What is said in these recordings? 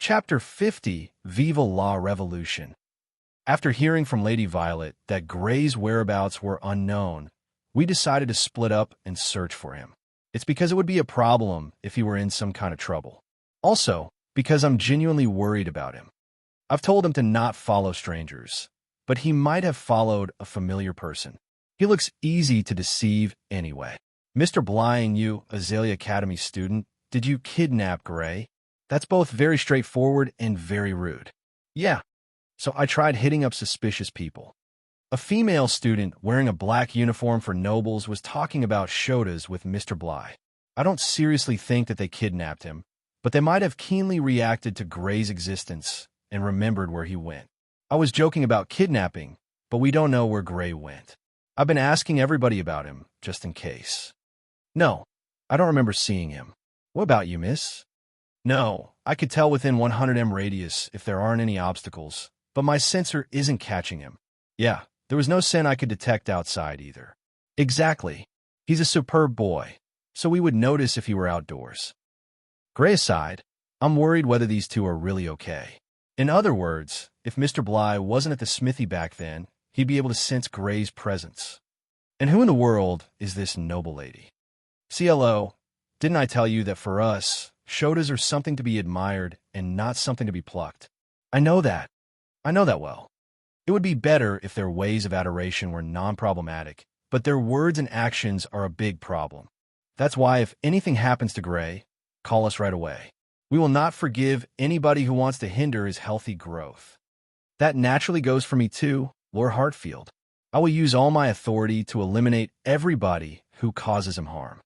Chapter 50, Viva la Revolution. After hearing from Lady Violet that Gray's whereabouts were unknown, we decided to split up and search for him. It's because it would be a problem if he were in some kind of trouble. Also, because I'm genuinely worried about him. I've told him to not follow strangers, but he might have followed a familiar person. He looks easy to deceive anyway. Mr. Bly and you, Azalea Academy student, did you kidnap Gray? That's both very straightforward and very rude. Yeah, so I tried hitting up suspicious people. A female student wearing a black uniform for nobles was talking about Shotas with Mr. Bly. I don't seriously think that they kidnapped him, but they might have keenly reacted to Gray's existence and remembered where he went. I was joking about kidnapping, but we don't know where Gray went. I've been asking everybody about him, just in case. No, I don't remember seeing him. What about you, miss? No, I could tell within 100 radius if there aren't any obstacles, but my sensor isn't catching him. Yeah, there was no scent I could detect outside either. Exactly. He's a superb boy, so we would notice if he were outdoors. Gray aside, I'm worried whether these two are really okay. In other words, if Mr. Bly wasn't at the smithy back then, he'd be able to sense Gray's presence. And who in the world is this noble lady? CLO, didn't I tell you that for us, Shotas are something to be admired and not something to be plucked? I know that. I know that well. It would be better if their ways of adoration were non-problematic, but their words and actions are a big problem. That's why if anything happens to Gray, call us right away. We will not forgive anybody who wants to hinder his healthy growth. That naturally goes for me too, Lord Hartfield. I will use all my authority to eliminate everybody who causes him harm.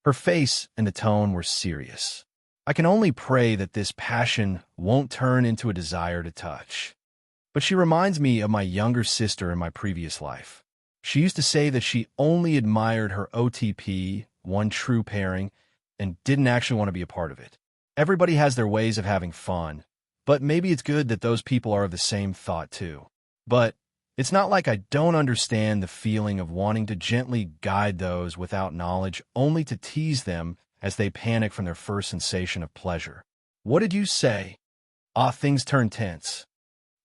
Her face and the tone were serious. I can only pray that this passion won't turn into a desire to touch. But she reminds me of my younger sister in my previous life. She used to say that she only admired her OTP, one true pairing, and didn't actually want to be a part of it. Everybody has their ways of having fun, but maybe it's good that those people are of the same thought too. But it's not like I don't understand the feeling of wanting to gently guide those without knowledge only to tease them as they panic from their first sensation of pleasure. What did you say? Things turn tense.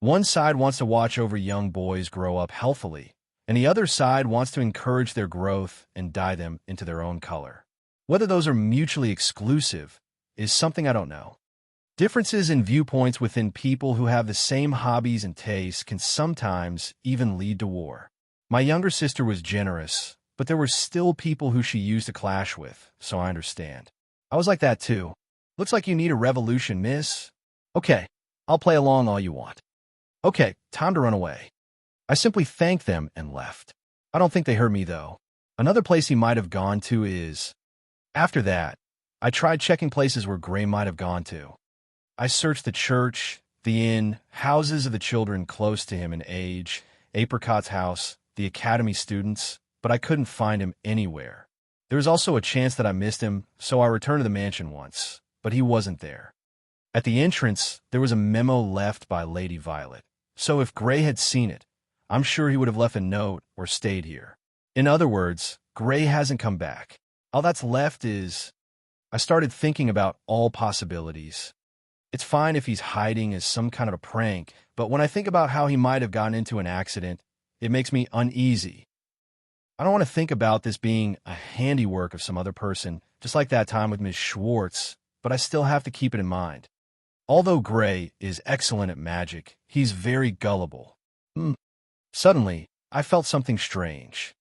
One side wants to watch over young boys grow up healthily, and the other side wants to encourage their growth and dye them into their own color. Whether those are mutually exclusive is something I don't know. Differences in viewpoints within people who have the same hobbies and tastes can sometimes even lead to war. My younger sister was generous, but there were still people who she used to clash with, so I understand. I was like that too. Looks like you need a revolution, miss. Okay, I'll play along all you want. Okay, time to run away. I simply thanked them and left. I don't think they heard me though. Another place he might have gone to is... After that, I tried checking places where Gray might have gone to. I searched the church, the inn, houses of the children close to him in age, Apricot's house, the academy students, but I couldn't find him anywhere. There was also a chance that I missed him, so I returned to the mansion once, but he wasn't there. At the entrance, there was a memo left by Lady Violet, so if Gray had seen it, I'm sure he would have left a note or stayed here. In other words, Gray hasn't come back. All that's left is... I started thinking about all possibilities. It's fine if he's hiding as some kind of a prank, but when I think about how he might have gotten into an accident, it makes me uneasy. I don't want to think about this being a handiwork of some other person, just like that time with Miss Schwartz, but I still have to keep it in mind. Although Gray is excellent at magic, he's very gullible. Suddenly, I felt something strange.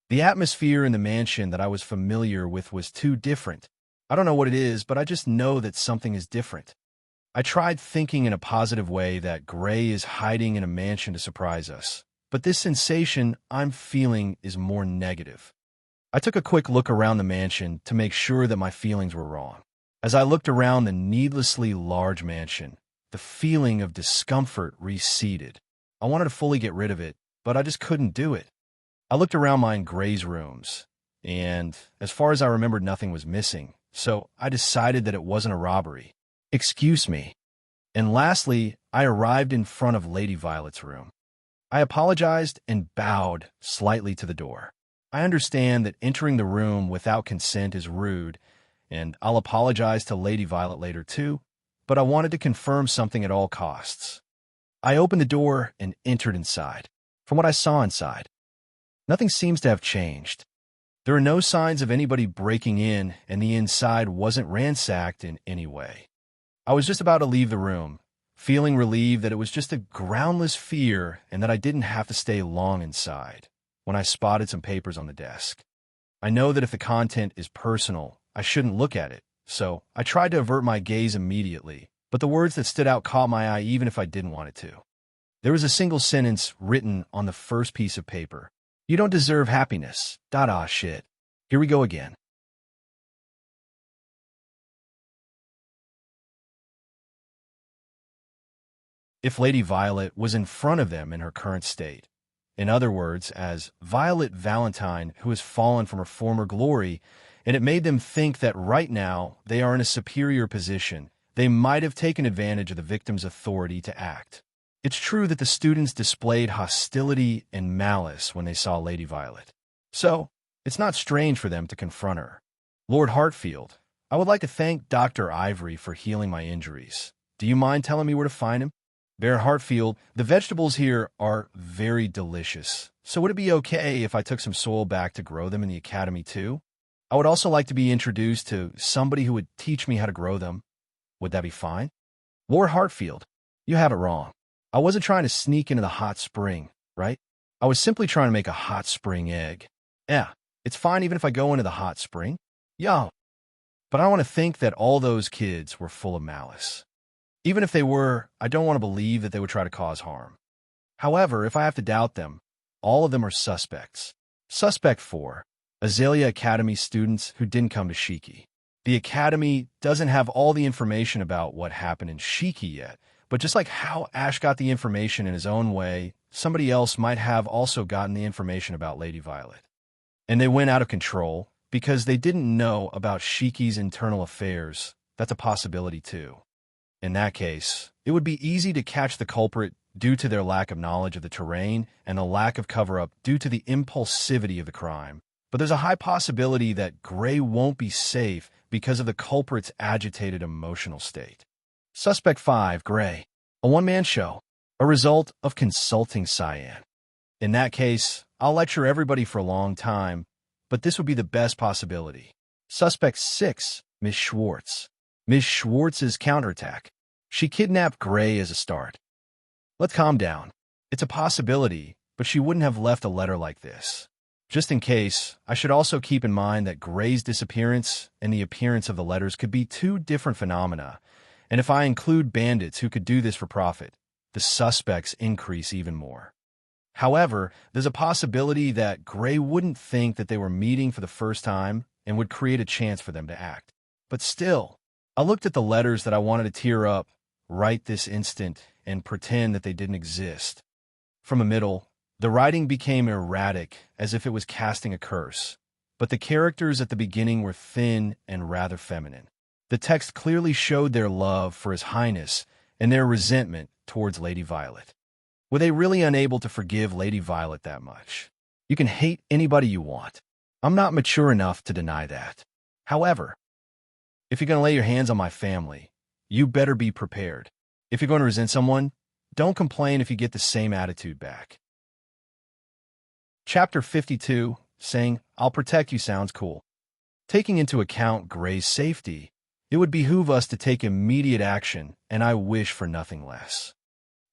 The atmosphere in the mansion that I was familiar with was too different. I don't know what it is, but I just know that something is different. I tried thinking in a positive way that Gray is hiding in a mansion to surprise us, but this sensation I'm feeling is more negative. I took a quick look around the mansion to make sure that my feelings were wrong. As I looked around the needlessly large mansion, the feeling of discomfort receded. I wanted to fully get rid of it, but I just couldn't do it. I looked around mine Gray's rooms, and as far as I remembered, nothing was missing, so I decided that it wasn't a robbery. Excuse me. And lastly, I arrived in front of Lady Violet's room. I apologized and bowed slightly to the door. I understand that entering the room without consent is rude, and I'll apologize to Lady Violet later too, but I wanted to confirm something at all costs. I opened the door and entered inside. From what I saw inside, nothing seems to have changed. There are no signs of anybody breaking in, and the inside wasn't ransacked in any way. I was just about to leave the room, feeling relieved that it was just a groundless fear and that I didn't have to stay long inside, when I spotted some papers on the desk. I know that if the content is personal, I shouldn't look at it, so I tried to avert my gaze immediately, but the words that stood out caught my eye even if I didn't want it to. There was a single sentence written on the first piece of paper. "You don't deserve happiness. Ah shit. Here we go again." If Lady Violet was in front of them in her current state, in other words, as Violet Valentine who has fallen from her former glory, and it made them think that right now they are in a superior position, they might have taken advantage of the victim's authority to act. It's true that the students displayed hostility and malice when they saw Lady Violet. So, it's not strange for them to confront her. "Lord Hartfield, I would like to thank Dr. Ivory for healing my injuries. Do you mind telling me where to find him?" "Baron Hartfield, the vegetables here are very delicious. So would it be okay if I took some soil back to grow them in the academy too? I would also like to be introduced to somebody who would teach me how to grow them. Would that be fine?" "Lord Hartfield, you have it wrong. I wasn't trying to sneak into the hot spring, right? I was simply trying to make a hot spring egg. Yeah, it's fine even if I go into the hot spring. Yeah. But I want to think that all those kids were full of malice. Even if they were, I don't want to believe that they would try to cause harm. However, if I have to doubt them, all of them are suspects. Suspect 4, Azalea Academy students who didn't come to Shiki. The Academy doesn't have all the information about what happened in Shiki yet, but just like how Ash got the information in his own way, somebody else might have also gotten the information about Lady Violet. And they went out of control because they didn't know about Shiki's internal affairs. That's a possibility too. In that case, it would be easy to catch the culprit due to their lack of knowledge of the terrain and the lack of cover-up due to the impulsivity of the crime. But there's a high possibility that Gray won't be safe because of the culprit's agitated emotional state. Suspect 5, Gray, a one-man show, a result of consulting Cyan. In that case, I'll lecture everybody for a long time, but this would be the best possibility. Suspect 6, Miss Schwartz. Miss Schwartz's counterattack. She kidnapped Gray as a start. Let's calm down. It's a possibility, but she wouldn't have left a letter like this. Just in case, I should also keep in mind that Gray's disappearance and the appearance of the letters could be two different phenomena, and if I include bandits who could do this for profit, the suspects increase even more. However, there's a possibility that Gray wouldn't think that they were meeting for the first time and would create a chance for them to act. But still, I looked at the letters that I wanted to tear up right this instant and pretend that they didn't exist. From a middle, the writing became erratic, as if it was casting a curse, but the characters at the beginning were thin and rather feminine. The text clearly showed their love for His Highness and their resentment towards Lady Violet. Were they really unable to forgive Lady Violet that much? You can hate anybody you want. I'm not mature enough to deny that. However, if you're going to lay your hands on my family, you better be prepared. If you're going to resent someone, don't complain if you get the same attitude back. Chapter 52, saying, "I'll protect you" sounds cool. Taking into account Gray's safety, it would behoove us to take immediate action, and I wish for nothing less.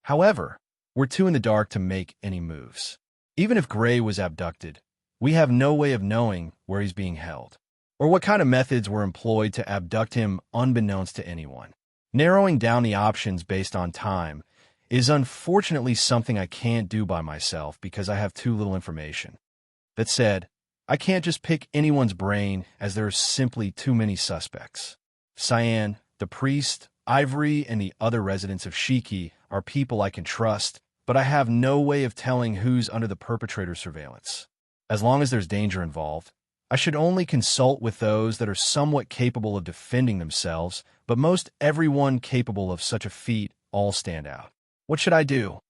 However, we're too in the dark to make any moves. Even if Gray was abducted, we have no way of knowing where he's being held, or what kind of methods were employed to abduct him unbeknownst to anyone. Narrowing down the options based on time is unfortunately something I can't do by myself because I have too little information. That said, I can't just pick anyone's brain as there are simply too many suspects. Cyan, the priest, Ivory, and the other residents of Shiki are people I can trust, but I have no way of telling who's under the perpetrator's surveillance. As long as there's danger involved, I should only consult with those that are somewhat capable of defending themselves, but most everyone capable of such a feat all stand out. What should I do?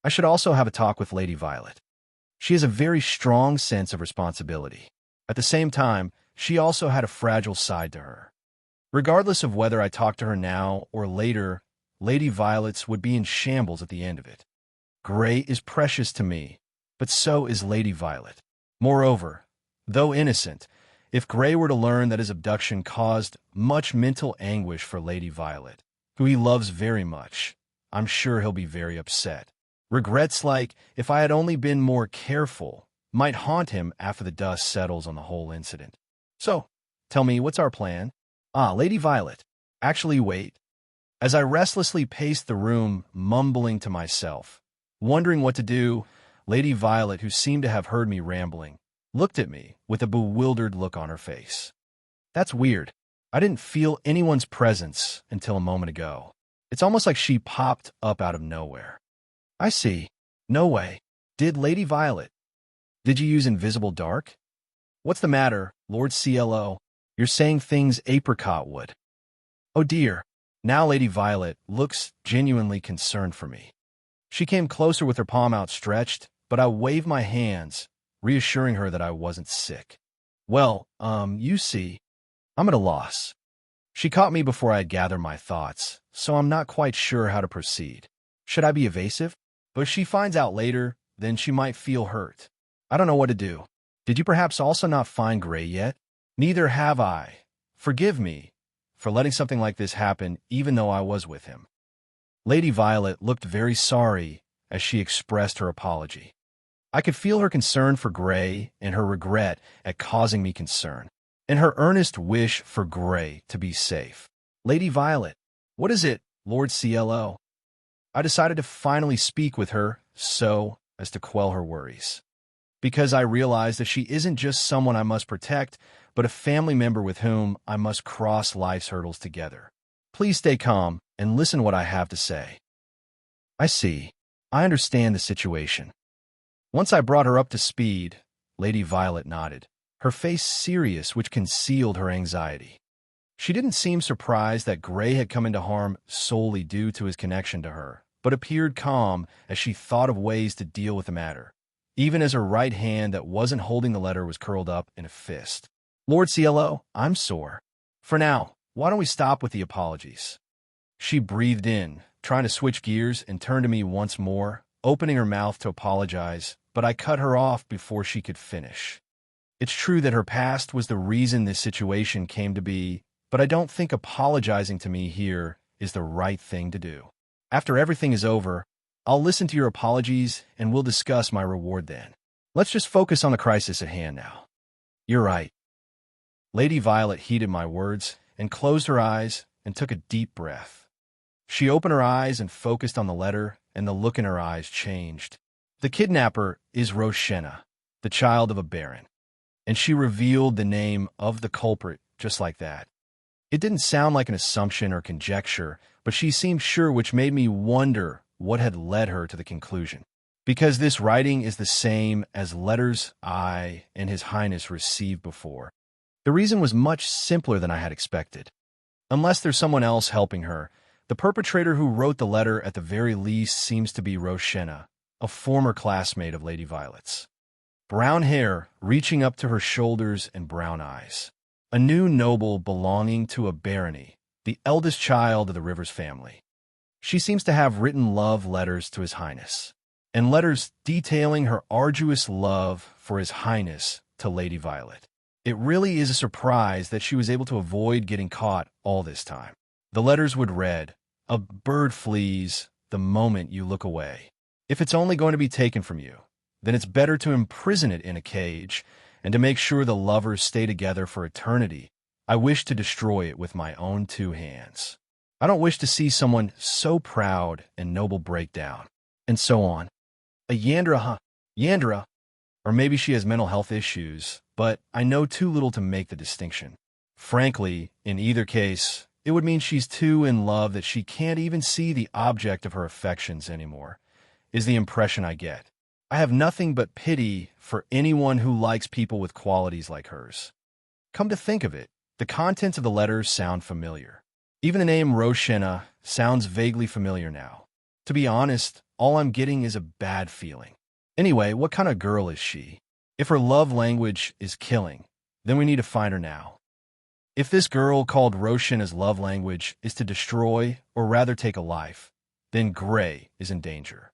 I should also have a talk with Lady Violet. She has a very strong sense of responsibility. At the same time, she also had a fragile side to her. Regardless of whether I talked to her now or later, Lady Violet's would be in shambles at the end of it. Gray is precious to me, but so is Lady Violet. Moreover, though innocent, if Gray were to learn that his abduction caused much mental anguish for Lady Violet, who he loves very much, I'm sure he'll be very upset. Regrets like, if I had only been more careful, might haunt him after the dust settles on the whole incident. So, tell me, what's our plan? Lady Violet. Actually, wait. As I restlessly paced the room, mumbling to myself, wondering what to do, Lady Violet, who seemed to have heard me rambling, looked at me with a bewildered look on her face. That's weird. I didn't feel anyone's presence until a moment ago. It's almost like she popped up out of nowhere. I see. No way. Did Lady Violet? Did you use invisible dark? What's the matter, Lord CLO? You're saying things Apricot would. Oh dear. Now Lady Violet looks genuinely concerned for me. She came closer with her palm outstretched, but I waved my hands, reassuring her that I wasn't sick. Well, you see, I'm at a loss. She caught me before I had gathered my thoughts, so I'm not quite sure how to proceed. Should I be evasive? But if she finds out later, then she might feel hurt. I don't know what to do. Did you perhaps also not find Gray yet? Neither have I. Forgive me for letting something like this happen, even though I was with him. Lady Violet looked very sorry as she expressed her apology. I could feel her concern for Gray and her regret at causing me concern, and her earnest wish for Gray to be safe. Lady Violet, what is it, Lord CLO? I decided to finally speak with her so as to quell her worries, because I realized that she isn't just someone I must protect, but a family member with whom I must cross life's hurdles together. Please stay calm and listen to what I have to say. I see. I understand the situation. Once I brought her up to speed, Lady Violet nodded, her face serious, which concealed her anxiety. She didn't seem surprised that Gray had come into harm solely due to his connection to her, but appeared calm as she thought of ways to deal with the matter, even as her right hand that wasn't holding the letter was curled up in a fist. Lord CLO, I'm sore. For now, why don't we stop with the apologies? She breathed in, trying to switch gears, and turned to me once more, opening her mouth to apologize, but I cut her off before she could finish. It's true that her past was the reason this situation came to be, but I don't think apologizing to me here is the right thing to do. After everything is over, I'll listen to your apologies and we'll discuss my reward then. Let's just focus on the crisis at hand now. You're right. Lady Violet heeded my words and closed her eyes and took a deep breath. She opened her eyes and focused on the letter, and the look in her eyes changed. The kidnapper is Roshenna, the child of a baron, and she revealed the name of the culprit just like that. It didn't sound like an assumption or conjecture, but she seemed sure, which made me wonder what had led her to the conclusion. Because this writing is the same as letters I and His Highness received before. The reason was much simpler than I had expected. Unless there's someone else helping her, the perpetrator who wrote the letter at the very least seems to be Roshenna, a former classmate of Lady Violet's. Brown hair reaching up to her shoulders and brown eyes. A new noble belonging to a barony, the eldest child of the Rivers family. She seems to have written love letters to His Highness, and letters detailing her arduous love for His Highness to Lady Violet. It really is a surprise that she was able to avoid getting caught all this time. The letters would read, "A bird flees the moment you look away. If it's only going to be taken from you, then it's better to imprison it in a cage, and to make sure the lovers stay together for eternity, I wish to destroy it with my own 2 hands. I don't wish to see someone so proud and noble break down." And so on. A Yandra, huh? Yandra. Or maybe she has mental health issues, but I know too little to make the distinction. Frankly, in either case, it would mean she's too in love that she can't even see the object of her affections anymore, is the impression I get. I have nothing but pity for anyone who likes people with qualities like hers. Come to think of it, the contents of the letters sound familiar. Even the name Roshenna sounds vaguely familiar now. To be honest, all I'm getting is a bad feeling. Anyway, what kind of girl is she? If her love language is killing, then we need to find her now. If this girl called Roshinna's love language is to destroy, or rather take a life, then Gray is in danger.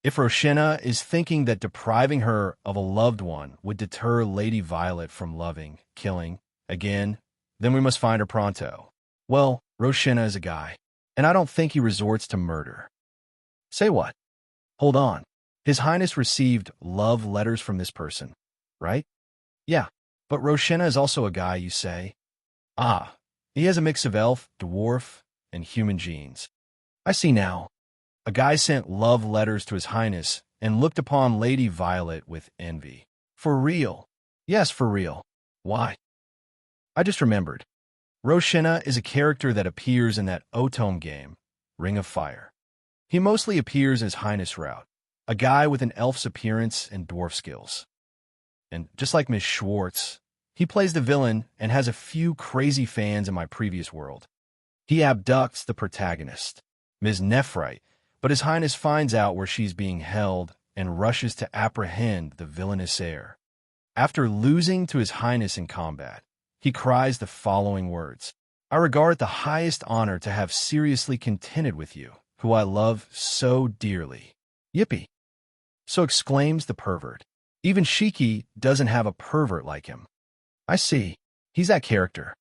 If Roshinna is thinking that depriving her of a loved one would deter Lady Violet from loving, killing, again, then we must find her pronto. Well, Roshinna is a guy, and I don't think he resorts to murder. Say what? Hold on. His Highness received love letters from this person, right? Yeah, but Roshinna is also a guy, you say? Ah, he has a mix of elf, dwarf, and human genes. I see now. A guy sent love letters to his Highness and looked upon Lady Violet with envy. For real? Yes, for real. Why? I just remembered. Roshinna is a character that appears in that Otome game, Ring of Fire. He mostly appears in his Highness route, a guy with an elf's appearance and dwarf skills. And just like Ms. Schwartz, he plays the villain and has a few crazy fans in my previous world. He abducts the protagonist, Ms. Nephrite, but his Highness finds out where she's being held and rushes to apprehend the villainous heir. After losing to his Highness in combat, he cries the following words: "I regard it the highest honor to have seriously contended with you, who I love so dearly." Yippee! So exclaims the pervert. Even Shiki doesn't have a pervert like him. I see. He's that character.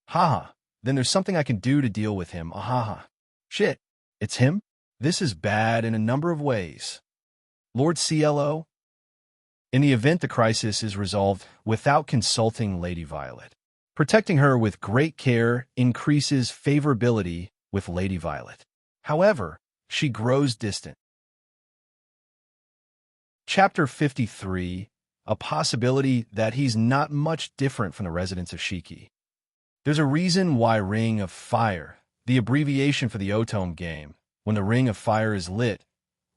Haha. Then there's something I can do to deal with him. Ahaha. Shit. It's him? This is bad in a number of ways. Lord CLO? In the event the crisis is resolved without consulting Lady Violet, protecting her with great care increases favorability with Lady Violet. However, she grows distant. Chapter 53, a possibility that he's not much different from the residents of Shiki. There's a reason why Ring of Fire, the abbreviation for the Otome game, when the Ring of Fire is lit,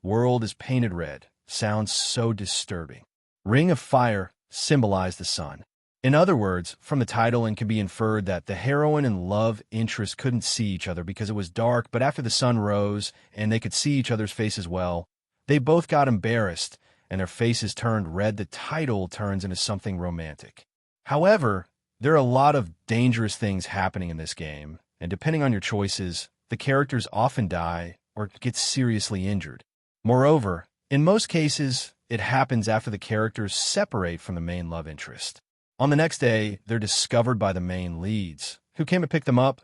world is painted red, sounds so disturbing. Ring of Fire symbolized the sun. In other words, from the title it can be inferred that the heroine and love interest couldn't see each other because it was dark, but after the sun rose and they could see each other's faces well, they both got embarrassed and their faces turned red. The title turns into something romantic. However, there are a lot of dangerous things happening in this game, and depending on your choices, the characters often die or get seriously injured. Moreover, in most cases, it happens after the characters separate from the main love interest. On the next day, they're discovered by the main leads, who came to pick them up,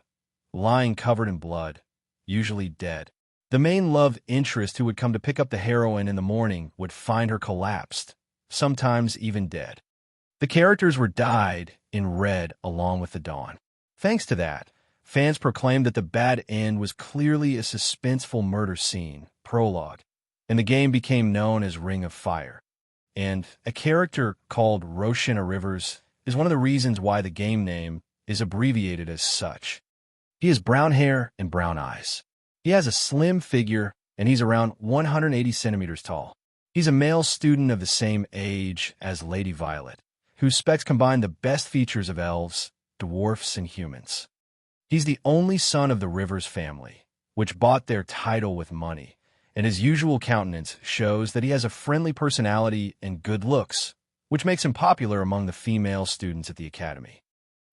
lying covered in blood, usually dead. The main love interest who would come to pick up the heroine in the morning would find her collapsed, sometimes even dead. The characters were dyed in red along with the dawn. Thanks to that, fans proclaimed that the bad end was clearly a suspenseful murder scene, prologue, and the game became known as Ring of Fire. And a character called Roshinna Rivers is one of the reasons why the game name is abbreviated as such. He has brown hair and brown eyes. He has a slim figure, and he's around 180 centimeters tall. He's a male student of the same age as Lady Violet, whose specs combine the best features of elves, dwarfs, and humans. He's the only son of the Rivers family, which bought their title with money, and his usual countenance shows that he has a friendly personality and good looks, which makes him popular among the female students at the academy.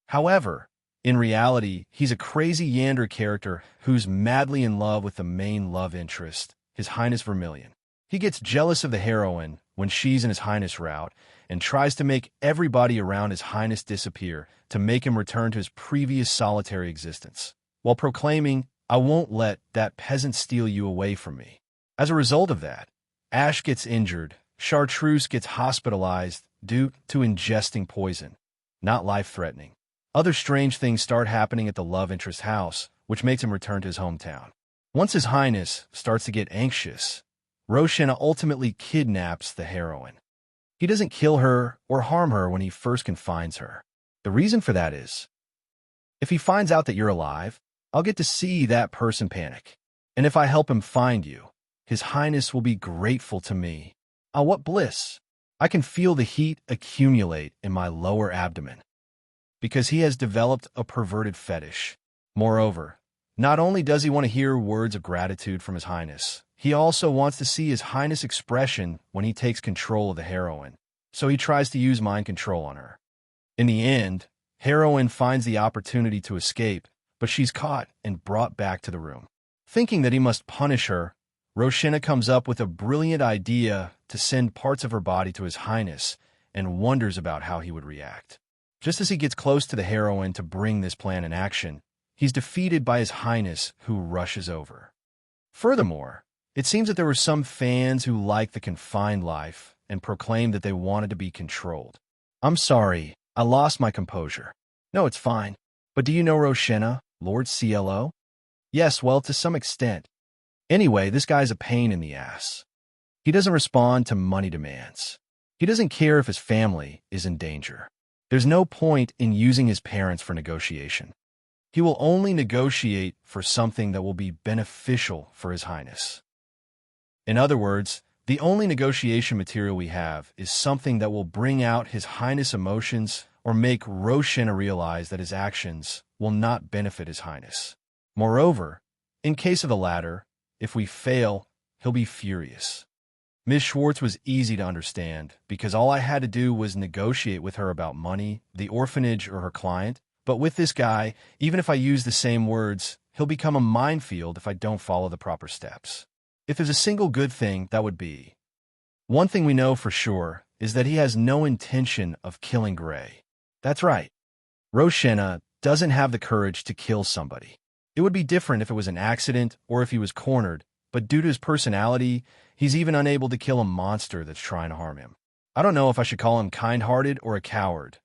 However, in reality, he's a crazy Yander character who's madly in love with the main love interest, His Highness Vermilion. He gets jealous of the heroine when she's in His Highness route and tries to make everybody around His Highness disappear to make him return to his previous solitary existence, while proclaiming, "I won't let that peasant steal you away from me." As a result of that, Ash gets injured, Chartreuse gets hospitalized due to ingesting poison, not life-threatening. Other strange things start happening at the love interest house, which makes him return to his hometown. Once His Highness starts to get anxious, Roshinna ultimately kidnaps the heroine. He doesn't kill her or harm her when he first confines her. The reason for that is, if he finds out that you're alive, I'll get to see that person panic. And if I help him find you, His Highness will be grateful to me. Ah, what bliss! I can feel the heat accumulate in my lower abdomen, because he has developed a perverted fetish. Moreover, not only does he want to hear words of gratitude from His Highness, he also wants to see His Highness' expression when he takes control of the heroine, so he tries to use mind control on her. In the end, Heroine finds the opportunity to escape, but she's caught and brought back to the room. Thinking that he must punish her, Roshina comes up with a brilliant idea to send parts of her body to His Highness and wonders about how he would react. Just as he gets close to the heroine to bring this plan in action, he's defeated by His Highness, who rushes over. Furthermore, it seems that there were some fans who liked the confined life and proclaimed that they wanted to be controlled. I'm sorry, I lost my composure. No, it's fine. But do you know Roshina, Lord CLO? Yes, well, to some extent. Anyway, this guy's a pain in the ass. He doesn't respond to money demands. He doesn't care if his family is in danger. There's no point in using his parents for negotiation. He will only negotiate for something that will be beneficial for His Highness. In other words, the only negotiation material we have is something that will bring out His Highness' emotions or make Roshina realize that his actions will not benefit His Highness. Moreover, in case of the latter, if we fail, he'll be furious. Ms. Schwartz was easy to understand because all I had to do was negotiate with her about money, the orphanage, or her client. But with this guy, even if I use the same words, he'll become a minefield if I don't follow the proper steps. If there's a single good thing, that would be. One thing we know for sure is that he has no intention of killing Gray. That's right. Roshina doesn't have the courage to kill somebody. It would be different if it was an accident or if he was cornered, but due to his personality, he's even unable to kill a monster that's trying to harm him. I don't know if I should call him kind-hearted or a coward.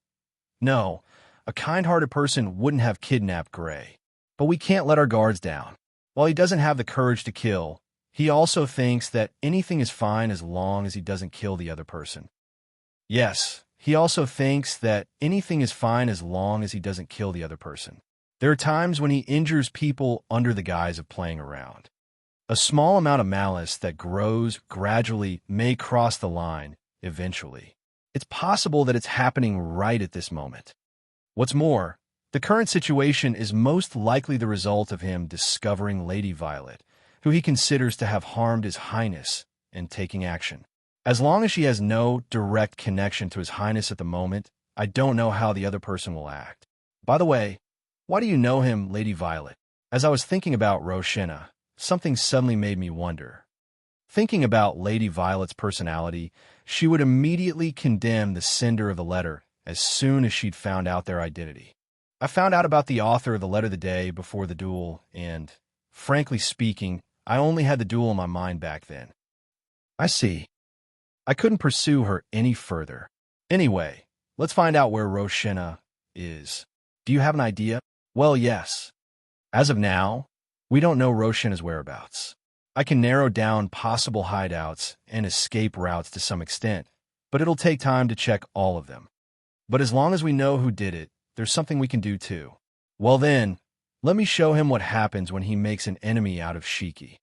No, a kind-hearted person wouldn't have kidnapped Gray. But we can't let our guards down. While he doesn't have the courage to kill, he also thinks that anything is fine as long as he doesn't kill the other person. Yes, he also thinks that anything is fine as long as he doesn't kill the other person. There are times when he injures people under the guise of playing around. A small amount of malice that grows gradually may cross the line eventually. It's possible that it's happening right at this moment. What's more, the current situation is most likely the result of him discovering Lady Violet, who he considers to have harmed His Highness, and taking action. As long as she has no direct connection to His Highness at the moment, I don't know how the other person will act. By the way, why do you know him, Lady Violet? As I was thinking about Roshina, something suddenly made me wonder. Thinking about Lady Violet's personality, she would immediately condemn the sender of the letter as soon as she'd found out their identity. I found out about the author of the letter the day before the duel, and, frankly speaking, I only had the duel in my mind back then. I see. I couldn't pursue her any further. Anyway, let's find out where Roshina is. Do you have an idea? Well, yes. As of now, we don't know Roshina's whereabouts. I can narrow down possible hideouts and escape routes to some extent, but it'll take time to check all of them. But as long as we know who did it, there's something we can do too. Well then, let me show him what happens when he makes an enemy out of Shiki.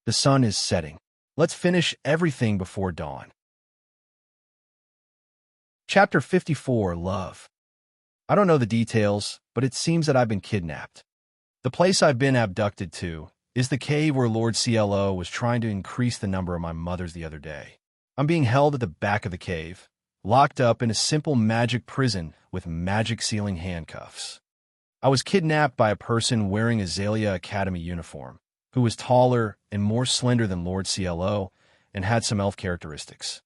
The sun is setting. Let's finish everything before dawn. Chapter 54, Love. I don't know the details, but it seems that I've been kidnapped. The place I've been abducted to is the cave where Lord CLO was trying to increase the number of my mothers the other day. I'm being held at the back of the cave, locked up in a simple magic prison with magic ceiling handcuffs. I was kidnapped by a person wearing a Azalea Academy uniform, who was taller and more slender than Lord CLO and had some elf characteristics.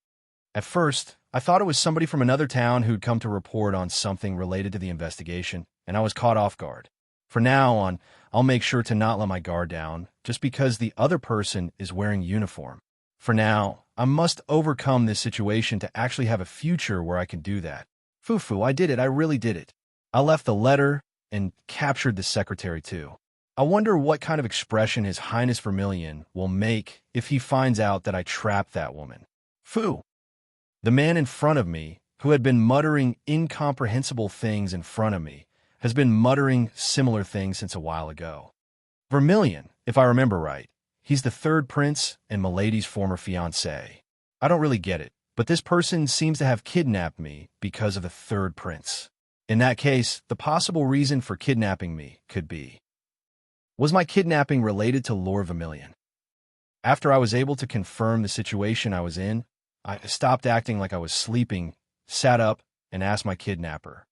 At first, I thought it was somebody from another town who'd come to report on something related to the investigation, and I was caught off guard. From now on, I'll make sure to not let my guard down, just because the other person is wearing uniform. For now, I must overcome this situation to actually have a future where I can do that. Fufu, I did it, I really did it. I left the letter and captured the secretary too. I wonder what kind of expression His Highness Vermilion will make if he finds out that I trapped that woman. Fu! The man in front of me, who had been muttering incomprehensible things in front of me, has been muttering similar things since a while ago. Vermilion, if I remember right, he's the third prince and Milady's former fiancé. I don't really get it, but this person seems to have kidnapped me because of the third prince. In that case, the possible reason for kidnapping me could be: was my kidnapping related to Lord Vermilion? After I was able to confirm the situation I was in, I stopped acting like I was sleeping, sat up, and asked my kidnapper,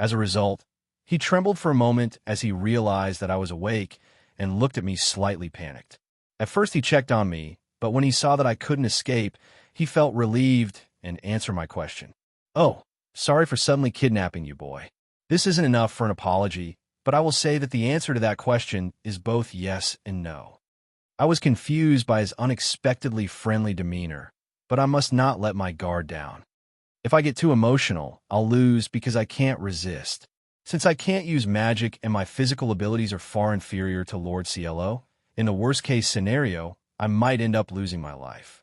As a result, he trembled for a moment as he realized that I was awake and looked at me slightly panicked. At first he checked on me, but when he saw that I couldn't escape, he felt relieved and answered my question. "Oh, sorry for suddenly kidnapping you, boy. This isn't enough for an apology, but I will say that the answer to that question is both yes and no." I was confused by his unexpectedly friendly demeanor, but I must not let my guard down. If I get too emotional, I'll lose because I can't resist. Since I can't use magic and my physical abilities are far inferior to Lord CLO, in the worst-case scenario, I might end up losing my life.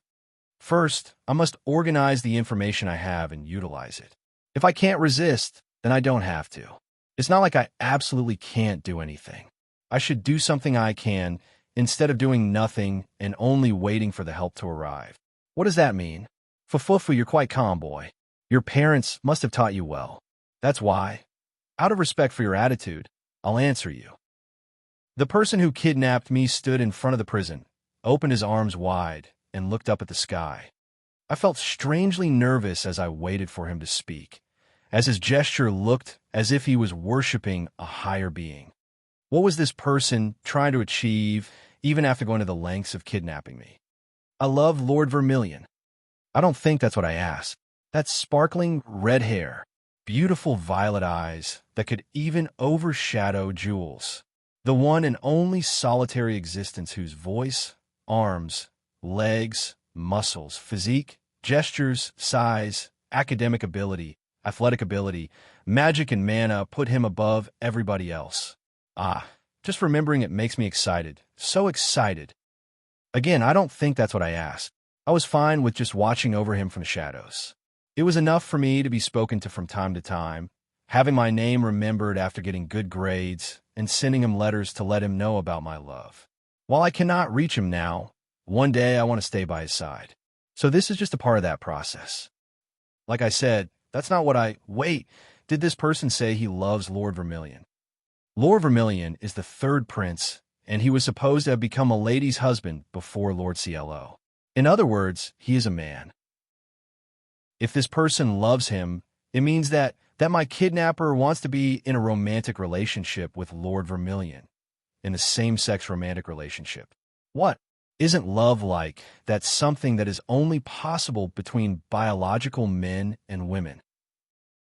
First, I must organize the information I have and utilize it. If I can't resist, then I don't have to. It's not like I absolutely can't do anything. I should do something I can, instead of doing nothing and only waiting for the help to arrive. What does that mean? Fufufu, you're quite calm, boy. Your parents must have taught you well. That's why. Out of respect for your attitude, I'll answer you. The person who kidnapped me stood in front of the prison, opened his arms wide, and looked up at the sky. I felt strangely nervous as I waited for him to speak, as his gesture looked as if he was worshiping a higher being. What was this person trying to achieve, even after going to the lengths of kidnapping me? I love Lord Vermilion. I don't think that's what I asked. That sparkling red hair, beautiful violet eyes that could even overshadow jewels. The one and only solitary existence whose voice, arms, legs, muscles, physique, gestures, size, academic ability, athletic ability, magic and mana put him above everybody else. Just remembering it makes me excited. So excited. Again, I don't think that's what I asked. I was fine with just watching over him from the shadows. It was enough for me to be spoken to from time to time, having my name remembered after getting good grades, and sending him letters to let him know about my love. While I cannot reach him now, one day I want to stay by his side. So this is just a part of that process. Like I said, that's not what Wait, did this person say he loves Lord Vermilion? Lord Vermilion is the third prince, and he was supposed to have become a lady's husband before Lord CLO. In other words, he is a man. If this person loves him, it means that my kidnapper wants to be in a romantic relationship with Lord Vermilion, in a same-sex romantic relationship. What? Isn't love like that's something that is only possible between biological men and women?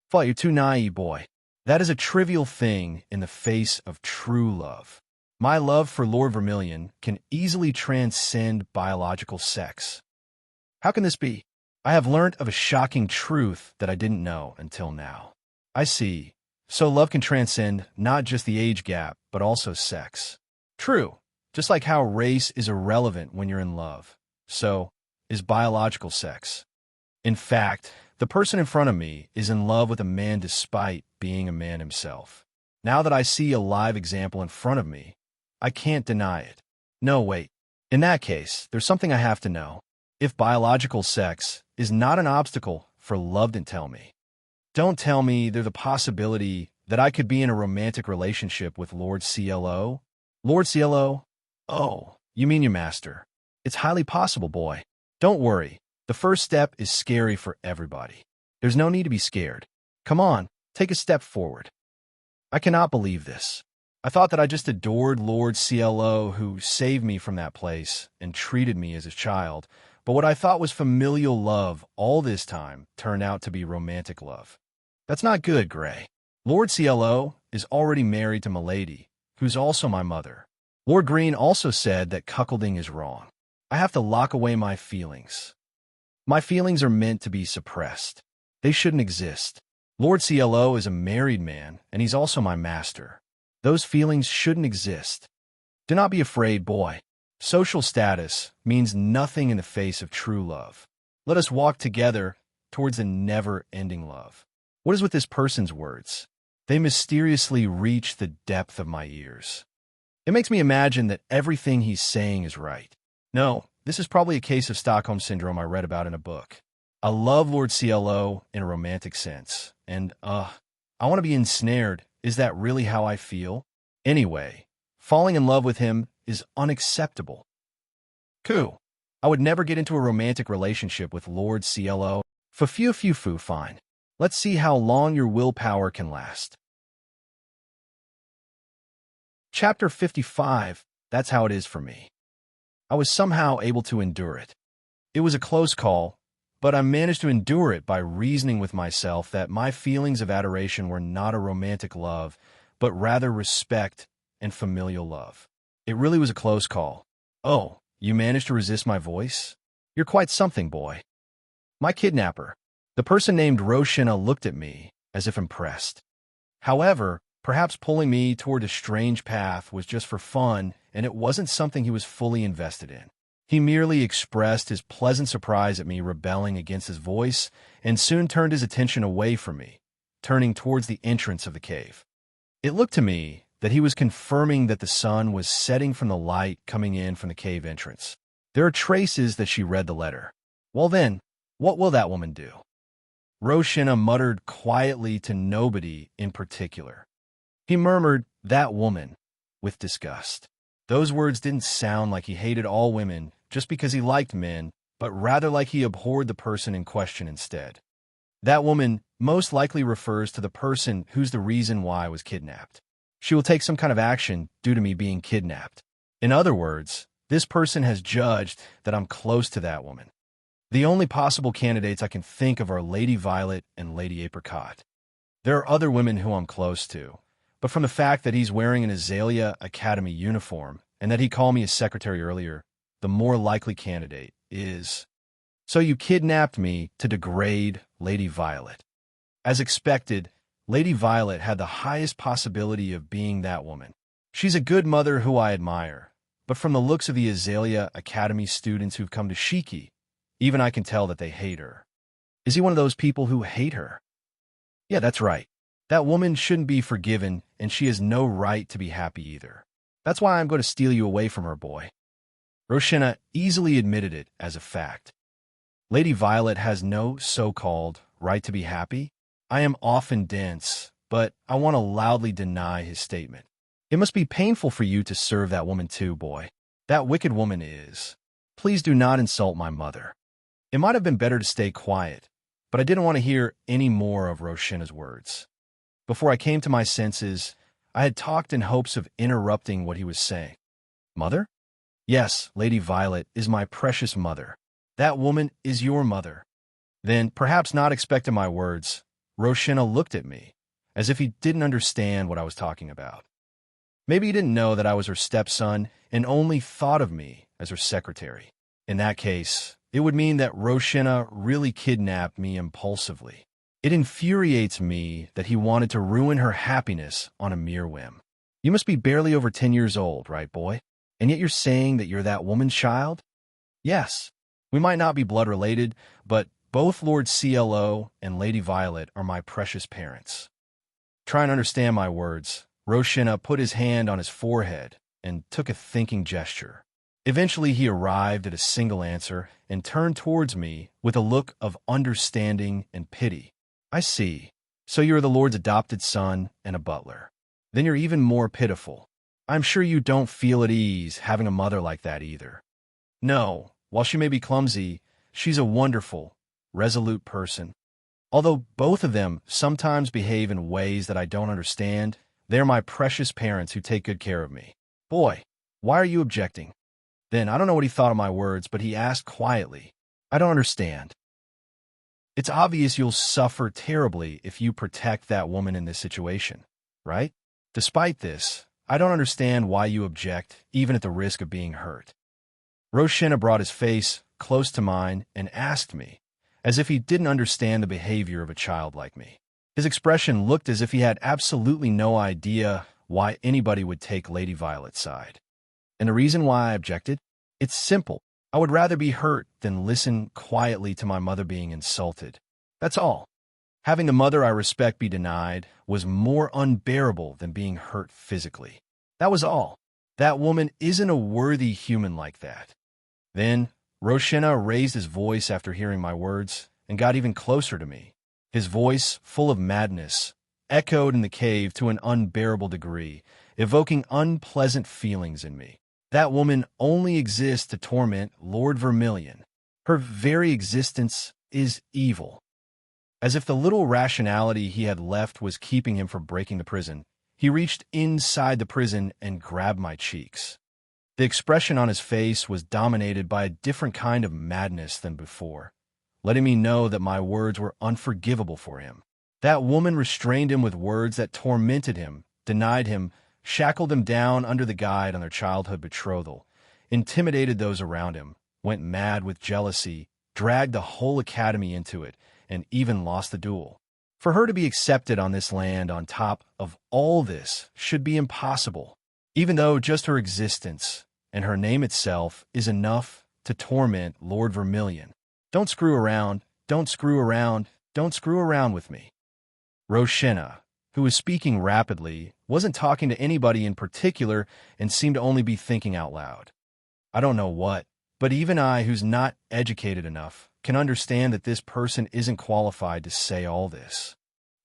Thought you're too naive, boy. That is a trivial thing in the face of true love. My love for Lord Vermilion can easily transcend biological sex. How can this be? I have learned of a shocking truth that I didn't know until now. I see. So love can transcend not just the age gap, but also sex. True. Just like how race is irrelevant when you're in love, so is biological sex. In fact, the person in front of me is in love with a man despite being a man himself. Now that I see a live example in front of me, I can't deny it. No, wait. In that case, there's something I have to know. If biological sex is not an obstacle for love, then tell me. Don't tell me there's a possibility that I could be in a romantic relationship with Lord CLO? Lord CLO? Oh, you mean your master. It's highly possible, boy. Don't worry. The first step is scary for everybody. There's no need to be scared. Come on, take a step forward. I cannot believe this. I thought that I just adored Lord CLO who saved me from that place and treated me as a child, but what I thought was familial love all this time turned out to be romantic love. That's not good, Gray. Lord CLO is already married to Milady, who's also my mother. Lord Green also said that cuckolding is wrong. I have to lock away my feelings. My feelings are meant to be suppressed. They shouldn't exist. Lord CLO is a married man, and he's also my master. Those feelings shouldn't exist. Do not be afraid, boy. Social status means nothing in the face of true love. Let us walk together towards a never-ending love. What is with this person's words? They mysteriously reach the depth of my ears. It makes me imagine that everything he's saying is right. No, this is probably a case of Stockholm Syndrome I read about in a book. I love Lord CLO in a romantic sense, and, I want to be ensnared. Is that really how I feel? Anyway, falling in love with him is unacceptable. Cool. I would never get into a romantic relationship with Lord CLO. Fine. Let's see how long your willpower can last. Chapter 55. That's how it is for me. I was somehow able to endure it. It was a close call, but I managed to endure it by reasoning with myself that my feelings of adoration were not a romantic love, but rather respect and familial love. It really was a close call. Oh, you managed to resist my voice? You're quite something, boy. My kidnapper, the person named Roshina, looked at me as if impressed. However, perhaps pulling me toward a strange path was just for fun, and it wasn't something he was fully invested in. He merely expressed his pleasant surprise at me rebelling against his voice, and soon turned his attention away from me, turning towards the entrance of the cave. It looked to me that he was confirming that the sun was setting from the light coming in from the cave entrance. There are traces that she read the letter. Well then, what will that woman do? Roshina muttered quietly to nobody in particular. He murmured, "That woman," with disgust. Those words didn't sound like he hated all women just because he liked men, but rather like he abhorred the person in question instead. That woman most likely refers to the person who's the reason why I was kidnapped. She will take some kind of action due to me being kidnapped. In other words, this person has judged that I'm close to that woman. The only possible candidates I can think of are Lady Violet and Lady Apricot. There are other women who I'm close to, but from the fact that he's wearing an Azalea Academy uniform and that he called me his secretary earlier, the more likely candidate is... So you kidnapped me to degrade Lady Violet. As expected, Lady Violet had the highest possibility of being that woman. She's a good mother who I admire, but from the looks of the Azalea Academy students who've come to Shiki, even I can tell that they hate her. Is he one of those people who hate her? Yeah, that's right. That woman shouldn't be forgiven, and she has no right to be happy either. That's why I'm going to steal you away from her, boy. Roshina easily admitted it as a fact. Lady Violet has no so-called right to be happy. I am often dense, but I want to loudly deny his statement. It must be painful for you to serve that woman too, boy. That wicked woman is. Please do not insult my mother. It might have been better to stay quiet, but I didn't want to hear any more of Roshina's words. Before I came to my senses, I had talked in hopes of interrupting what he was saying. Mother? Yes, Lady Violet is my precious mother. That woman is your mother. Then, perhaps not expecting my words, Roshina looked at me, as if he didn't understand what I was talking about. Maybe he didn't know that I was her stepson and only thought of me as her secretary. In that case, it would mean that Roshina really kidnapped me impulsively. It infuriates me that he wanted to ruin her happiness on a mere whim. You must be barely over 10 years old, right, boy? And yet you're saying that you're that woman's child? Yes. We might not be blood related, but both Lord CLO and Lady Violet are my precious parents. Trying to understand my words, Roshina put his hand on his forehead and took a thinking gesture. Eventually he arrived at a single answer and turned towards me with a look of understanding and pity. I see. So you're the Lord's adopted son and a butler. Then you're even more pitiful. I'm sure you don't feel at ease having a mother like that either. No, while she may be clumsy, she's a wonderful, resolute person. Although both of them sometimes behave in ways that I don't understand, they're my precious parents who take good care of me. Boy, why are you objecting? Then I don't know what he thought of my words, but he asked quietly, I don't understand. It's obvious you'll suffer terribly if you protect that woman in this situation, right? Despite this, I don't understand why you object, even at the risk of being hurt. Roshina brought his face close to mine and asked me, as if he didn't understand the behavior of a child like me. His expression looked as if he had absolutely no idea why anybody would take Lady Violet's side. And the reason why I objected? It's simple. I would rather be hurt than listen quietly to my mother being insulted. That's all. Having the mother I respect be denied was more unbearable than being hurt physically. That was all. That woman isn't a worthy human like that. Then, Roshina raised his voice after hearing my words and got even closer to me. His voice, full of madness, echoed in the cave to an unbearable degree, evoking unpleasant feelings in me. That woman only exists to torment Lord Vermilion. Her very existence is evil. As if the little rationality he had left was keeping him from breaking the prison, he reached inside the prison and grabbed my cheeks. The expression on his face was dominated by a different kind of madness than before, letting me know that my words were unforgivable for him. That woman restrained him with words that tormented him, denied him, shackled him down under the guide on their childhood betrothal, intimidated those around him, went mad with jealousy, dragged the whole academy into it, and even lost the duel. For her to be accepted on this land on top of all this should be impossible, even though just her existence and her name itself is enough to torment Lord Vermilion. Don't screw around, don't screw around, don't screw around with me. Roshenna, who was speaking rapidly, wasn't talking to anybody in particular and seemed to only be thinking out loud. I don't know what, but even I, who's not educated enough, can understand that this person isn't qualified to say all this.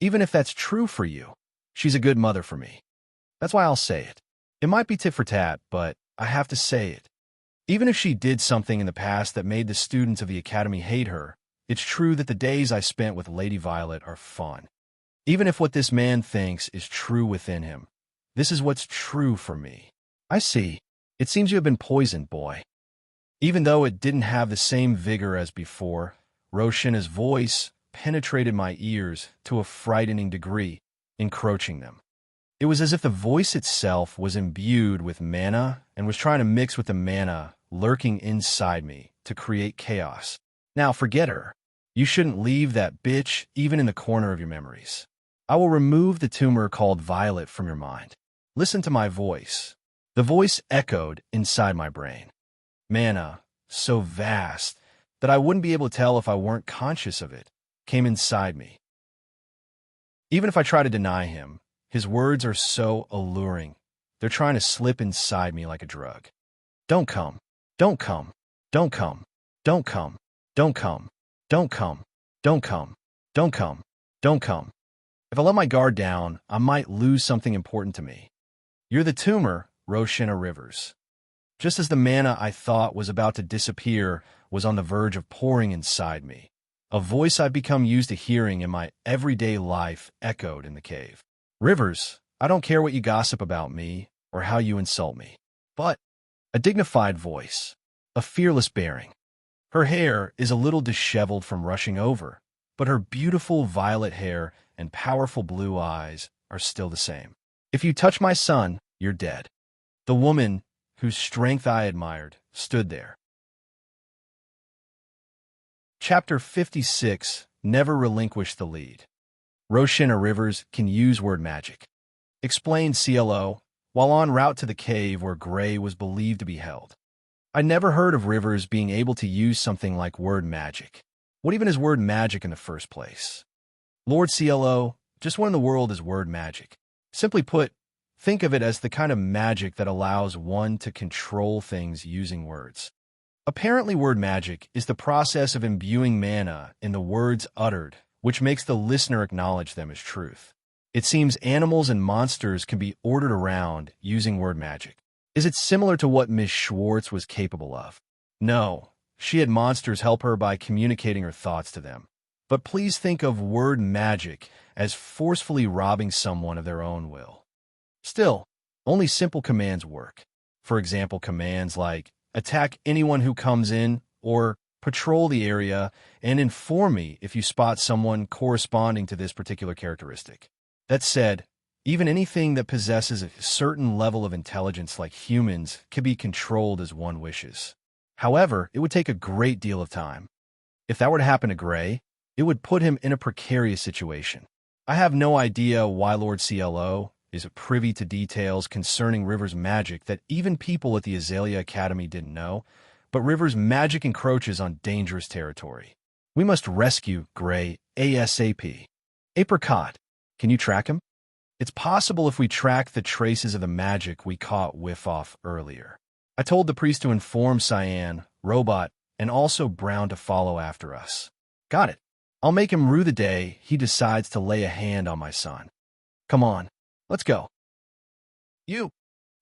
Even if that's true for you, she's a good mother for me. That's why I'll say it. It might be tit for tat, but I have to say it. Even if she did something in the past that made the students of the academy hate her, it's true that the days I spent with Lady Violet are fun. Even if what this man thinks is true within him, this is what's true for me. I see. It seems you have been poisoned, boy. Even though it didn't have the same vigor as before, Roshenna's voice penetrated my ears to a frightening degree, encroaching them. It was as if the voice itself was imbued with mana and was trying to mix with the mana lurking inside me to create chaos. Now, forget her. You shouldn't leave that bitch even in the corner of your memories. I will remove the tumor called Violet from your mind. Listen to my voice. The voice echoed inside my brain. Mana, so vast that I wouldn't be able to tell if I weren't conscious of it, came inside me. Even if I try to deny him, his words are so alluring. They're trying to slip inside me like a drug. Don't come. Don't come. Don't come. Don't come. Don't come. Don't come. Don't come. Don't come. Don't come. If I let my guard down, I might lose something important to me. You're the tumor, Roshenna Rivers. Just as the mana I thought was about to disappear was on the verge of pouring inside me, a voice I've become used to hearing in my everyday life echoed in the cave. Rivers, I don't care what you gossip about me or how you insult me. But a dignified voice, a fearless bearing. Her hair is a little disheveled from rushing over, but her beautiful violet hair and powerful blue eyes are still the same. If you touch my son, you're dead. The woman, whose strength I admired, stood there. Chapter 56, Never Relinquish the Lead. Roshenna Rivers can use word magic. Explained CLO, while en route to the cave where Gray was believed to be held. I never heard of Rivers being able to use something like word magic. What even is word magic in the first place? Lord CLO, just what in the world is word magic? Simply put, think of it as the kind of magic that allows one to control things using words. Apparently, word magic is the process of imbuing mana in the words uttered, which makes the listener acknowledge them as truth. It seems animals and monsters can be ordered around using word magic. Is it similar to what Ms. Schwartz was capable of? No, she had monsters help her by communicating her thoughts to them. But please think of word magic as forcefully robbing someone of their own will. Still, only simple commands work. For example, commands like attack anyone who comes in or patrol the area and inform me if you spot someone corresponding to this particular characteristic. That said, even anything that possesses a certain level of intelligence like humans can be controlled as one wishes. However, it would take a great deal of time. If that were to happen to Gray, it would put him in a precarious situation. I have no idea why Lord CLO is privy to details concerning Rivers' magic that even people at the Azalea Academy didn't know, but Rivers' magic encroaches on dangerous territory. We must rescue Gray ASAP. Apricot, can you track him? It's possible if we track the traces of the magic we caught whiff off earlier. I told the priest to inform Cyan, Robot, and also Brown to follow after us. Got it. I'll make him rue the day he decides to lay a hand on my son. Come on, let's go. You.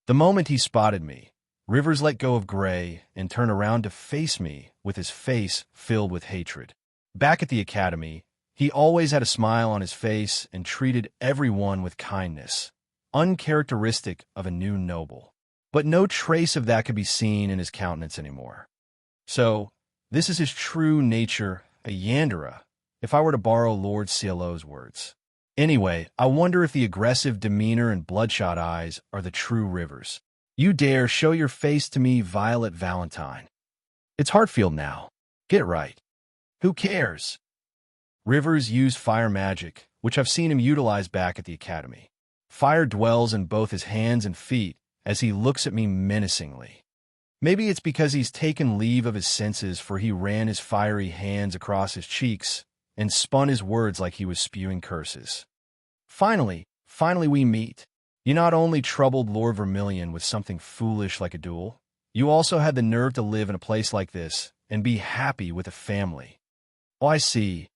The moment he spotted me, Rivers let go of Gray and turned around to face me with his face filled with hatred. Back at the academy, He always had a smile on his face and treated everyone with kindness, uncharacteristic of a new noble. But no trace of that could be seen in his countenance anymore. So, this is his true nature, a Yandere, if I were to borrow Lord CLO's words. Anyway, I wonder if the aggressive demeanor and bloodshot eyes are the true Rivers. You dare show your face to me, Violet Valentine. It's Hartfield now. Get right. Who cares? Rivers used fire magic, which I've seen him utilize back at the academy. Fire dwells in both his hands and feet as he looks at me menacingly. Maybe it's because he's taken leave of his senses, for he ran his fiery hands across his cheeks and spun his words like he was spewing curses. Finally we meet. You not only troubled Lord Vermilion with something foolish like a duel, you also had the nerve to live in a place like this and be happy with a family. Oh, I see.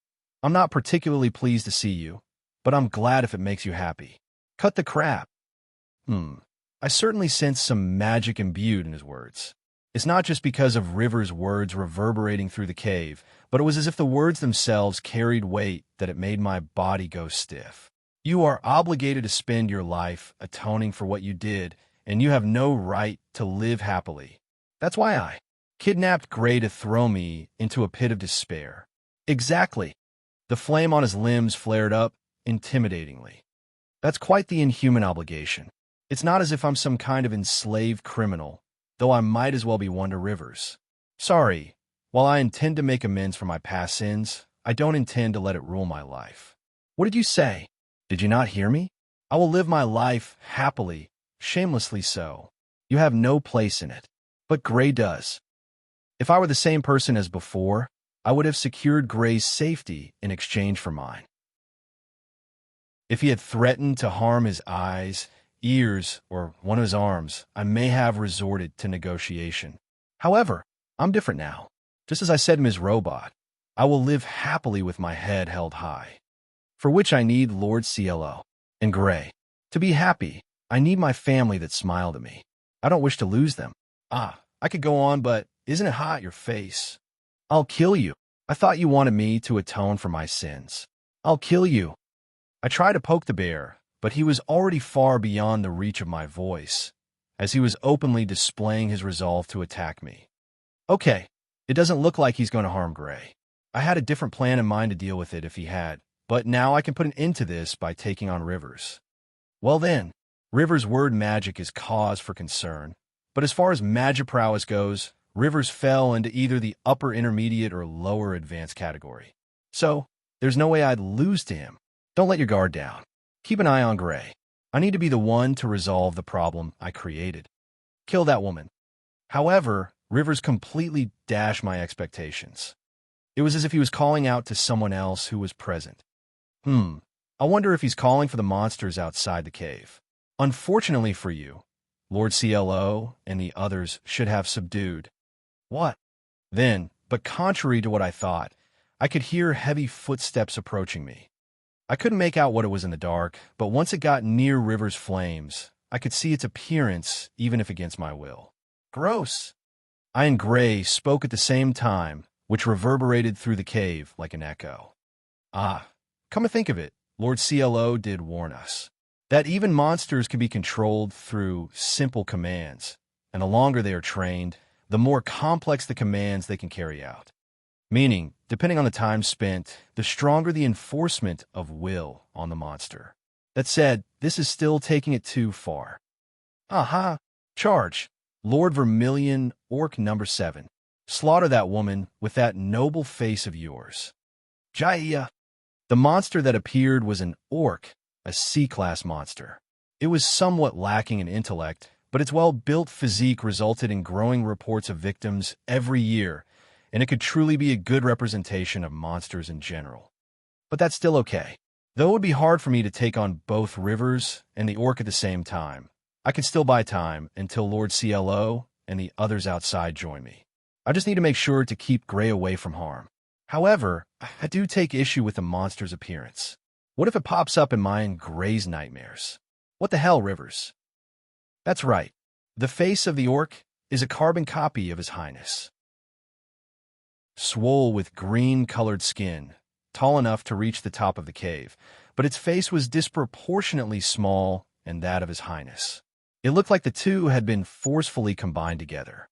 I'm not particularly pleased to see you, but I'm glad if it makes you happy. Cut the crap. I certainly sense some magic imbued in his words. It's not just because of River's words reverberating through the cave, but it was as if the words themselves carried weight that it made my body go stiff. You are obligated to spend your life atoning for what you did, and you have no right to live happily. That's why I kidnapped Gray to throw me into a pit of despair. Exactly. The flame on his limbs flared up intimidatingly. That's quite the inhuman obligation. It's not as if I'm some kind of enslaved criminal, though I might as well be one to Rivers. Sorry, while I intend to make amends for my past sins, I don't intend to let it rule my life. What did you say? Did you not hear me? I will live my life happily, shamelessly so. You have no place in it. But Gray does. If I were the same person as before, I would have secured Gray's safety in exchange for mine. If he had threatened to harm his eyes, ears, or one of his arms, I may have resorted to negotiation. However, I'm different now. Just as I said to Ms. Robot, I will live happily with my head held high. For which I need Lord CLO and Gray. To be happy, I need my family that smiled at me. I don't wish to lose them. I could go on, but isn't it hot, your face? I'll kill you. I thought you wanted me to atone for my sins. I'll kill you. I tried to poke the bear, but he was already far beyond the reach of my voice, as he was openly displaying his resolve to attack me. Okay, it doesn't look like he's going to harm Gray. I had a different plan in mind to deal with it if he had, but now I can put an end to this by taking on Rivers. Well then, Rivers' word magic is cause for concern, but as far as magic prowess goes, Rivers fell into either the upper intermediate or lower advanced category. So, there's no way I'd lose to him. Don't let your guard down. Keep an eye on Gray. I need to be the one to resolve the problem I created. Kill that woman. However, Rivers completely dashed my expectations. It was as if he was calling out to someone else who was present. I wonder if he's calling for the monsters outside the cave. Unfortunately for you, Lord CLO and the others should have subdued. What? Then, but contrary to what I thought, I could hear heavy footsteps approaching me. I couldn't make out what it was in the dark, but once it got near River's flames, I could see its appearance, even if against my will. Gross! I and Gray spoke at the same time, which reverberated through the cave like an echo. Come to think of it, Lord CLO did warn us that even monsters can be controlled through simple commands, and the longer they are trained, the more complex the commands they can carry out. Meaning, depending on the time spent, the stronger the enforcement of will on the monster. That said, this is still taking it too far. Charge. Lord Vermilion, Orc number 7. Slaughter that woman with that noble face of yours. Jaya. The monster that appeared was an orc, a C-class monster. It was somewhat lacking in intellect, but its well-built physique resulted in growing reports of victims every year, and it could truly be a good representation of monsters in general. But that's still okay. Though it would be hard for me to take on both Rivers and the orc at the same time, I can still buy time until Lord CLO and the others outside join me. I just need to make sure to keep Gray away from harm. However, I do take issue with the monster's appearance. What if it pops up in mine and Gray's nightmares? What the hell, Rivers? That's right. The face of the orc is a carbon copy of His Highness. Swole with green-colored skin, tall enough to reach the top of the cave, but its face was disproportionately small and that of His Highness. It looked like the two had been forcefully combined together.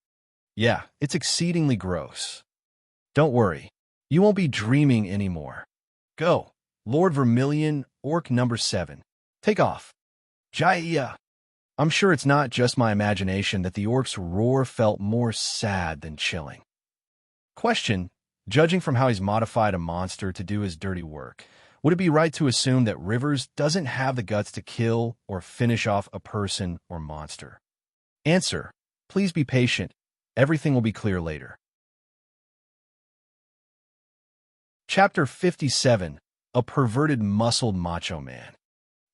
Yeah, it's exceedingly gross. Don't worry, you won't be dreaming anymore. Go, Lord Vermilion, Orc number 7. Take off. Jaya! I'm sure it's not just my imagination that the orc's roar felt more sad than chilling. Question: judging from how he's modified a monster to do his dirty work, would it be right to assume that Rivers doesn't have the guts to kill or finish off a person or monster? Answer: please be patient. Everything will be clear later. Chapter 57. A Perverted Muscled Macho Man.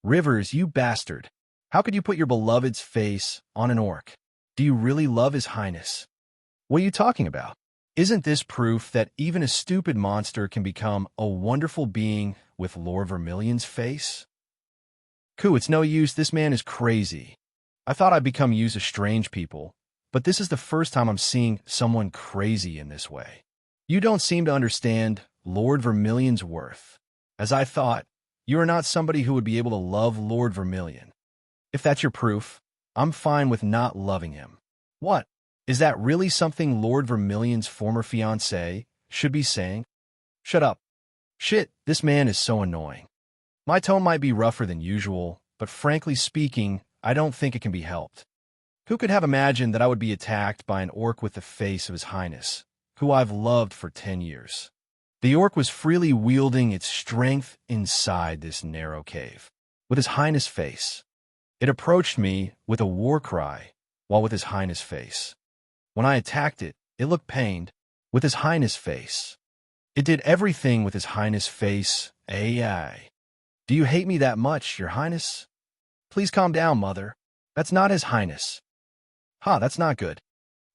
Rivers, you bastard. How could you put your beloved's face on an orc? Do you really love His Highness? What are you talking about? Isn't this proof that even a stupid monster can become a wonderful being with Lord Vermilion's face? Ku, it's no use, this man is crazy. I thought I'd become used to strange people, but this is the first time I'm seeing someone crazy in this way. You don't seem to understand Lord Vermilion's worth. As I thought, you are not somebody who would be able to love Lord Vermilion. If that's your proof, I'm fine with not loving him. What? Is that really something Lord Vermilion's former fiancée should be saying? Shut up. Shit, this man is so annoying. My tone might be rougher than usual, but frankly speaking, I don't think it can be helped. Who could have imagined that I would be attacked by an orc with the face of His Highness, who I've loved for 10 years? The orc was freely wielding its strength inside this narrow cave, with His Highness' face. It approached me with a war cry, while with His Highness' face. When I attacked it, it looked pained, with His Highness' face. It did everything with His Highness' face. Ai. Do you hate me that much, Your Highness? Please calm down, Mother. That's not His Highness. That's not good.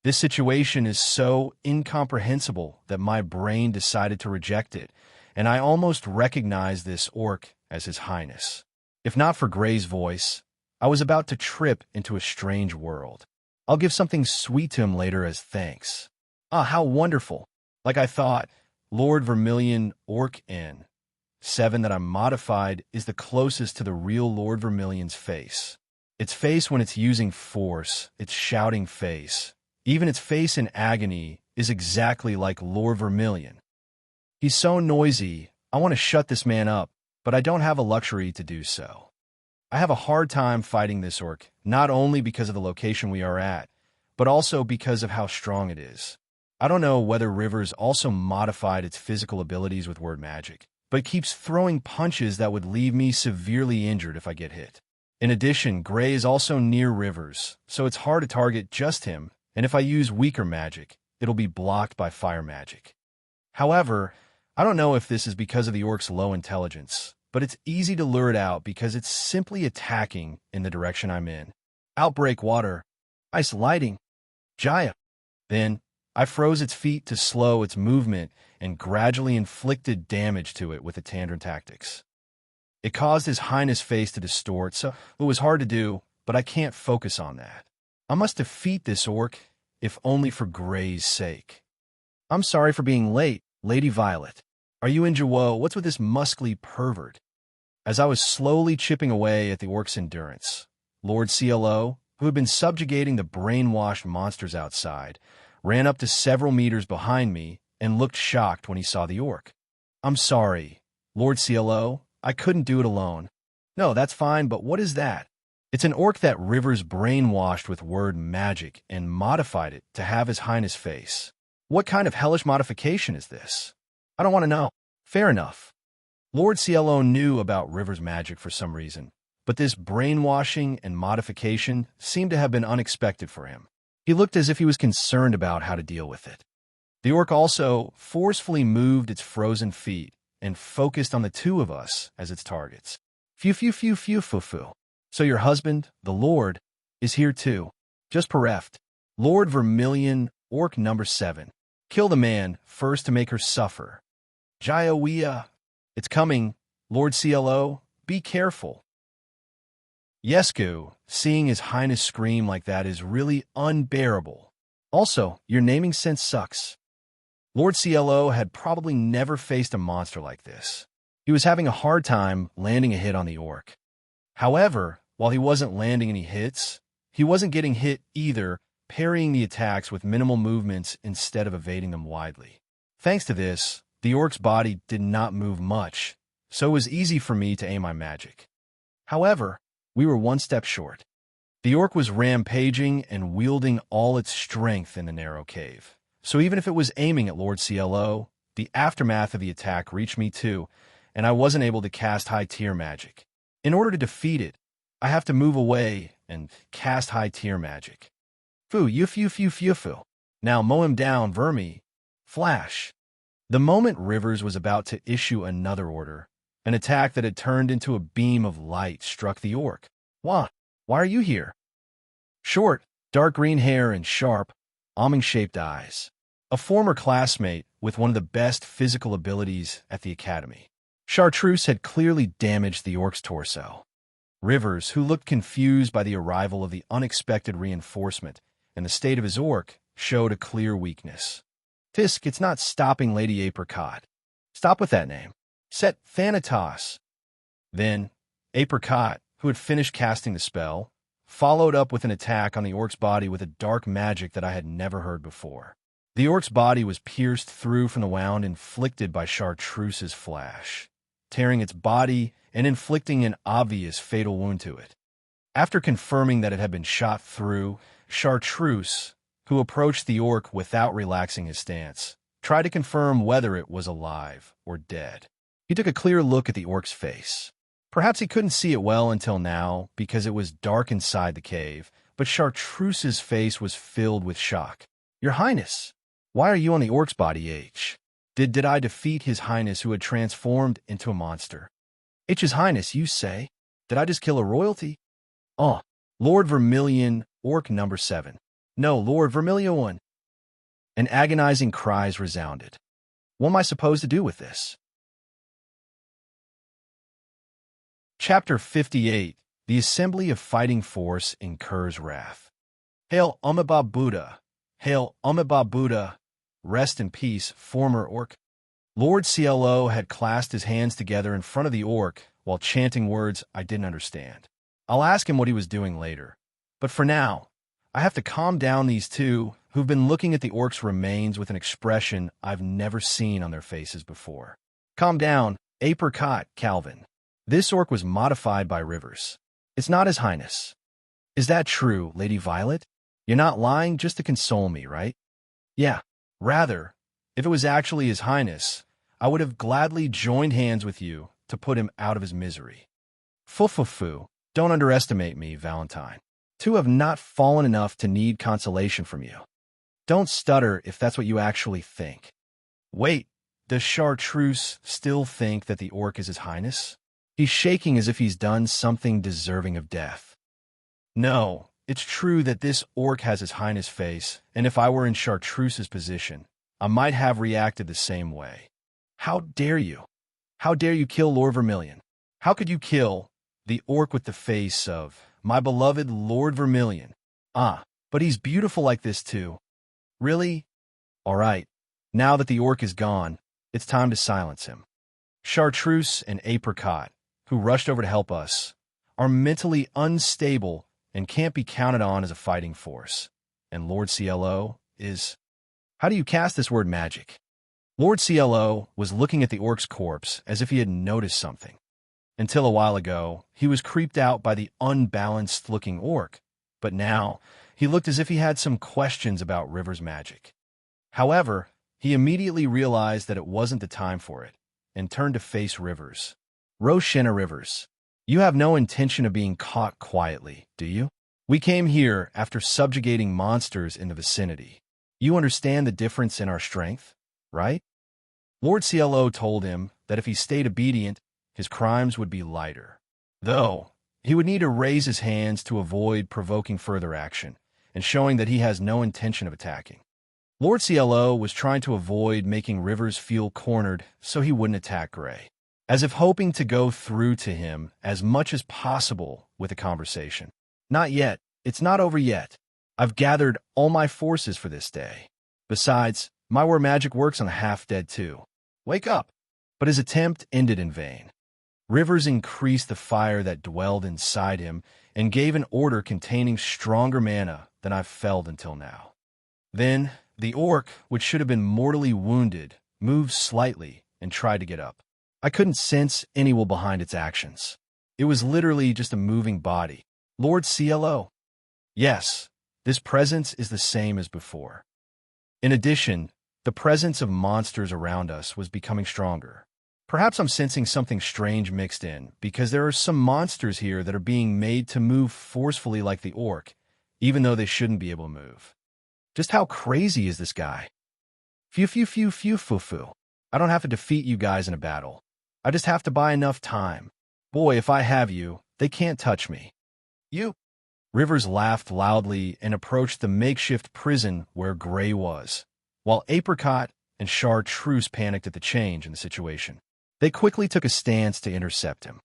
This situation is so incomprehensible that my brain decided to reject it, and I almost recognized this orc as His Highness. If not for Gray's voice, I was about to trip into a strange world. I'll give something sweet to him later as thanks. How wonderful. Like I thought, Lord Vermilion Orc N. 7 that I'm modified is the closest to the real Lord Vermilion's face. Its face when it's using force, its shouting face, even its face in agony, is exactly like Lord Vermilion. He's so noisy, I want to shut this man up, but I don't have a luxury to do so. I have a hard time fighting this orc, not only because of the location we are at, but also because of how strong it is. I don't know whether Rivers also modified its physical abilities with word magic, but it keeps throwing punches that would leave me severely injured if I get hit. In addition, Gray is also near Rivers, so it's hard to target just him, and if I use weaker magic, it'll be blocked by fire magic. However, I don't know if this is because of the orc's low intelligence, but it's easy to lure it out because it's simply attacking in the direction I'm in. Outbreak water, ice lighting, Jaya. Then, I froze its feet to slow its movement and gradually inflicted damage to it with the Tandrin tactics. It caused His Highness' face to distort, so it was hard to do, but I can't focus on that. I must defeat this orc, if only for Gray's sake. I'm sorry for being late, Lady Violet. Are you in Jawo? What's with this muscly pervert? As I was slowly chipping away at the orc's endurance, Lord CLO, who had been subjugating the brainwashed monsters outside, ran up to several meters behind me and looked shocked when he saw the orc. I'm sorry, Lord CLO, I couldn't do it alone. No, that's fine, but what is that? It's an orc that Rivers brainwashed with word magic and modified it to have His Highness' face. What kind of hellish modification is this? I don't want to know. Fair enough. Lord CLO knew about Rivers' magic for some reason, but this brainwashing and modification seemed to have been unexpected for him. He looked as if he was concerned about how to deal with it. The orc also forcefully moved its frozen feet and focused on the two of us as its targets. Phew, phew, phew, phew, phew, phew. So your husband, the Lord, is here too. Just bereft. Lord Vermilion, Orc number 7. Kill the man first to make her suffer. Jaya, it's coming. Lord CLO, be careful. Yesku, seeing His Highness scream like that is really unbearable. Also, your naming sense sucks. Lord CLO had probably never faced a monster like this. He was having a hard time landing a hit on the orc. However, while he wasn't landing any hits, he wasn't getting hit either, parrying the attacks with minimal movements instead of evading them widely. Thanks to this, the orc's body did not move much, so it was easy for me to aim my magic. However, we were one step short. The orc was rampaging and wielding all its strength in the narrow cave. So even if it was aiming at Lord CLO, the aftermath of the attack reached me too, and I wasn't able to cast high-tier magic. In order to defeat it, I have to move away and cast high-tier magic. Fu. Now mow him down, Vermi. Flash. The moment Rivers was about to issue another order, an attack that had turned into a beam of light struck the orc. Why are you here? Short, dark green hair and sharp, almond-shaped eyes. A former classmate with one of the best physical abilities at the academy. Chartreuse had clearly damaged the orc's torso. Rivers, who looked confused by the arrival of the unexpected reinforcement and the state of his orc, showed a clear weakness. Tisk, it's not stopping Lady Apricot. Stop with that name. Set Thanatos. Then, Apricot, who had finished casting the spell, followed up with an attack on the orc's body with a dark magic that I had never heard before. The orc's body was pierced through from the wound inflicted by Chartreuse's flash, tearing its body and inflicting an obvious fatal wound to it. After confirming that it had been shot through, Chartreuse, who approached the orc without relaxing his stance, tried to confirm whether it was alive or dead. He took a clear look at the orc's face. Perhaps he couldn't see it well until now because it was dark inside the cave, but Chartreuse's face was filled with shock. Your Highness, why are you on the orc's body, H? Did I defeat His Highness who had transformed into a monster? His Highness, you say? Did I just kill a royalty? Oh, Lord Vermilion, orc number 7. No, Lord Vermilion 1. And agonizing cries resounded. What am I supposed to do with this? Chapter 58. The Assembly of Fighting Force incurs wrath. Hail Amitabha Buddha. Hail Amitabha Buddha. Rest in peace, former orc. Lord CLO had clasped his hands together in front of the orc while chanting words I didn't understand. I'll ask him what he was doing later. But for now, I have to calm down these two who've been looking at the orc's remains with an expression I've never seen on their faces before. Calm down, Apricot, Calvin. This orc was modified by Rivers. It's not His Highness. Is that true, Lady Violet? You're not lying just to console me, right? Yeah. Rather, if it was actually His Highness, I would have gladly joined hands with you to put him out of his misery. Fu. Don't underestimate me, Valentine. Two have not fallen enough to need consolation from you. Don't stutter if that's what you actually think. Wait, does Chartreuse still think that the orc is His Highness? He's shaking as if he's done something deserving of death. No, it's true that this orc has His Highness face, and if I were in Chartreuse's position, I might have reacted the same way. How dare you? How dare you kill Lord Vermilion? How could you kill the orc with the face of my beloved Lord Vermilion? But he's beautiful like this too. Really? All right, now that the orc is gone, it's time to silence him. Chartreuse and Apricot, who rushed over to help us, are mentally unstable and can't be counted on as a fighting force. And Lord CLO is... How do you cast this word magic? Lord CLO was looking at the orc's corpse as if he had noticed something. Until a while ago, he was creeped out by the unbalanced-looking orc, but now he looked as if he had some questions about River's magic. However, he immediately realized that it wasn't the time for it, and turned to face Rivers. Roshenna Rivers, you have no intention of being caught quietly, do you? We came here after subjugating monsters in the vicinity. You understand the difference in our strength, right? Lord CLO told him that if he stayed obedient, his crimes would be lighter. Though, he would need to raise his hands to avoid provoking further action, and showing that he has no intention of attacking. Lord CLO was trying to avoid making Rivers feel cornered so he wouldn't attack Gray, as if hoping to go through to him as much as possible with a conversation. Not yet. It's not over yet. I've gathered all my forces for this day. Besides, My war magic works on the half-dead too. Wake up! But his attempt ended in vain. Rivers increased the fire that dwelled inside him and gave an order containing stronger mana than I've felt until now. Then, the orc, which should have been mortally wounded, moved slightly and tried to get up. I couldn't sense any will behind its actions. It was literally just a moving body. Lord CLO. Yes, this presence is the same as before. In addition, the presence of monsters around us was becoming stronger. Perhaps I'm sensing something strange mixed in, because there are some monsters here that are being made to move forcefully like the orc, even though they shouldn't be able to move. Just how crazy is this guy? Phew, phew, phew, phew, phew, phew. I don't have to defeat you guys in a battle. I just have to buy enough time. Boy, if I have you, they can't touch me. You? Rivers laughed loudly and approached the makeshift prison where Gray was, while Apricot and Chartreuse panicked at the change in the situation. They quickly took a stance to intercept him.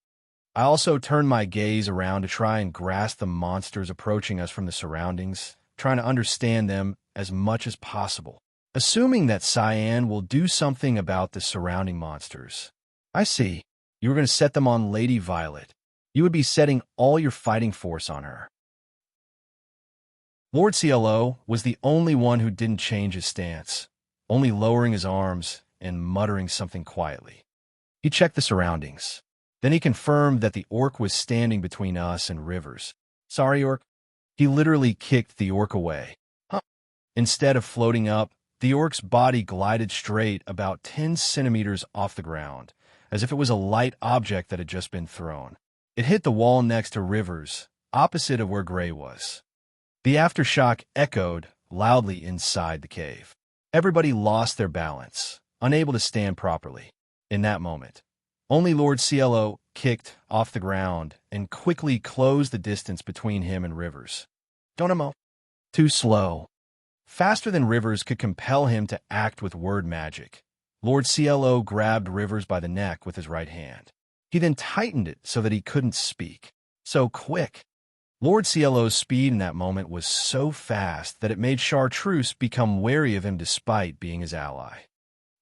I also turned my gaze around to try and grasp the monsters approaching us from the surroundings, trying to understand them as much as possible, assuming that Cyan will do something about the surrounding monsters. I see. You were going to set them on Lady Violet. You would be setting all your fighting force on her. Lord CLO was the only one who didn't change his stance, only lowering his arms and muttering something quietly. He checked the surroundings. Then he confirmed that the orc was standing between us and Rivers. Sorry, orc. He literally kicked the orc away. Huh. Instead of floating up, the orc's body glided straight about 10 centimeters off the ground, as if it was a light object that had just been thrown. It hit the wall next to Rivers, opposite of where Gray was. The aftershock echoed loudly inside the cave. Everybody lost their balance, unable to stand properly. In that moment, only Lord CLO kicked off the ground and quickly closed the distance between him and Rivers. Donamo. Too slow. Faster than Rivers could compel him to act with word magic, Lord CLO grabbed Rivers by the neck with his right hand. He then tightened it so that he couldn't speak. So quick. Lord CLO's speed in that moment was so fast that it made Chartreuse become wary of him despite being his ally.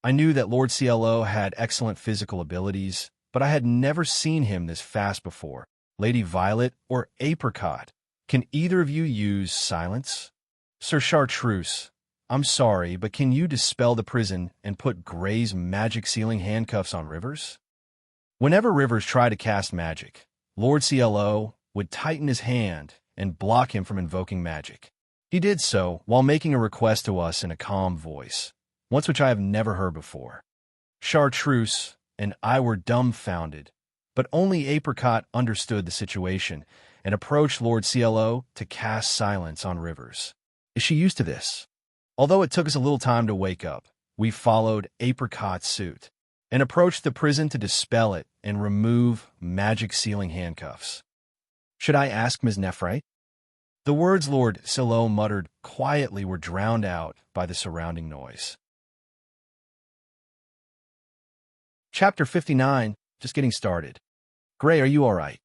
I knew that Lord CLO had excellent physical abilities, but I had never seen him this fast before. Lady Violet or Apricot, can either of you use silence? Sir Chartreuse, I'm sorry, but can you dispel the prison and put Gray's magic sealing handcuffs on Rivers? Whenever Rivers tried to cast magic, Lord CLO would tighten his hand and block him from invoking magic. He did so while making a request to us in a calm voice, once which I have never heard before. Chartreuse and I were dumbfounded, but only Apricot understood the situation and approached Lord CLO to cast silence on Rivers. Is she used to this? Although it took us a little time to wake up, we followed Apricot's suit and approached the prison to dispel it and remove magic sealing handcuffs. Should I ask Ms. Nephrite? The words Lord CLO muttered quietly were drowned out by the surrounding noise. Chapter 59, just getting started. Gray, are you all right?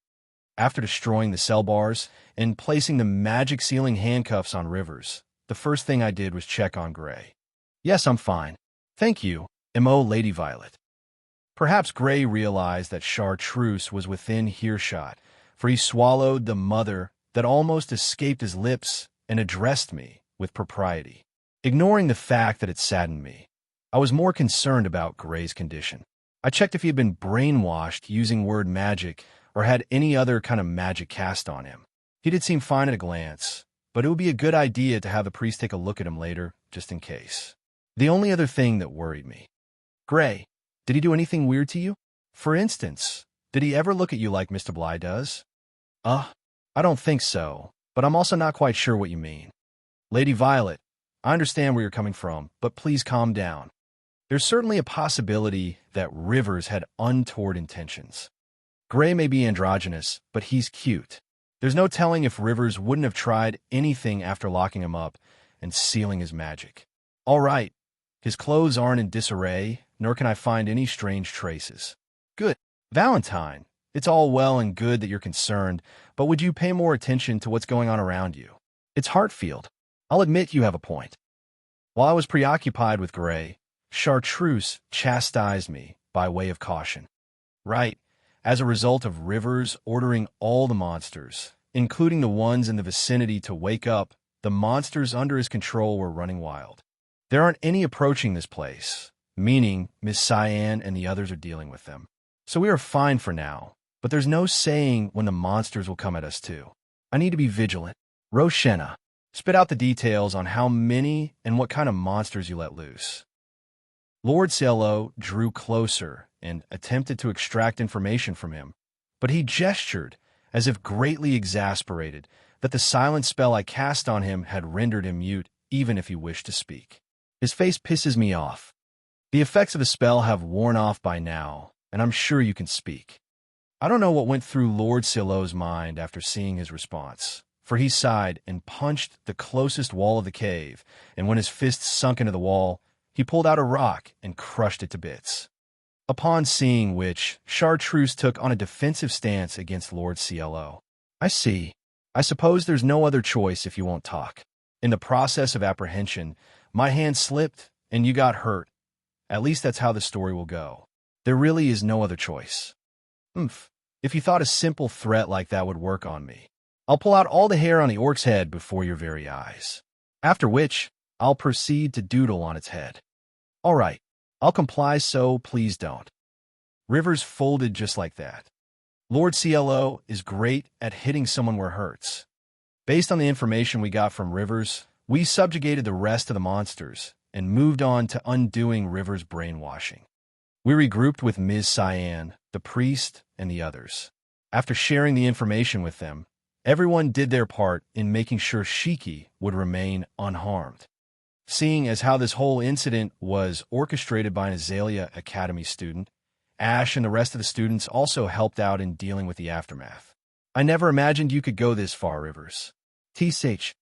After destroying the cell bars and placing the magic sealing handcuffs on Rivers, the first thing I did was check on Gray. Yes, I'm fine. Thank you, M.O. Lady Violet. Perhaps Gray realized that Chartreuse was within earshot, for he swallowed the mother that almost escaped his lips and addressed me with propriety. Ignoring the fact that it saddened me, I was more concerned about Gray's condition. I checked if he had been brainwashed using word magic or had any other kind of magic cast on him. He did seem fine at a glance, but it would be a good idea to have the priest take a look at him later, just in case. The only other thing that worried me. Gray, did he do anything weird to you? For instance, did he ever look at you like Mr. Bly does? I don't think so, but I'm also not quite sure what you mean. Lady Violet, I understand where you're coming from, but please calm down. There's certainly a possibility that Rivers had untoward intentions. Gray may be androgynous, but he's cute. There's no telling if Rivers wouldn't have tried anything after locking him up and sealing his magic. All right, his clothes aren't in disarray, nor can I find any strange traces. Good. Valentine, it's all well and good that you're concerned, but would you pay more attention to what's going on around you? It's Hartfield. I'll admit you have a point. While I was preoccupied with Gray, Chartreuse chastised me by way of caution. Right, as a result of Rivers ordering all the monsters, including the ones in the vicinity, to wake up, the monsters under his control were running wild. There aren't any approaching this place, meaning Miss Cyan and the others are dealing with them. So we are fine for now, but there's no saying when the monsters will come at us too. I need to be vigilant. Roshenna, spit out the details on how many and what kind of monsters you let loose. Lord Cielo drew closer and attempted to extract information from him, but he gestured as if greatly exasperated that the silent spell I cast on him had rendered him mute even if he wished to speak. His face pisses me off. The effects of the spell have worn off by now, and I'm sure you can speak. I don't know what went through Lord Cielo's mind after seeing his response, for he sighed and punched the closest wall of the cave, and when his fists sunk into the wall, he pulled out a rock and crushed it to bits. Upon seeing which, Chartreuse took on a defensive stance against Lord Cielo. I see. I suppose there's no other choice if you won't talk. In the process of apprehension, my hand slipped and you got hurt. At least that's how the story will go. There really is no other choice. If you thought a simple threat like that would work on me, I'll pull out all the hair on the orc's head before your very eyes. After which, I'll proceed to doodle on its head. All right, I'll comply, so please don't. Rivers folded just like that. Lord Cielo is great at hitting someone where it hurts. Based on the information we got from Rivers, we subjugated the rest of the monsters and moved on to undoing Rivers' brainwashing. We regrouped with Ms. Cyan, the priest, and the others. After sharing the information with them, everyone did their part in making sure Shiki would remain unharmed. Seeing as how this whole incident was orchestrated by an Azalea Academy student, Ash and the rest of the students also helped out in dealing with the aftermath. I never imagined you could go this far, Rivers. TSH.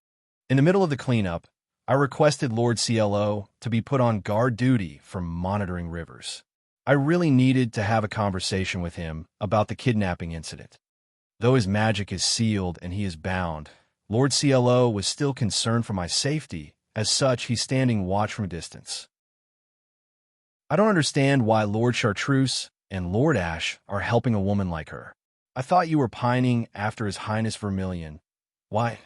In the middle of the cleanup, I requested Lord Cielo to be put on guard duty for monitoring Rivers. I really needed to have a conversation with him about the kidnapping incident. Though his magic is sealed and he is bound, Lord Cielo was still concerned for my safety. As such, he's standing watch from a distance. I don't understand why Lord Chartreuse and Lord Ash are helping a woman like her. I thought you were pining after His Highness Vermilion. Why?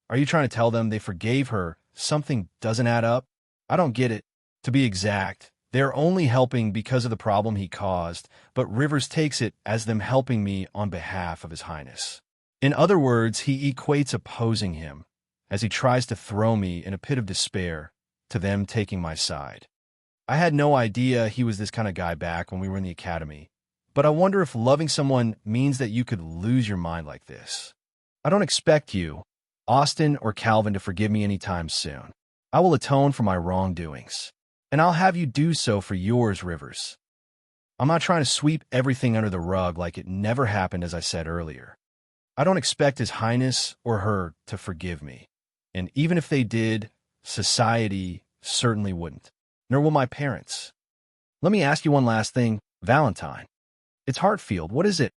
Are you trying to tell them they forgave her? Something doesn't add up? I don't get it. To be exact, they're only helping because of the problem he caused, but Rivers takes it as them helping me on behalf of His Highness. In other words, he equates opposing him, as he tries to throw me in a pit of despair, to them taking my side. I had no idea he was this kind of guy back when we were in the academy, but I wonder if loving someone means that you could lose your mind like this. I don't expect you, Austin or Calvin, to forgive me anytime soon. I will atone for my wrongdoings, and I'll have you do so for yours, Rivers. I'm not trying to sweep everything under the rug like it never happened, as I said earlier. I don't expect His Highness or her to forgive me. And even if they did, society certainly wouldn't. Nor will my parents. Let me ask you one last thing, Valentine. It's Hartfield, what is it?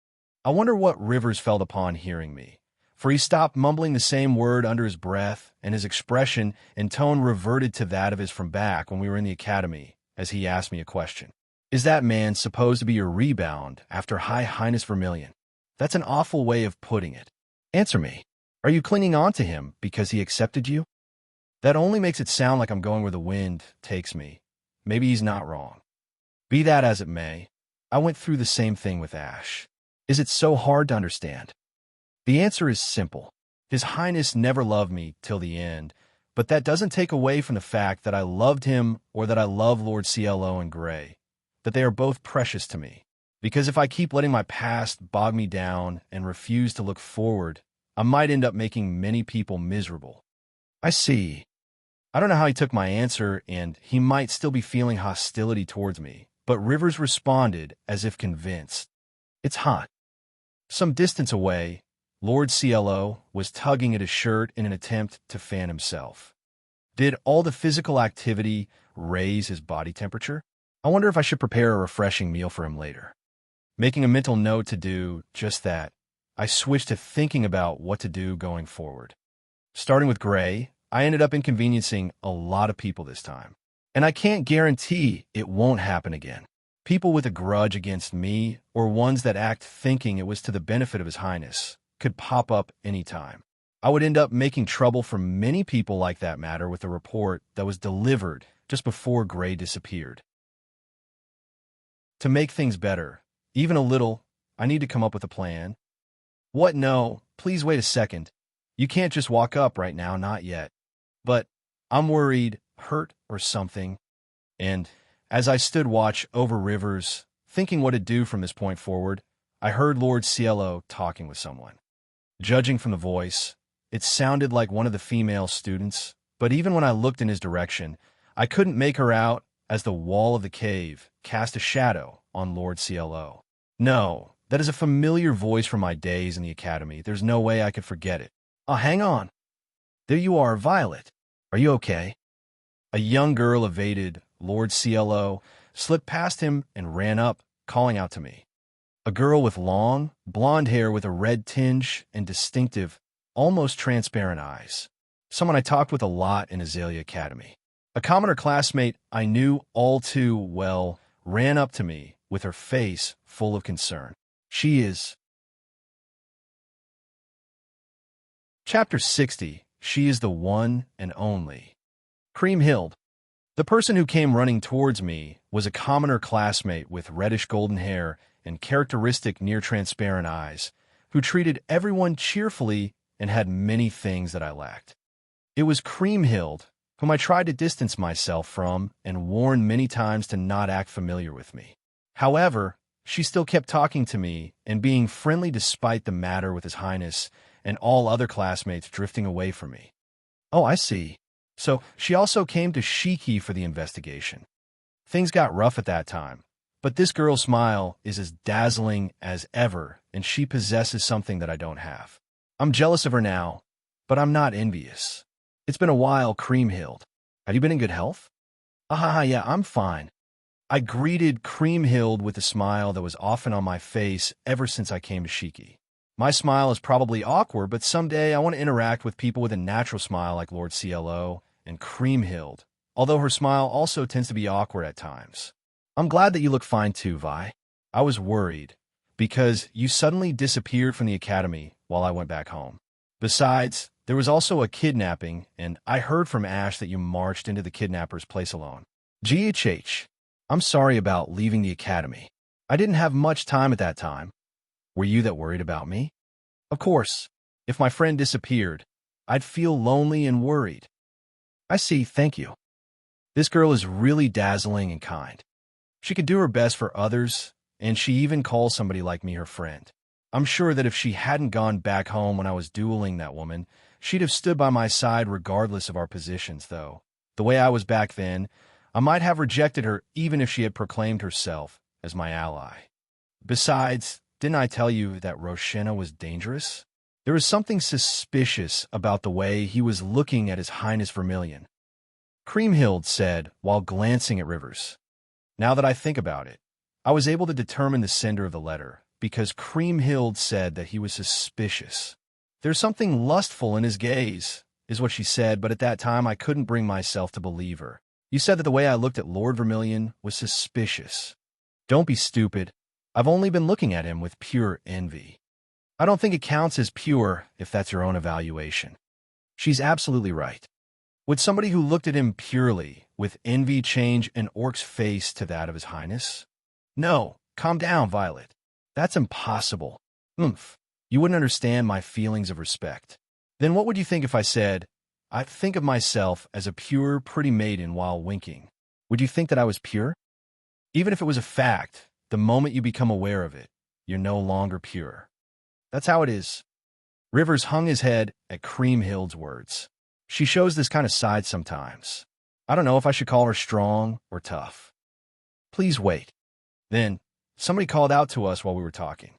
I wonder what Rivers felt upon hearing me, for he stopped mumbling the same word under his breath, and his expression and tone reverted to that of his from back when we were in the academy, as he asked me a question. Is that man supposed to be your rebound after High Highness Vermilion? That's an awful way of putting it. Answer me. Are you clinging on to him because he accepted you? That only makes it sound like I'm going where the wind takes me. Maybe he's not wrong. Be that as it may, I went through the same thing with Ash. Is it so hard to understand? The answer is simple. His Highness never loved me till the end, but that doesn't take away from the fact that I loved him or that I love Lord Cielo and Gray, that they are both precious to me. Because if I keep letting my past bog me down and refuse to look forward, I might end up making many people miserable. I see. I don't know how he took my answer, and he might still be feeling hostility towards me, but Rivers responded as if convinced. It's hot. Some distance away, Lord Cielo was tugging at his shirt in an attempt to fan himself. Did all the physical activity raise his body temperature? I wonder if I should prepare a refreshing meal for him later. Making a mental note to do just that, I switched to thinking about what to do going forward. Starting with Gray, I ended up inconveniencing a lot of people this time. And I can't guarantee it won't happen again. People with a grudge against me, or ones that act thinking it was to the benefit of His Highness, could pop up anytime. I would end up making trouble for many people like that matter with a report that was delivered just before Gray disappeared. To make things better, even a little, I need to come up with a plan. What? No, please wait a second. You can't just walk up right now, not yet. But I'm worried, hurt or something. And as I stood watch over Rivers, thinking what to do from this point forward, I heard Lord Cielo talking with someone. Judging from the voice, it sounded like one of the female students, but even when I looked in his direction, I couldn't make her out as the wall of the cave cast a shadow on Lord Cielo. No, that is a familiar voice from my days in the academy. There's no way I could forget it. Oh, hang on. There you are, Violet. Are you okay? A young girl evaded Lord Cielo, slipped past him, and ran up, calling out to me. A girl with long, blonde hair with a red tinge and distinctive, almost transparent eyes. Someone I talked with a lot in Azalea Academy. A commoner classmate I knew all too well ran up to me with her face full of concern. She is... Chapter 60. She is the one and only. Creamhild. The person who came running towards me was a commoner classmate with reddish-golden hair and characteristic near-transparent eyes, who treated everyone cheerfully and had many things that I lacked. It was Creamhild, whom I tried to distance myself from and warned many times to not act familiar with me. However, she still kept talking to me and being friendly despite the matter with His Highness and all other classmates drifting away from me. Oh, I see. So she also came to Shiki for the investigation. Things got rough at that time, but this girl's smile is as dazzling as ever, and she possesses something that I don't have. I'm jealous of her now, but I'm not envious. It's been a while, Creamhild. Have you been in good health? Yeah, I'm fine. I greeted Creamhild with a smile that was often on my face ever since I came to Shiki. My smile is probably awkward, but someday I want to interact with people with a natural smile like Lord Cielo and Creamhild, although her smile also tends to be awkward at times. I'm glad that you look fine too, Vi. I was worried, because you suddenly disappeared from the academy while I went back home. Besides, there was also a kidnapping, and I heard from Ash that you marched into the kidnapper's place alone. GHH, I'm sorry about leaving the academy. I didn't have much time at that time. Were you that worried about me? Of course. If my friend disappeared, I'd feel lonely and worried. I see, thank you. This girl is really dazzling and kind. She could do her best for others, and she even calls somebody like me her friend. I'm sure that if she hadn't gone back home when I was dueling that woman, she'd have stood by my side regardless of our positions, though. The way I was back then, I might have rejected her even if she had proclaimed herself as my ally. Besides, didn't I tell you that Roshenna was dangerous? There was something suspicious about the way he was looking at His Highness Vermilion. Creamhild said while glancing at Rivers. Now that I think about it, I was able to determine the sender of the letter because Creamhild said that he was suspicious. There's something lustful in his gaze, is what she said, but at that time I couldn't bring myself to believe her. You said that the way I looked at Lord Vermilion was suspicious. Don't be stupid. I've only been looking at him with pure envy. I don't think it counts as pure if that's your own evaluation. She's absolutely right. Would somebody who looked at him purely with envy change an orc's face to that of His Highness? No, calm down, Violet. That's impossible. Oomph. You wouldn't understand my feelings of respect. Then what would you think if I said, I think of myself as a pure, pretty maiden while winking? Would you think that I was pure? Even if it was a fact, the moment you become aware of it, you're no longer pure. That's how it is. Rivers hung his head at Creamhild's words. She shows this kind of side sometimes. I don't know if I should call her strong or tough. Please wait. Then, somebody called out to us while we were talking.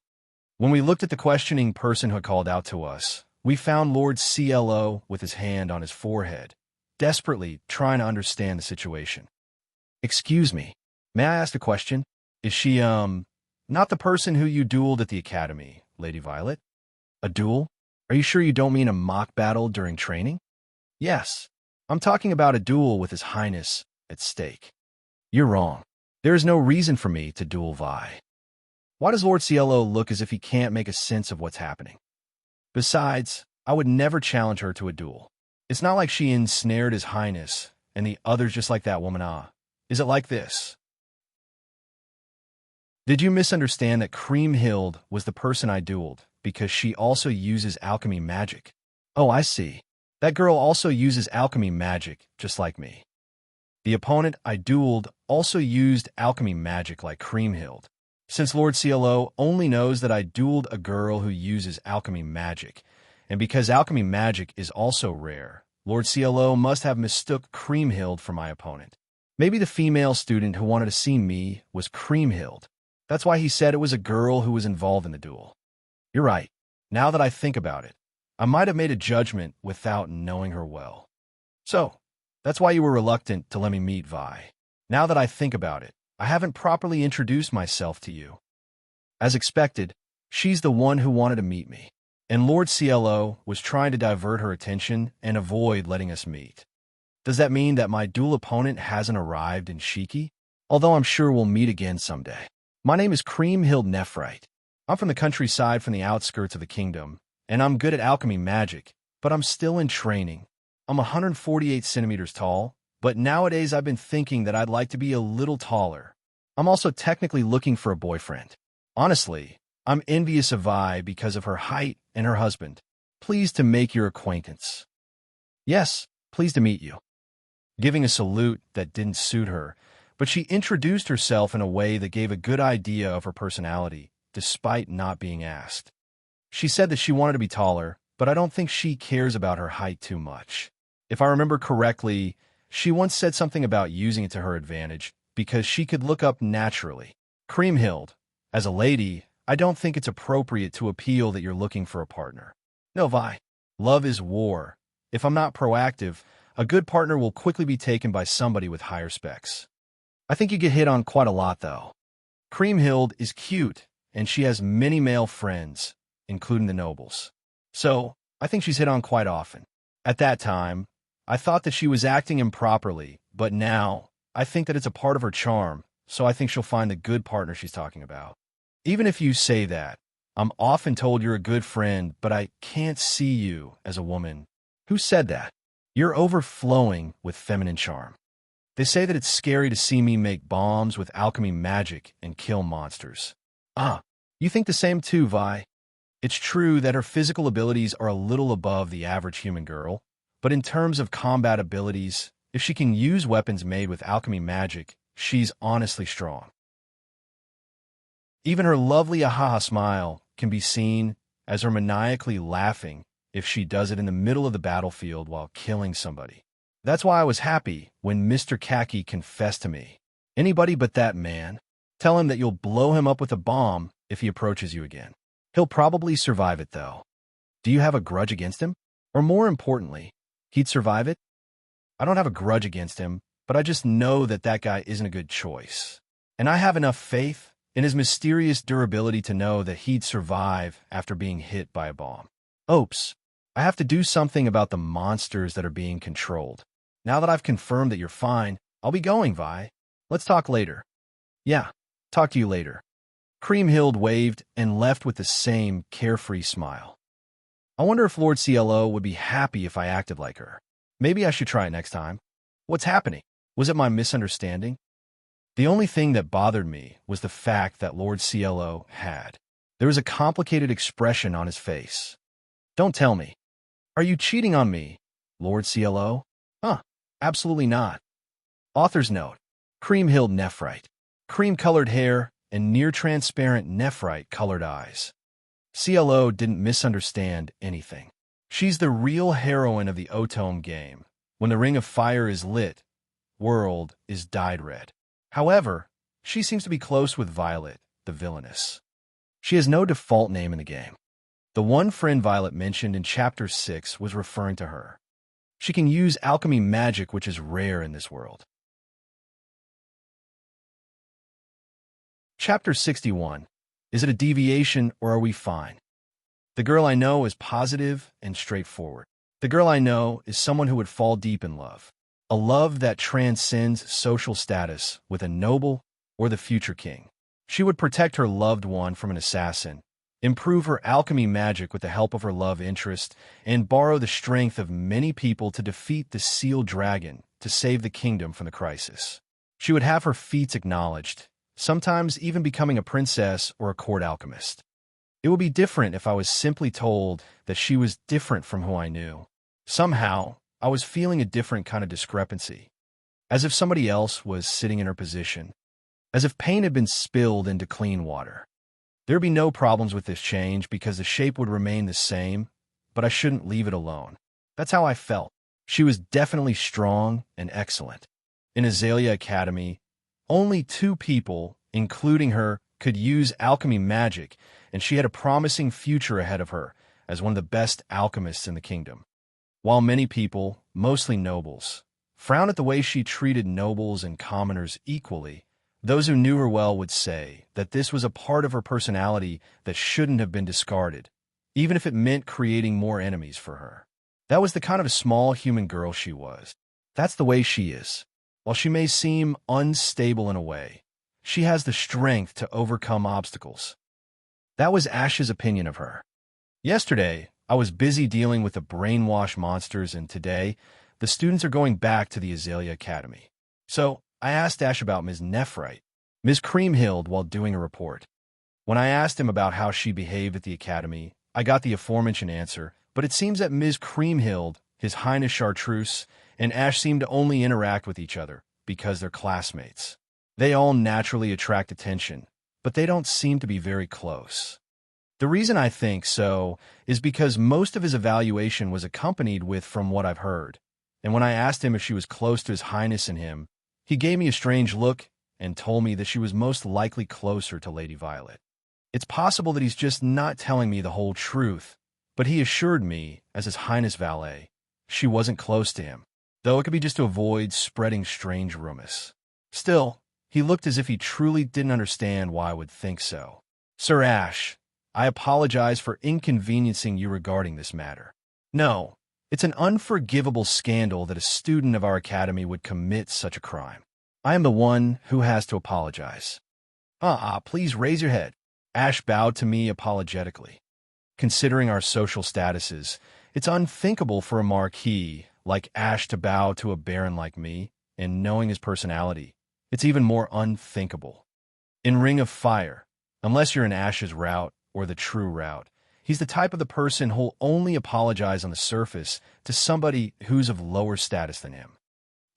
When we looked at the questioning person who had called out to us, we found Lord Cielo with his hand on his forehead, desperately trying to understand the situation. Excuse me, may I ask a question? Is she, not the person who you dueled at the academy, Lady Violet? A duel? Are you sure you don't mean a mock battle during training? Yes, I'm talking about a duel with His Highness at stake. You're wrong. There is no reason for me to duel Vi. Why does Lord Cielo look as if he can't make a sense of what's happening? Besides, I would never challenge her to a duel. It's not like she ensnared His Highness and the others just like that woman. Is it like this? Did you misunderstand that Kriemhild was the person I dueled because she also uses alchemy magic? Oh, I see. That girl also uses alchemy magic just like me. The opponent I dueled also used alchemy magic like Kriemhild. Since Lord Cielo only knows that I dueled a girl who uses alchemy magic, and because alchemy magic is also rare, Lord Cielo must have mistook Kriemhild for my opponent. Maybe the female student who wanted to see me was Kriemhild. That's why he said it was a girl who was involved in the duel. You're right. Now that I think about it, I might have made a judgment without knowing her well. So, that's why you were reluctant to let me meet Vi. Now that I think about it, I haven't properly introduced myself to you. As expected, she's the one who wanted to meet me, and Lord Cielo was trying to divert her attention and avoid letting us meet. Does that mean that my duel opponent hasn't arrived in Shiki? Although I'm sure we'll meet again someday. My name is Kriemhild Nephrite. I'm from the countryside from the outskirts of the kingdom, and I'm good at alchemy magic, but I'm still in training. I'm 148 centimeters tall, but nowadays I've been thinking that I'd like to be a little taller. I'm also technically looking for a boyfriend. Honestly, I'm envious of Vi because of her height and her husband. Pleased to make your acquaintance. Yes, pleased to meet you. Giving a salute that didn't suit her, but she introduced herself in a way that gave a good idea of her personality, despite not being asked. She said that she wanted to be taller, but I don't think she cares about her height too much. If I remember correctly, she once said something about using it to her advantage because she could look up naturally. Kriemhild, as a lady, I don't think it's appropriate to appeal that you're looking for a partner. No, Vi. Love is war. If I'm not proactive, a good partner will quickly be taken by somebody with higher specs. I think you get hit on quite a lot, though. Kriemhild is cute, and she has many male friends, including the nobles. So, I think she's hit on quite often. At that time, I thought that she was acting improperly, but now, I think that it's a part of her charm, so I think she'll find the good partner she's talking about. Even if you say that, I'm often told you're a good friend, but I can't see you as a woman. Who said that? You're overflowing with feminine charm. They say that it's scary to see me make bombs with alchemy magic and kill monsters. You think the same too, Vi. It's true that her physical abilities are a little above the average human girl, but in terms of combat abilities, if she can use weapons made with alchemy magic, she's honestly strong. Even her lovely ahaha smile can be seen as her maniacally laughing if she does it in the middle of the battlefield while killing somebody. That's why I was happy when Mr. Khaki confessed to me. Anybody but that man. Tell him that you'll blow him up with a bomb if he approaches you again. He'll probably survive it, though. Do you have a grudge against him? Or more importantly, he'd survive it? I don't have a grudge against him, but I just know that that guy isn't a good choice. And I have enough faith in his mysterious durability to know that he'd survive after being hit by a bomb. Oops, I have to do something about the monsters that are being controlled. Now that I've confirmed that you're fine, I'll be going, Vi. Let's talk later. Yeah, talk to you later. Kriemhild waved and left with the same carefree smile. I wonder if Lord Cielo would be happy if I acted like her. Maybe I should try it next time. What's happening? Was it my misunderstanding? The only thing that bothered me was the fact that Lord Cielo had. There was a complicated expression on his face. Don't tell me. Are you cheating on me, Lord Cielo? Absolutely not. Author's note. Kriemhild Nephrite. Cream-colored hair and near-transparent nephrite-colored eyes. Cielo didn't misunderstand anything. She's the real heroine of the Otome game. When the ring of fire is lit, world is dyed red. However, she seems to be close with Violet, the Villainess. She has no default name in the game. The one friend Violet mentioned in Chapter 6 was referring to her. She can use alchemy magic, which is rare in this world. Chapter 61. Is it a deviation or are we fine? The girl I know is positive and straightforward. The girl I know is someone who would fall deep in love. A love that transcends social status with a noble or the future king. She would protect her loved one from an assassin, improve her alchemy magic with the help of her love interest, and borrow the strength of many people to defeat the sealed dragon to save the kingdom from the crisis. She would have her feats acknowledged, sometimes even becoming a princess or a court alchemist. It would be different if I was simply told that she was different from who I knew. Somehow, I was feeling a different kind of discrepancy, as if somebody else was sitting in her position, as if paint had been spilled into clean water. There'd be no problems with this change because the shape would remain the same, but I shouldn't leave it alone. That's how I felt. She was definitely strong and excellent. In Azalea Academy, only 2 people, including her, could use alchemy magic, and she had a promising future ahead of her as one of the best alchemists in the kingdom. While many people, mostly nobles, frowned at the way she treated nobles and commoners equally, those who knew her well would say that this was a part of her personality that shouldn't have been discarded, even if it meant creating more enemies for her. That was the kind of small human girl she was. That's the way she is. While she may seem unstable in a way, she has the strength to overcome obstacles. That was Ash's opinion of her. Yesterday, I was busy dealing with the brainwash monsters, and today, the students are going back to the Azalea Academy. So, I asked Ash about Ms. Nephrite, Ms. Creamhill, while doing a report. When I asked him about how she behaved at the academy, I got the aforementioned answer, but it seems that Ms. Creamhill, His Highness Chartreuse, and Ash seem to only interact with each other because they're classmates. They all naturally attract attention, but they don't seem to be very close. The reason I think so is because most of his evaluation was accompanied with "from what I've heard," and when I asked him if she was close to His Highness and him, he gave me a strange look and told me that she was most likely closer to Lady Violet. It's possible that he's just not telling me the whole truth, but he assured me, as His Highness valet, she wasn't close to him, though it could be just to avoid spreading strange rumors. Still, he looked as if he truly didn't understand why I would think so. Sir Ash, I apologize for inconveniencing you regarding this matter. No, it's an unforgivable scandal that a student of our academy would commit such a crime. I am the one who has to apologize. Please raise your head. Ash bowed to me apologetically. Considering our social statuses, it's unthinkable for a marquis like Ash to bow to a baron like me, and knowing his personality, it's even more unthinkable. In Ring of Fire, unless you're in Ash's route or the true route, he's the type of the person who'll only apologize on the surface to somebody who's of lower status than him.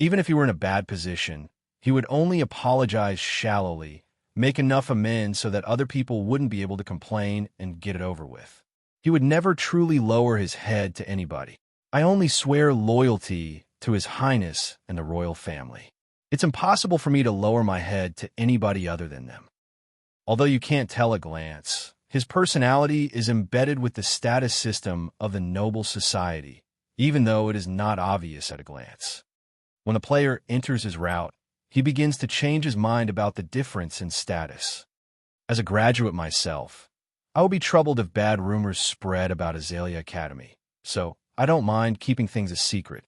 Even if he were in a bad position, he would only apologize shallowly, make enough amends so that other people wouldn't be able to complain and get it over with. He would never truly lower his head to anybody. I only swear loyalty to His Highness and the royal family. It's impossible for me to lower my head to anybody other than them. Although you can't tell at a glance, his personality is embedded with the status system of the noble society, even though it is not obvious at a glance. When the player enters his route, he begins to change his mind about the difference in status. As a graduate myself, I would be troubled if bad rumors spread about Azalea Academy, so I don't mind keeping things a secret.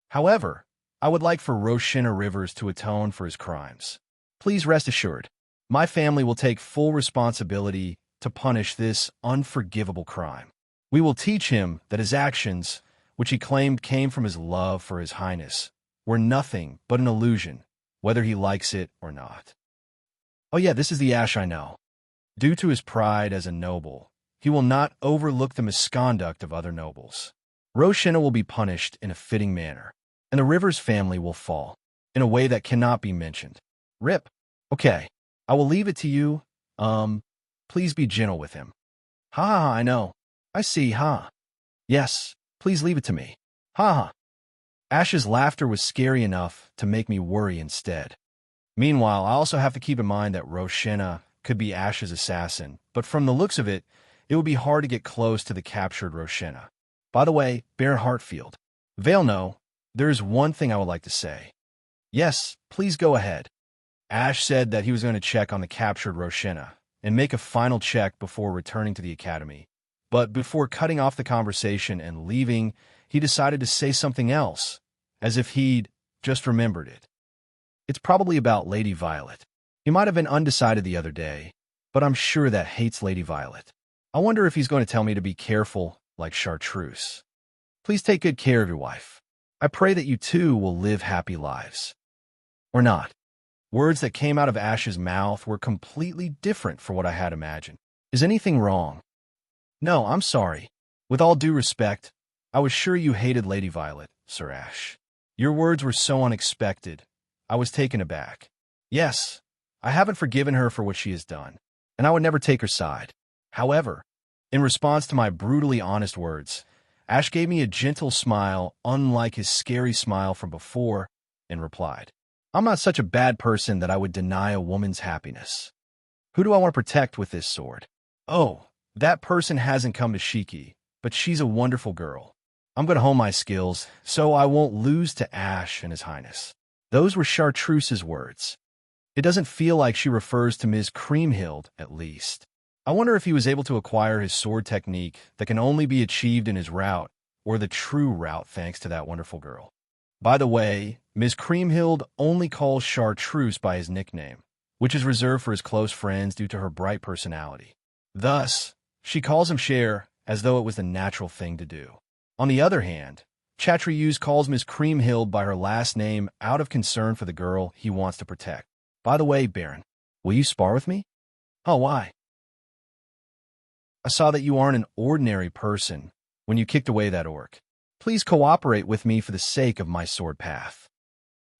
However, I would like for Roshina Rivers to atone for his crimes. Please rest assured, my family will take full responsibility to punish this unforgivable crime. We will teach him that his actions, which he claimed came from his love for His Highness, were nothing but an illusion, whether he likes it or not. Oh yeah, this is the Ash I know. Due to his pride as a noble, he will not overlook the misconduct of other nobles. Roshina will be punished in a fitting manner, and the Rivers family will fall, in a way that cannot be mentioned. Rip. Okay, I will leave it to you. Please be gentle with him. I know. I see, Yes, please leave it to me. Ash's laughter was scary enough to make me worry instead. Meanwhile, I also have to keep in mind that Roshina could be Ash's assassin, but from the looks of it, it would be hard to get close to the captured Roshina. By the way, Baron Hartfield, Vale, no, there is one thing I would like to say. Yes, please go ahead. Ash said that he was going to check on the captured Roshina and make a final check before returning to the academy, but before cutting off the conversation and leaving, he decided to say something else, as if he'd just remembered it. It's probably about Lady Violet. He might have been undecided the other day, but I'm sure that hates Lady Violet. I wonder if he's going to tell me to be careful, like Chartreuse. Please take good care of your wife. I pray that you two will live happy lives. Or not. Words that came out of Ash's mouth were completely different from what I had imagined. Is anything wrong? No, I'm sorry. With all due respect, I was sure you hated Lady Violet, Sir Ash. Your words were so unexpected. I was taken aback. Yes, I haven't forgiven her for what she has done, and I would never take her side. However, in response to my brutally honest words, Ash gave me a gentle smile, unlike his scary smile from before, and replied, I'm not such a bad person that I would deny a woman's happiness. Who do I want to protect with this sword? Oh, that person hasn't come to Shiki, but she's a wonderful girl. I'm going to hone my skills, so I won't lose to Ash and His Highness. Those were Chartreuse's words. It doesn't feel like she refers to Ms. Creamhill, at least. I wonder if he was able to acquire his sword technique that can only be achieved in his route, or the true route thanks to that wonderful girl. By the way, Ms. Creamhill only calls Chartreuse by his nickname, which is reserved for his close friends due to her bright personality. Thus, she calls him Cher as though it was the natural thing to do. On the other hand, Chartreuse calls Ms. Creamhill by her last name out of concern for the girl he wants to protect. By the way, Baron, will you spar with me? Oh, why? I saw that you aren't an ordinary person when you kicked away that orc. Please cooperate with me for the sake of my sword path.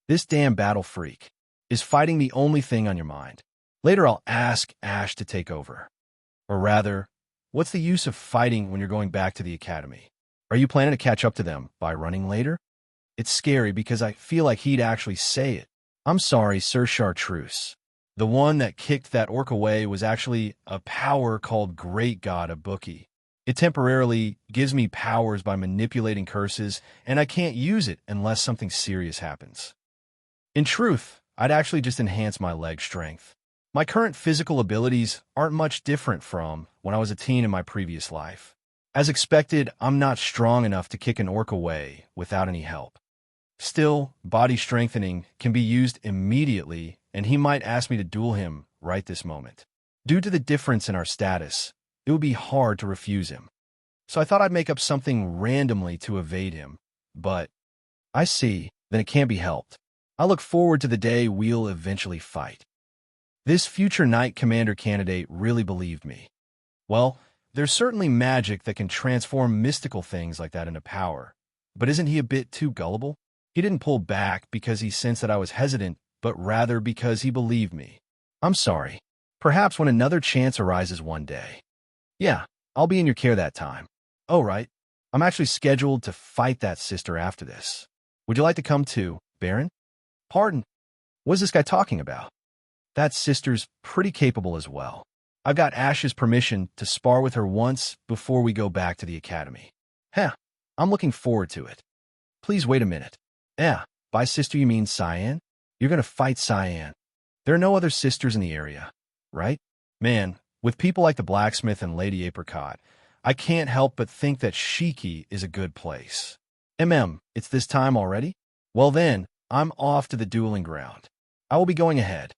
This damn battle freak is fighting the only thing on your mind. Later I'll ask Ash to take over. Or rather, what's the use of fighting when you're going back to the academy? Are you planning to catch up to them by running later? It's scary because I feel like he'd actually say it. I'm sorry, Sir Chartreuse. The one that kicked that orc away was actually a power called Great God Abuki. It temporarily gives me powers by manipulating curses, and I can't use it unless something serious happens. In truth, I'd actually just enhance my leg strength. My current physical abilities aren't much different from when I was a teen in my previous life. As expected, I'm not strong enough to kick an orc away without any help. Still, body strengthening can be used immediately, and he might ask me to duel him right this moment. Due to the difference in our status, it would be hard to refuse him. So I thought I'd make up something randomly to evade him. But I see, then it can't be helped. I look forward to the day we'll eventually fight. This future Knight Commander candidate really believed me. Well, there's certainly magic that can transform mystical things like that into power. But isn't he a bit too gullible? He didn't pull back because he sensed that I was hesitant, but rather because he believed me. I'm sorry. Perhaps when another chance arises one day. Yeah, I'll be in your care that time. Oh, right. I'm actually scheduled to fight that sister after this. Would you like to come too, Baron? Pardon? What is this guy talking about? That sister's pretty capable as well. I've got Ash's permission to spar with her once before we go back to the academy. Heh, I'm looking forward to it. Please wait a minute. By sister you mean Cyan? You're gonna fight Cyan. There are no other sisters in the area, right? Man, with people like the blacksmith and Lady Apricot, I can't help but think that Shiki is a good place. It's this time already? Well then, I'm off to the dueling ground. I will be going ahead.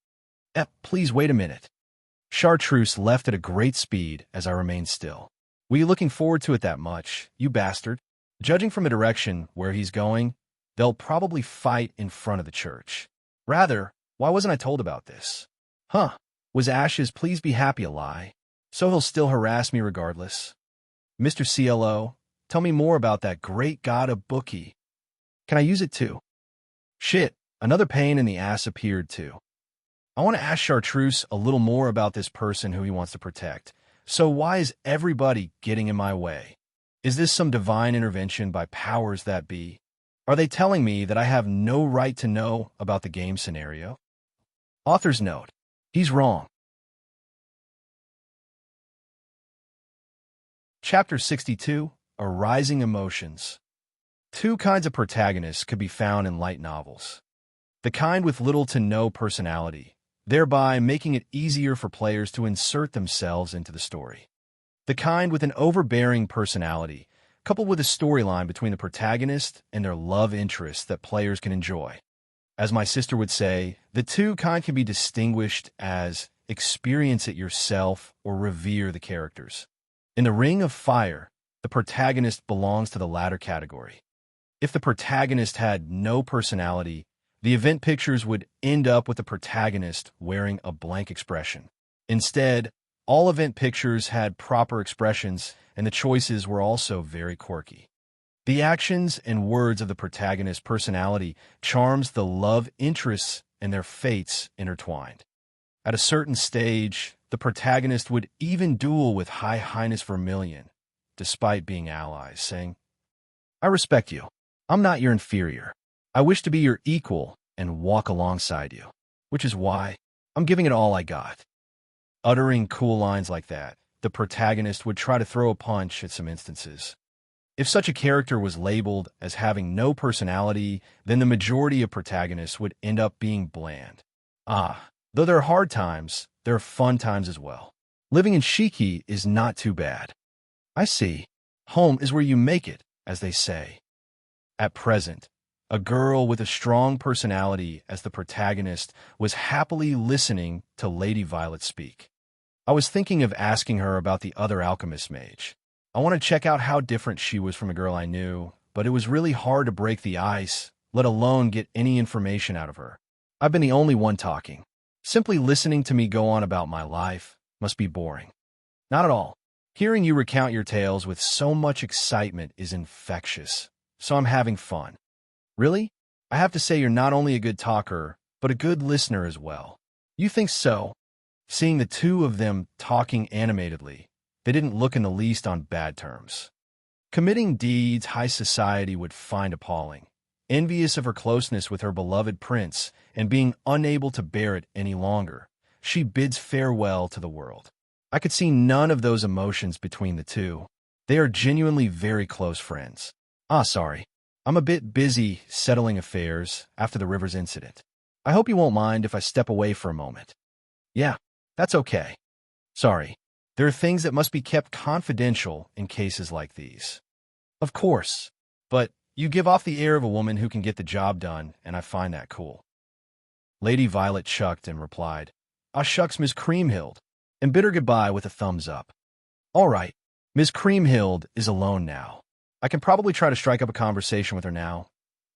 Please wait a minute. Chartreuse left at a great speed as I remained still. Were you looking forward to it that much, you bastard? Judging from the direction where he's going, they'll probably fight in front of the church. Rather, why wasn't I told about this? Was Ash's please be happy a lie? So he'll still harass me regardless. Mr. CLO, tell me more about that great god Abuki. Can I use it too? Shit, another pain in the ass appeared too. I want to ask Chartreuse a little more about this person who he wants to protect. So why is everybody getting in my way? Is this some divine intervention by powers that be? Are they telling me that I have no right to know about the game scenario? Author's note. He's wrong. Chapter 62, Arising Emotions. Two kinds of protagonists could be found in light novels. The kind with little to no personality, thereby making it easier for players to insert themselves into the story. The kind with an overbearing personality, coupled with a storyline between the protagonist and their love interest that players can enjoy. As my sister would say, the two kind can be distinguished as experience it yourself or revere the characters. In the Ring of Fire, the protagonist belongs to the latter category. If the protagonist had no personality, the event pictures would end up with the protagonist wearing a blank expression. Instead, all event pictures had proper expressions, and the choices were also very quirky. The actions and words of the protagonist's personality charms the love interests and their fates intertwined. At a certain stage, the protagonist would even duel with High Highness Vermilion, despite being allies, saying, "I respect you. I'm not your inferior. I wish to be your equal and walk alongside you, which is why I'm giving it all I got." Uttering cool lines like that, the protagonist would try to throw a punch at some instances. If such a character was labeled as having no personality, then the majority of protagonists would end up being bland. Though there are hard times, there are fun times as well. Living in Shiki is not too bad. I see. Home is where you make it, as they say. At present, a girl with a strong personality as the protagonist was happily listening to Lady Violet speak. I was thinking of asking her about the other alchemist mage. I want to check out how different she was from a girl I knew, but it was really hard to break the ice, let alone get any information out of her. I've been the only one talking. Simply listening to me go on about my life must be boring. Not at all. Hearing you recount your tales with so much excitement is infectious, so I'm having fun. Really? I have to say you're not only a good talker, but a good listener as well. You think so? Seeing the two of them talking animatedly, they didn't look in the least on bad terms. Committing deeds high society would find appalling, envious of her closeness with her beloved prince and being unable to bear it any longer, she bids farewell to the world. I could see none of those emotions between the two. They are genuinely very close friends. Sorry. I'm a bit busy settling affairs after the Rivers incident. I hope you won't mind if I step away for a moment. Yeah, that's okay. Sorry. There are things that must be kept confidential in cases like these. Of course, but you give off the air of a woman who can get the job done, and I find that cool. Lady Violet chucked and replied, Shucks, Miss Creamhild, and bid her goodbye with a thumbs up. All right, Miss Creamhild is alone now. I can probably try to strike up a conversation with her now,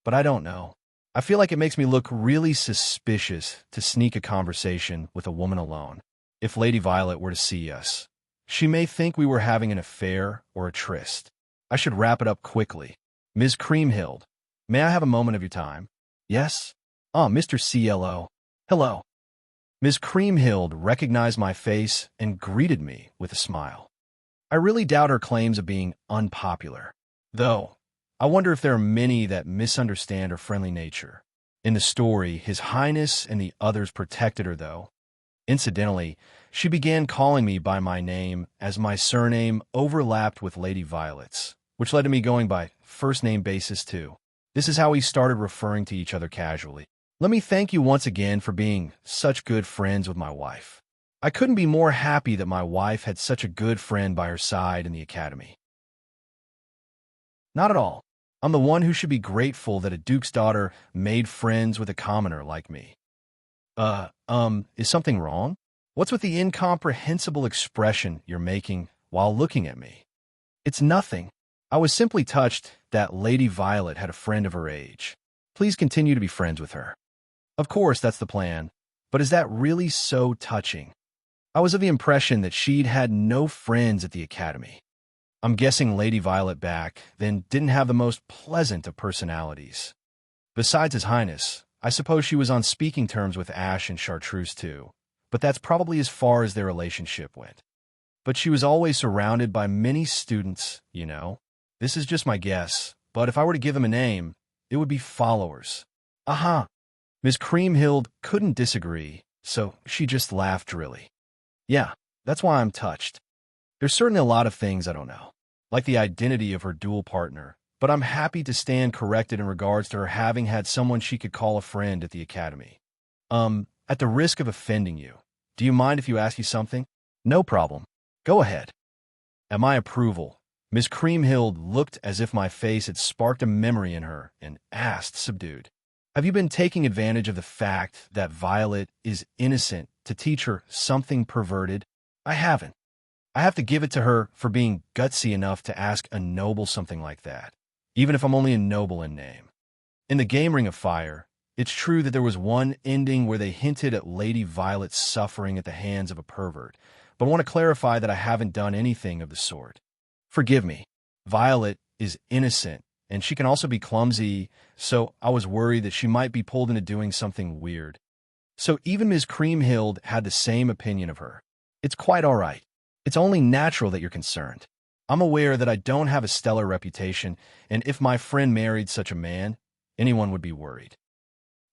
but I don't know. I feel like it makes me look really suspicious to sneak a conversation with a woman alone. If Lady Violet were to see us, she may think we were having an affair or a tryst. I should wrap it up quickly. Ms. Creamhild, may I have a moment of your time? Yes? Mr. CLO. Hello. Ms. Creamhild recognized my face and greeted me with a smile. I really doubt her claims of being unpopular, though I wonder if there are many that misunderstand her friendly nature. In the story, His Highness and the others protected her, though. Incidentally, she began calling me by my name as my surname overlapped with Lady Violet's, which led to me going by first-name basis too. This is how we started referring to each other casually. Let me thank you once again for being such good friends with my wife. I couldn't be more happy that my wife had such a good friend by her side in the academy. Not at all. I'm the one who should be grateful that a duke's daughter made friends with a commoner like me. Is something wrong? What's with the incomprehensible expression you're making while looking at me? It's nothing. I was simply touched that Lady Violet had a friend of her age. Please continue to be friends with her. Of course, that's the plan. But is that really so touching? I was of the impression that she'd had no friends at the academy. I'm guessing Lady Violet back then didn't have the most pleasant of personalities. Besides His Highness, I suppose she was on speaking terms with Ash and Chartreuse too, but that's probably as far as their relationship went. But she was always surrounded by many students, you know. This is just my guess, but if I were to give them a name, it would be followers. Aha! Miss Creamhild couldn't disagree, so she just laughed drily. Yeah, that's why I'm touched. There's certainly a lot of things I don't know, like the identity of her dual partner, but I'm happy to stand corrected in regards to her having had someone she could call a friend at the academy. At the risk of offending you, do you mind if you ask you something? No problem. Go ahead. At my approval, Miss Creamhild looked as if my face had sparked a memory in her and asked, subdued, "Have you been taking advantage of the fact that Violet is innocent to teach her something perverted?" "I haven't. I have to give it to her for being gutsy enough to ask a noble something like that, even if I'm only a noble in name." In the game Ring of Fire, it's true that there was one ending where they hinted at Lady Violet's suffering at the hands of a pervert, but I want to clarify that I haven't done anything of the sort. Forgive me. Violet is innocent, and she can also be clumsy, so I was worried that she might be pulled into doing something weird. So even Ms. Creamhild had the same opinion of her. It's quite all right. It's only natural that you're concerned. I'm aware that I don't have a stellar reputation, and if my friend married such a man, anyone would be worried.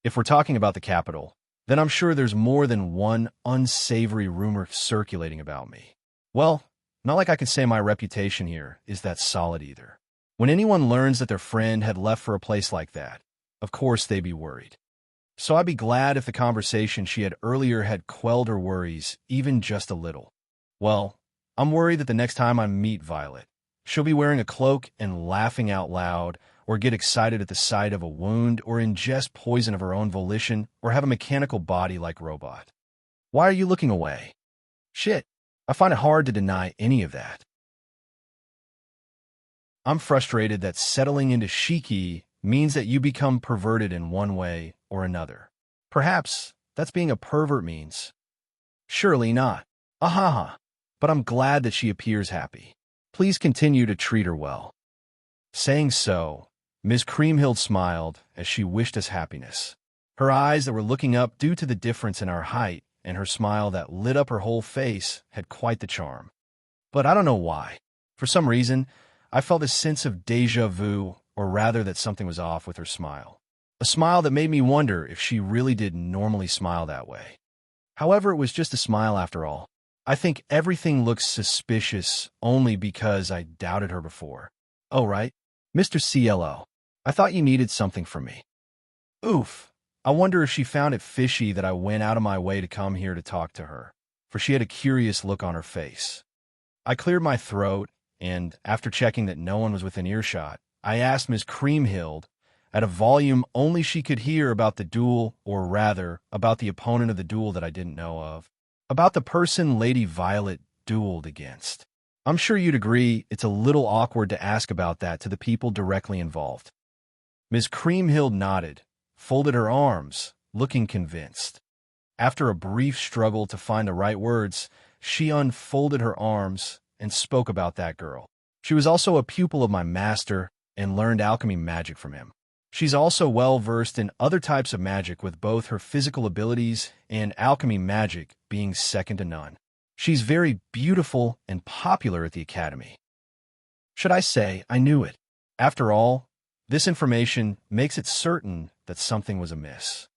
If we're talking about the capital, then I'm sure there's more than one unsavory rumor circulating about me. Well, not like I can say my reputation here is that solid either. When anyone learns that their friend had left for a place like that, of course they'd be worried. So I'd be glad if the conversation she had earlier had quelled her worries even just a little. Well, I'm worried that the next time I meet Violet, she'll be wearing a cloak and laughing out loud, or get excited at the sight of a wound, or ingest poison of her own volition, or have a mechanical body like Robot. Why are you looking away? Shit, I find it hard to deny any of that. I'm frustrated that settling into Shiki means that you become perverted in one way or another. Perhaps that's being a pervert means. Surely not. Ahaha. But I'm glad that she appears happy. Please continue to treat her well. Saying so, Miss Creamhild smiled as she wished us happiness. Her eyes that were looking up due to the difference in our height and her smile that lit up her whole face had quite the charm. But I don't know why. For some reason, I felt a sense of déjà vu, or rather that something was off with her smile. A smile that made me wonder if she really did normally smile that way. However, it was just a smile after all. I think everything looks suspicious only because I doubted her before. Oh, right. Mr. CLO, I thought you needed something from me. Oof. I wonder if she found it fishy that I went out of my way to come here to talk to her, for she had a curious look on her face. I cleared my throat, and after checking that no one was within earshot, I asked Miss Creamhild, at a volume only she could hear, about the duel, or rather, about the opponent of the duel that I didn't know of. About the person Lady Violet dueled against. I'm sure you'd agree it's a little awkward to ask about that to the people directly involved. Miss Creamhild nodded, folded her arms, looking convinced. After a brief struggle to find the right words, she unfolded her arms and spoke about that girl. She was also a pupil of my master and learned alchemy magic from him. She's also well-versed in other types of magic, with both her physical abilities and alchemy magic being second to none. She's very beautiful and popular at the academy. Should I say I knew it? After all, this information makes it certain that something was amiss.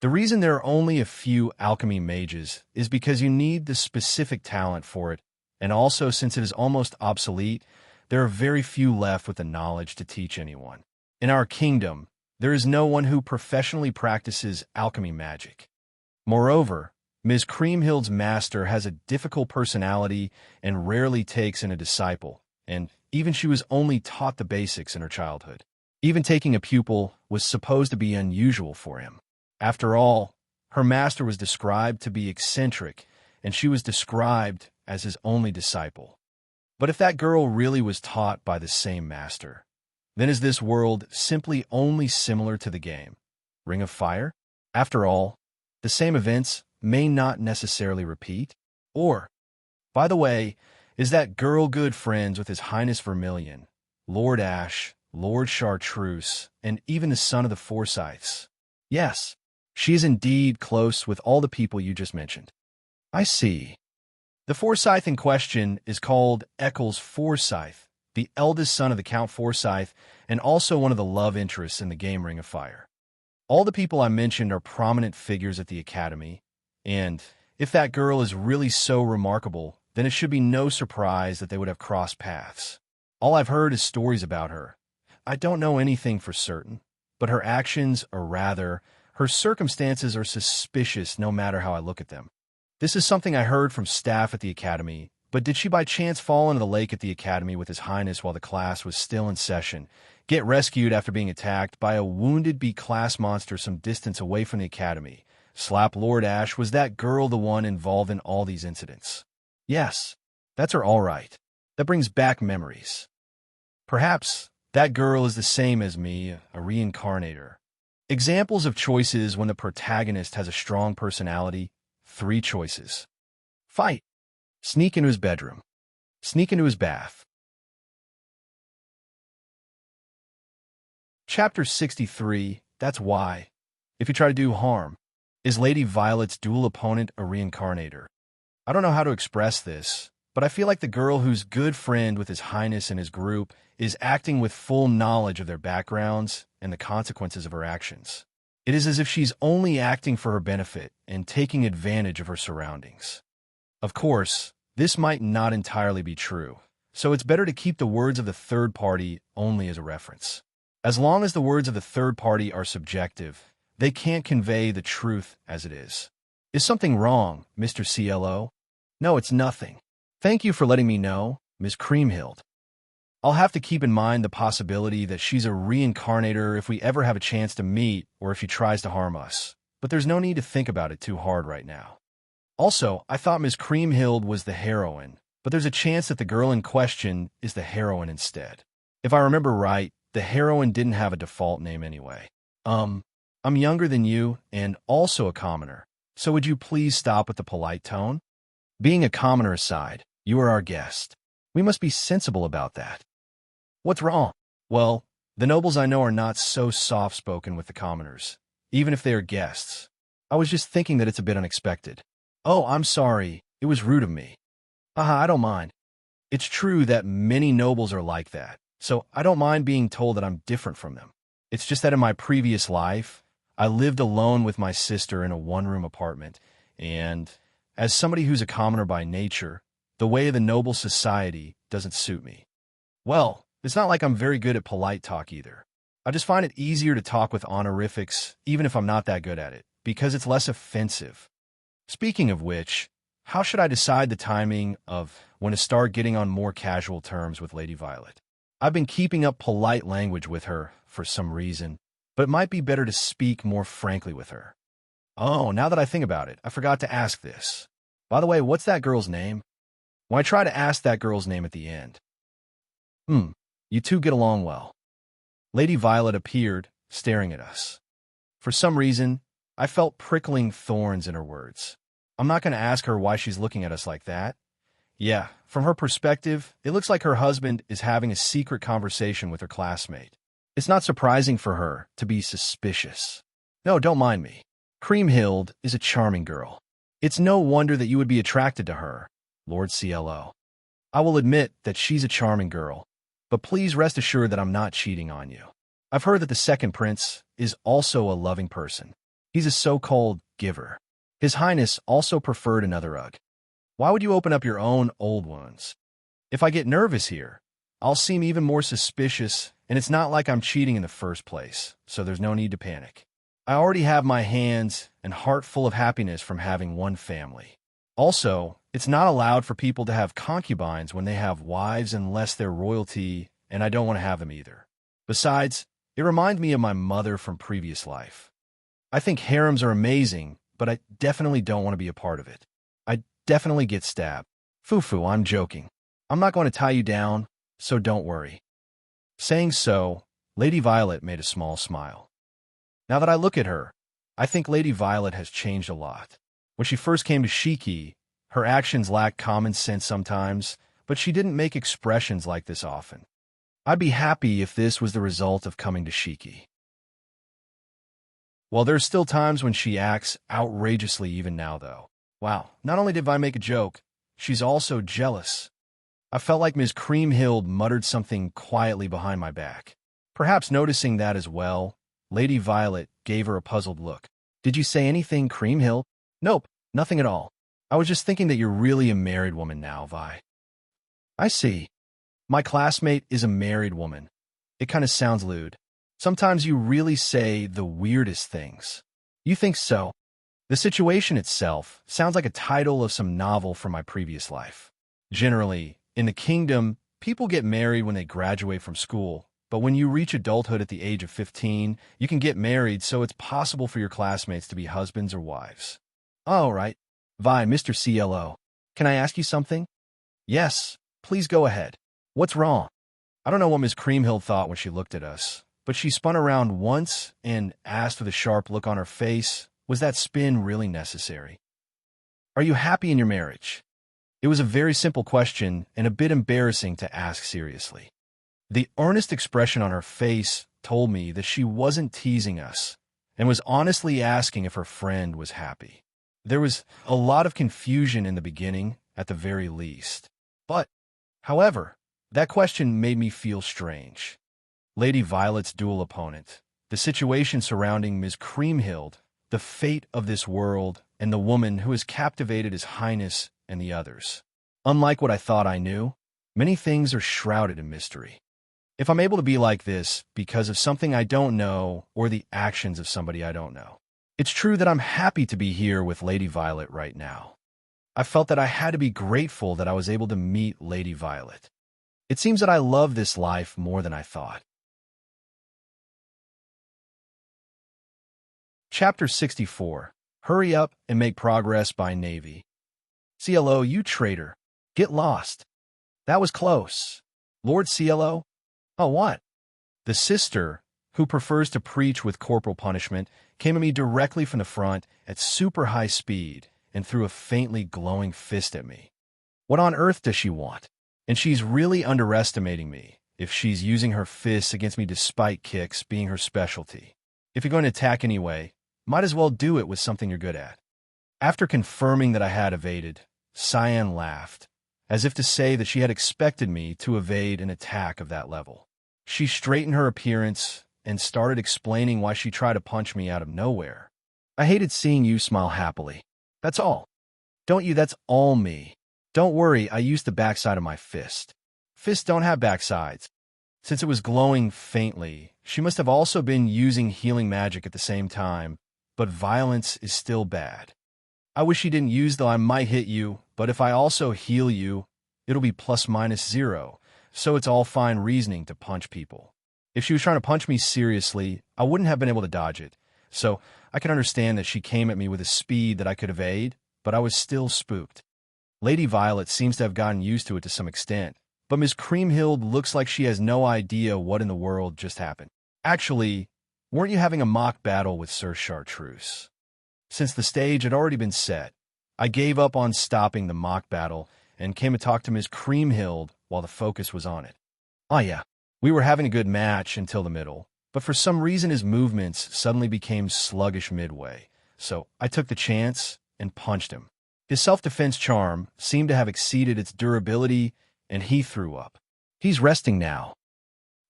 The reason there are only a few alchemy mages is because you need the specific talent for it, and also since it is almost obsolete, there are very few left with the knowledge to teach anyone. In our kingdom, there is no one who professionally practices alchemy magic. Moreover, Ms. Creamhild's master has a difficult personality and rarely takes in a disciple, and even she was only taught the basics in her childhood. Even taking a pupil was supposed to be unusual for him. After all, her master was described to be eccentric, and she was described as his only disciple. But if that girl really was taught by the same master, then is this world simply only similar to the game Ring of Fire? After all, the same events may not necessarily repeat. Or, by the way, is that girl good friends with His Highness Vermilion, Lord Ash, Lord Chartreuse, and even the son of the Forsyths? Yes, she is indeed close with all the people you just mentioned. I see. The Forsyth in question is called Eccles Forsyth, the eldest son of the Count Forsyth, and also one of the love interests in the game Ring of Fire. All the people I mentioned are prominent figures at the academy, and if that girl is really so remarkable, then it should be no surprise that they would have crossed paths. All I've heard is stories about her. I don't know anything for certain, but her actions, or rather, her circumstances, are suspicious no matter how I look at them. This is something I heard from staff at the academy, But did she by chance fall into the lake at the academy with His Highness while the class was still in session, get rescued after being attacked by a wounded B-class monster some distance away from the academy? Slap Lord Ash, was that girl the one involved in all these incidents? Yes, that's her all right. That brings back memories. Perhaps that girl is the same as me, a reincarnator. Examples of choices when the protagonist has a strong personality. 3 choices. Fight. Sneak into his bedroom. Sneak into his bath. Chapter 63, That's Why. If you try to do harm. Is Lady Violet's dual opponent a reincarnator? I don't know how to express this, but I feel like the girl who's good friend with His Highness and his group is acting with full knowledge of their backgrounds and the consequences of her actions. It is as if she's only acting for her benefit and taking advantage of her surroundings. Of course, this might not entirely be true, so it's better to keep the words of the third party only as a reference. As long as the words of the third party are subjective, they can't convey the truth as it is. Is something wrong, Mr. CLO? No, it's nothing. Thank you for letting me know, Ms. Creamhild. I'll have to keep in mind the possibility that she's a reincarnator if we ever have a chance to meet or if she tries to harm us, but there's no need to think about it too hard right now. Also, I thought Ms. Creamhild was the heroine, but there's a chance that the girl in question is the heroine instead. If I remember right, the heroine didn't have a default name anyway. I'm younger than you and also a commoner, so would you please stop with the polite tone? Being a commoner aside, you are our guest. We must be sensible about that. What's wrong? Well, the nobles I know are not so soft-spoken with the commoners, even if they are guests. I was just thinking that it's a bit unexpected. Oh, I'm sorry. It was rude of me. I don't mind. It's true that many nobles are like that, so I don't mind being told that I'm different from them. It's just that in my previous life, I lived alone with my sister in a one-room apartment, and as somebody who's a commoner by nature, the way of the noble society doesn't suit me. Well, it's not like I'm very good at polite talk either. I just find it easier to talk with honorifics, even if I'm not that good at it, because it's less offensive. Speaking of which, how should I decide the timing of when to start getting on more casual terms with Lady Violet? I've been keeping up polite language with her for some reason, but it might be better to speak more frankly with her. Oh, now that I think about it, I forgot to ask this. By the way, what's that girl's name? When I try to ask that girl's name at the end. You two get along well. Lady Violet appeared, staring at us. For some reason, I felt prickling thorns in her words. I'm not going to ask her why she's looking at us like that. Yeah, from her perspective, it looks like her husband is having a secret conversation with her classmate. It's not surprising for her to be suspicious. No, don't mind me. Creamhild is a charming girl. It's no wonder that you would be attracted to her, Lord CLO. I will admit that she's a charming girl, but please rest assured that I'm not cheating on you. I've heard that the second prince is also a loving person. He's a so-called giver. His Highness also preferred another rug. Why would you open up your own old wounds? If I get nervous here, I'll seem even more suspicious, and it's not like I'm cheating in the first place, so there's no need to panic. I already have my hands and heart full of happiness from having one family. Also, it's not allowed for people to have concubines when they have wives unless they're royalty, and I don't want to have them either. Besides, it reminds me of my mother from previous life. I think harems are amazing, but I definitely don't want to be a part of it. I definitely get stabbed. Foo-foo, I'm joking. I'm not going to tie you down, so don't worry. Saying so, Lady Violet made a small smile. Now that I look at her, I think Lady Violet has changed a lot. When she first came to Shiki, her actions lacked common sense sometimes, but she didn't make expressions like this often. I'd be happy if this was the result of coming to Shiki. Well, there's still times when she acts outrageously even now, though. Wow, not only did I make a joke, she's also jealous. I felt like Ms. Creamhild muttered something quietly behind my back. Perhaps noticing that as well, Lady Violet gave her a puzzled look. Did you say anything, Creamhild? Nope, nothing at all. I was just thinking that you're really a married woman now, Vi. I see. My classmate is a married woman. It kind of sounds lewd. Sometimes you really say the weirdest things. You think so? The situation itself sounds like a title of some novel from my previous life. Generally, in the kingdom, people get married when they graduate from school, but when you reach adulthood at the age of 15, you can get married so it's possible for your classmates to be husbands or wives. All right. Vi, Mr. CLO. Can I ask you something? Yes, please go ahead. What's wrong? I don't know what Miss Creamhill thought when she looked at us, but she spun around once and asked with a sharp look on her face, was that spin really necessary? Are you happy in your marriage? It was a very simple question and a bit embarrassing to ask seriously. The earnest expression on her face told me that she wasn't teasing us and was honestly asking if her friend was happy. There was a lot of confusion in the beginning, at the very least. But, however, that question made me feel strange. Lady Violet's dual opponent, the situation surrounding Ms. Creamhill, the fate of this world, and the woman who has captivated His Highness and the others. Unlike what I thought I knew, many things are shrouded in mystery. If I'm able to be like this because of something I don't know or the actions of somebody I don't know, it's true that I'm happy to be here with Lady Violet right now. I felt that I had to be grateful that I was able to meet Lady Violet. It seems that I love this life more than I thought. Chapter 64. Hurry up and make progress by Navy. CLO, you traitor. Get lost. That was close. Lord CLO? Oh, what? The sister, who prefers to preach with corporal punishment, came at me directly from the front at super high speed and threw a faintly glowing fist at me. What on earth does she want? And she's really underestimating me if she's using her fists against me despite kicks being her specialty. If you're going to attack anyway, might as well do it with something you're good at. After confirming that I had evaded, Cyan laughed, as if to say that she had expected me to evade an attack of that level. She straightened her appearance and started explaining why she tried to punch me out of nowhere. I hated seeing you smile happily. That's all. Don't you? That's all me. Don't worry, I used the backside of my fist. Fists don't have backsides. Since it was glowing faintly, she must have also been using healing magic at the same time, but violence is still bad. I wish she didn't use, though. I might hit you, but if I also heal you, it'll be ±0, so it's all fine reasoning to punch people. If she was trying to punch me seriously, I wouldn't have been able to dodge it, so I can understand that she came at me with a speed that I could evade, but I was still spooked. Lady Violet seems to have gotten used to it to some extent, but Miss Creamhill looks like she has no idea what in the world just happened. Actually, weren't you having a mock battle with Sir Chartreuse? Since the stage had already been set, I gave up on stopping the mock battle and came to talk to Miss Creamhill while the focus was on it. Oh yeah, we were having a good match until the middle, but for some reason his movements suddenly became sluggish midway, so I took the chance and punched him. His self-defense charm seemed to have exceeded its durability, and he threw up. He's resting now.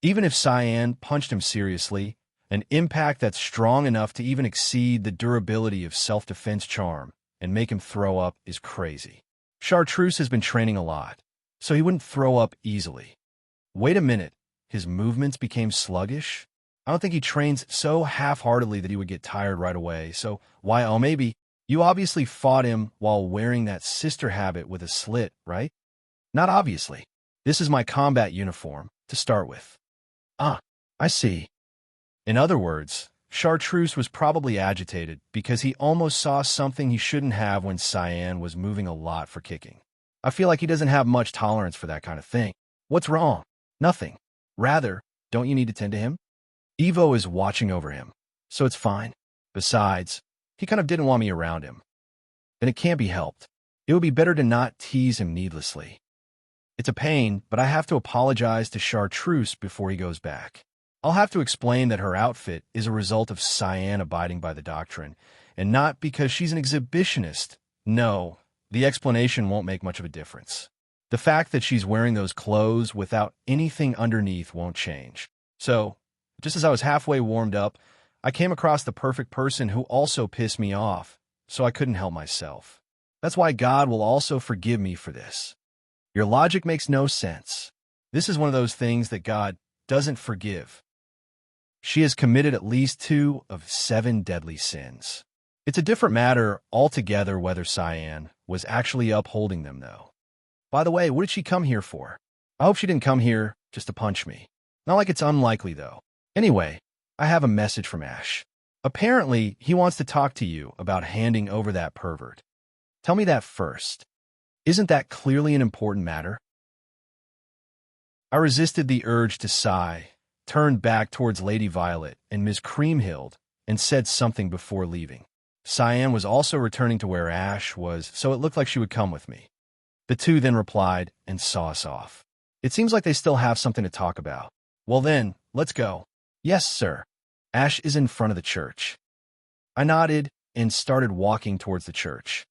Even if Cyan punched him seriously, an impact that's strong enough to even exceed the durability of self-defense charm and make him throw up is crazy. Chartreuse has been training a lot, so he wouldn't throw up easily. Wait a minute, his movements became sluggish? I don't think he trains so half-heartedly that he would get tired right away, so why, oh maybe, you obviously fought him while wearing that sister habit with a slit, right? Not obviously. This is my combat uniform, to start with. Ah, I see. In other words, Chartreuse was probably agitated because he almost saw something he shouldn't have when Cyan was moving a lot for kicking. I feel like he doesn't have much tolerance for that kind of thing. What's wrong? Nothing. Rather, don't you need to tend to him? Evo is watching over him, so it's fine. Besides, he kind of didn't want me around him. Then it can't be helped. It would be better to not tease him needlessly. It's a pain, but I have to apologize to Chartreuse before he goes back. I'll have to explain that her outfit is a result of Cyan abiding by the doctrine, and not because she's an exhibitionist. No, the explanation won't make much of a difference. The fact that she's wearing those clothes without anything underneath won't change. So, just as I was halfway warmed up, I came across the perfect person who also pissed me off, so I couldn't help myself. That's why God will also forgive me for this. Your logic makes no sense. This is one of those things that God doesn't forgive. She has committed at least 2 of 7 deadly sins. It's a different matter altogether whether Cyan was actually upholding them, though. By the way, what did she come here for? I hope she didn't come here just to punch me. Not like it's unlikely, though. Anyway, I have a message from Ash. Apparently, he wants to talk to you about handing over that pervert. Tell me that first. Isn't that clearly an important matter? I resisted the urge to sigh, turned back towards Lady Violet and Miss Creamhill, and said something before leaving. Cyan was also returning to where Ash was, so it looked like she would come with me. The two then replied and saw us off. It seems like they still have something to talk about. Well then, let's go. Yes, sir. Ash is in front of the church. I nodded and started walking towards the church.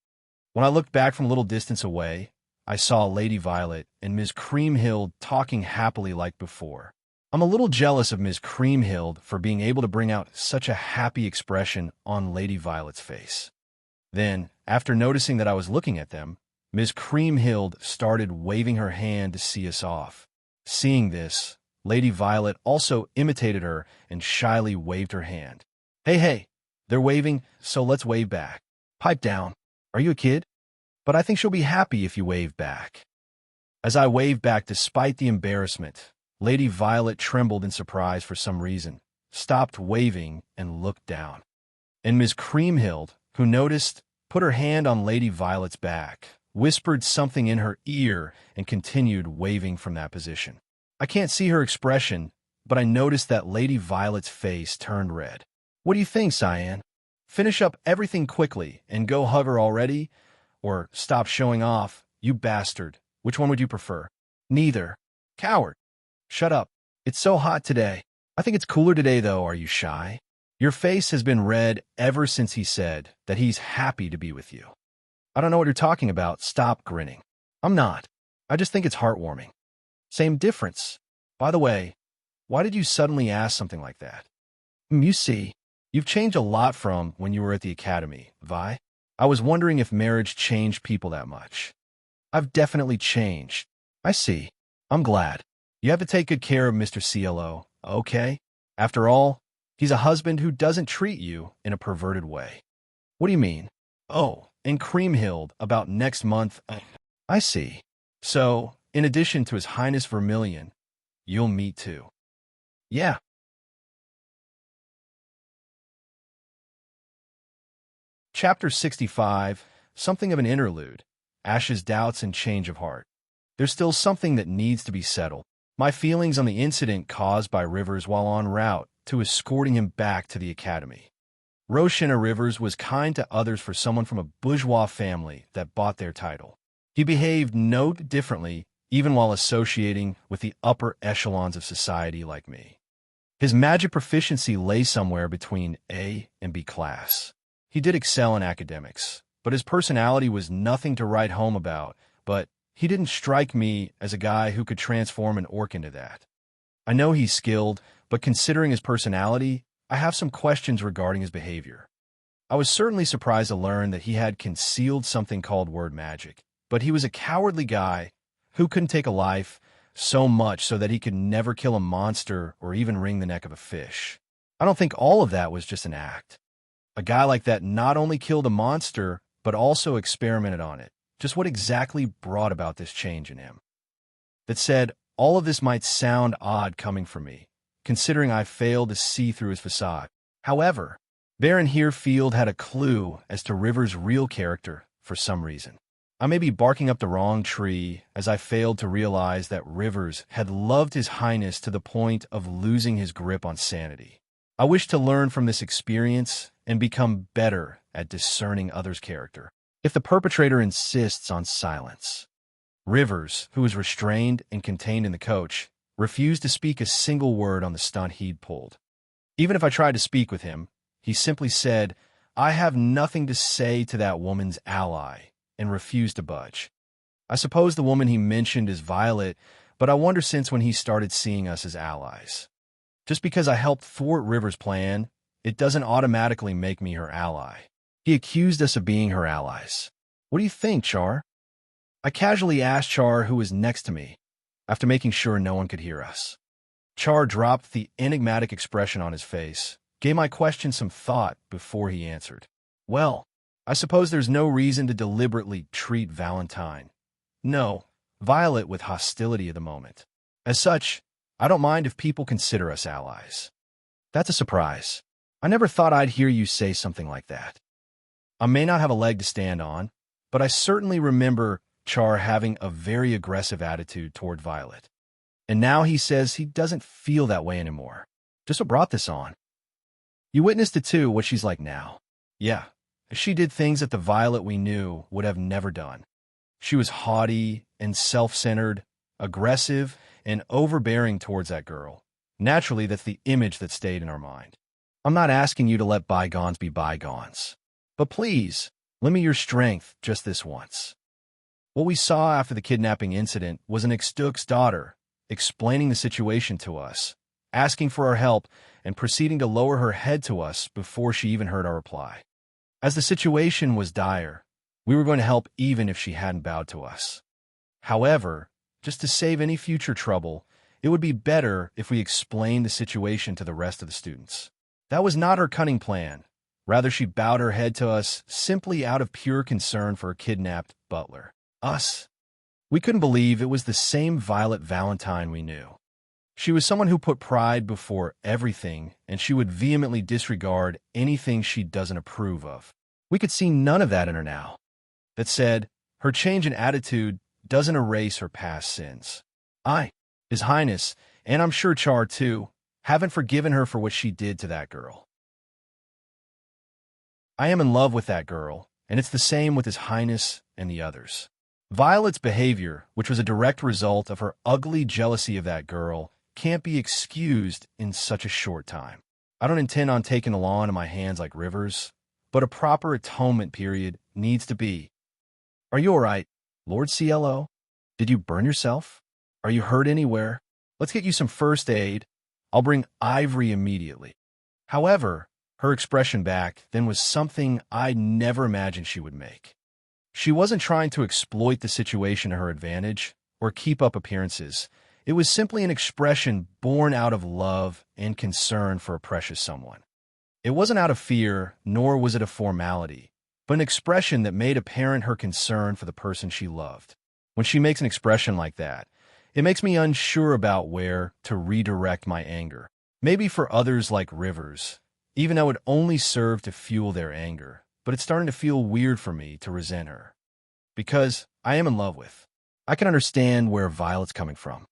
When I looked back from a little distance away, I saw Lady Violet and Ms. Creamhill talking happily like before. I'm a little jealous of Ms. Creamhill for being able to bring out such a happy expression on Lady Violet's face. Then, after noticing that I was looking at them, Ms. Creamhill started waving her hand to see us off. Seeing this, Lady Violet also imitated her and shyly waved her hand. Hey, they're waving, so let's wave back. Pipe down. Are you a kid? But I think she'll be happy if you wave back. As I waved back despite the embarrassment, Lady Violet trembled in surprise for some reason, stopped waving, and looked down. And Ms. Creamhill, who noticed, put her hand on Lady Violet's back, whispered something in her ear, and continued waving from that position. I can't see her expression, but I noticed that Lady Violet's face turned red. What do you think, Cyan? Finish up everything quickly and go hug her already? Or stop showing off, you bastard. Which one would you prefer? Neither. Coward. Shut up. It's so hot today. I think it's cooler today, though. Are you shy? Your face has been red ever since he said that he's happy to be with you. I don't know what you're talking about. Stop grinning. I'm not. I just think it's heartwarming. Same difference. By the way, why did you suddenly ask something like that? You see, you've changed a lot from when you were at the academy, Vi. I was wondering if marriage changed people that much. I've definitely changed. I see. I'm glad. You have to take good care of Mr. CLO, okay? After all, he's a husband who doesn't treat you in a perverted way. What do you mean? Oh, and Creamhill about next month. I see. So, in addition to His Highness Vermilion, you'll meet too. Yeah. Chapter 65, something of an interlude, Ash's doubts and change of heart. There's still something that needs to be settled. My feelings on the incident caused by Rivers while en route to escorting him back to the academy. Roshanna Rivers was kind to others for someone from a bourgeois family that bought their title. He behaved no differently even while associating with the upper echelons of society like me. His magic proficiency lay somewhere between A and B class. He did excel in academics, but his personality was nothing to write home about, but he didn't strike me as a guy who could transform an orc into that. I know he's skilled, but considering his personality, I have some questions regarding his behavior. I was certainly surprised to learn that he had concealed something called word magic, but he was a cowardly guy who couldn't take a life, so much so that he could never kill a monster or even wring the neck of a fish. I don't think all of that was just an act. A guy like that not only killed a monster, but also experimented on it. Just what exactly brought about this change in him? That said, all of this might sound odd coming from me, considering I failed to see through his facade. However, Baron Herefield had a clue as to Rivers' real character for some reason. I may be barking up the wrong tree, as I failed to realize that Rivers had loved His Highness to the point of losing his grip on sanity. I wish to learn from this experience and become better at discerning others' character. If the perpetrator insists on silence. Rivers, who was restrained and contained in the coach, refused to speak a single word on the stunt he'd pulled. Even if I tried to speak with him, he simply said, "I have nothing to say to that woman's ally," and refused to budge. I suppose the woman he mentioned is Violet, but I wonder since when he started seeing us as allies. Just because I helped thwart Rivers' plan, it doesn't automatically make me her ally. He accused us of being her allies. What do you think, Char? I casually asked Char, who was next to me, after making sure no one could hear us. Char dropped the enigmatic expression on his face, gave my question some thought before he answered. Well, I suppose there's no reason to deliberately treat Valentine. No, Violet with hostility at the moment. As such, I don't mind if people consider us allies. That's a surprise. I never thought I'd hear you say something like that. I may not have a leg to stand on, but I certainly remember Char having a very aggressive attitude toward Violet. And now he says he doesn't feel that way anymore. Just what brought this on? You witnessed it too, what she's like now. Yeah, she did things that the Violet we knew would have never done. She was haughty and self-centered, aggressive and overbearing towards that girl. Naturally, that's the image that stayed in our mind. I'm not asking you to let bygones be bygones. But please, lend me your strength just this once. What we saw after the kidnapping incident was an Extuk's daughter explaining the situation to us, asking for our help, and proceeding to lower her head to us before she even heard our reply. As the situation was dire, we were going to help even if she hadn't bowed to us. However, just to save any future trouble, it would be better if we explained the situation to the rest of the students. That was not her cunning plan. Rather, she bowed her head to us simply out of pure concern for a kidnapped butler. Us. We couldn't believe it was the same Violet Valentine we knew. She was someone who put pride before everything, and she would vehemently disregard anything she doesn't approve of. We could see none of that in her now. That said, her change in attitude doesn't erase her past sins. His Highness, and I'm sure Char too, haven't forgiven her for what she did to that girl. I am in love with that girl, and it's the same with His Highness and the others. Violet's behavior, which was a direct result of her ugly jealousy of that girl, can't be excused in such a short time. I don't intend on taking the law into my hands like rivers, but a proper atonement period needs to be. Are you all right, Lord CLO? Did you burn yourself? Are you hurt anywhere? Let's get you some first aid. I'll bring Ivory immediately. However, her expression back then was something I never imagined she would make. She wasn't trying to exploit the situation to her advantage or keep up appearances. It was simply an expression born out of love and concern for a precious someone. It wasn't out of fear, nor was it a formality, but an expression that made apparent her concern for the person she loved. When she makes an expression like that, it makes me unsure about where to redirect my anger. Maybe for others like rivers, even though it only served to fuel their anger, but it's starting to feel weird for me to resent her. Because I am in love with. I can understand where Violet's coming from.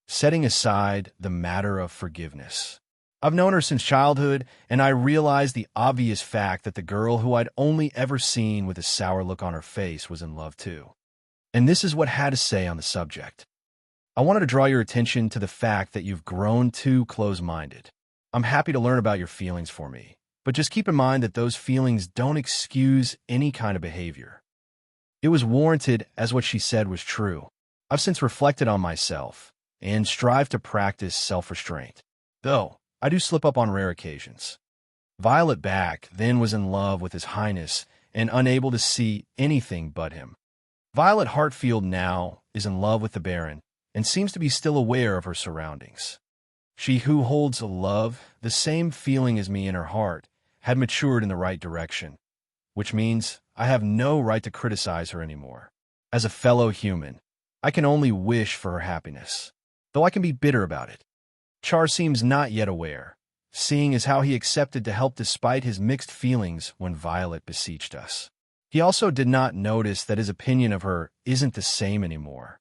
Setting aside the matter of forgiveness. I've known her since childhood, and I realized the obvious fact that the girl who I'd only ever seen with a sour look on her face was in love too. And this is what I had to say on the subject. I wanted to draw your attention to the fact that you've grown too close-minded. I'm happy to learn about your feelings for me, but just keep in mind that those feelings don't excuse any kind of behavior. It was warranted as what she said was true. I've since reflected on myself and strive to practice self-restraint, though I do slip up on rare occasions. Violet back then was in love with His Highness and unable to see anything but him. Violet Hartfield now is in love with the Baron and seems to be still aware of her surroundings. She who holds a love, the same feeling as me in her heart, had matured in the right direction, which means I have no right to criticize her anymore. As a fellow human, I can only wish for her happiness, though I can be bitter about it. Char seems not yet aware, seeing as how he accepted to help despite his mixed feelings when Violet beseeched us. He also did not notice that his opinion of her isn't the same anymore.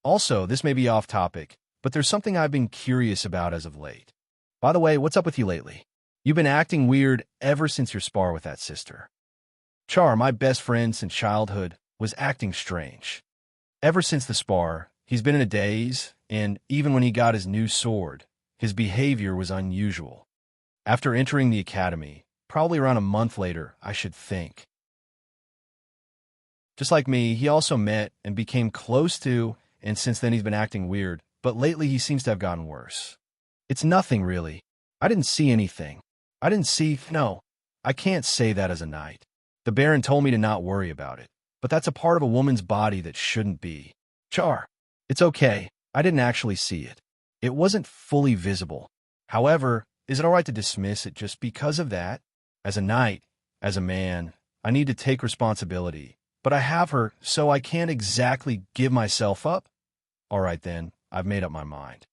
Also, this may be off topic, but there's something I've been curious about as of late. By the way, what's up with you lately? You've been acting weird ever since your spar with that sister. Char, my best friend since childhood, was acting strange. Ever since the spar, he's been in a daze, and even when he got his new sword, his behavior was unusual. After entering the academy, probably around a month later, I should think. Just like me, he also met and became close to, and since then he's been acting weird, but lately he seems to have gotten worse. It's nothing, really. I didn't see anything. No, I can't say that as a knight. The Baron told me to not worry about it, but that's a part of a woman's body that shouldn't be. Char, it's okay. I didn't actually see it. It wasn't fully visible. However, is it all right to dismiss it just because of that? As a knight, as a man, I need to take responsibility, but I have her, so I can't exactly give myself up. All right then, I've made up my mind.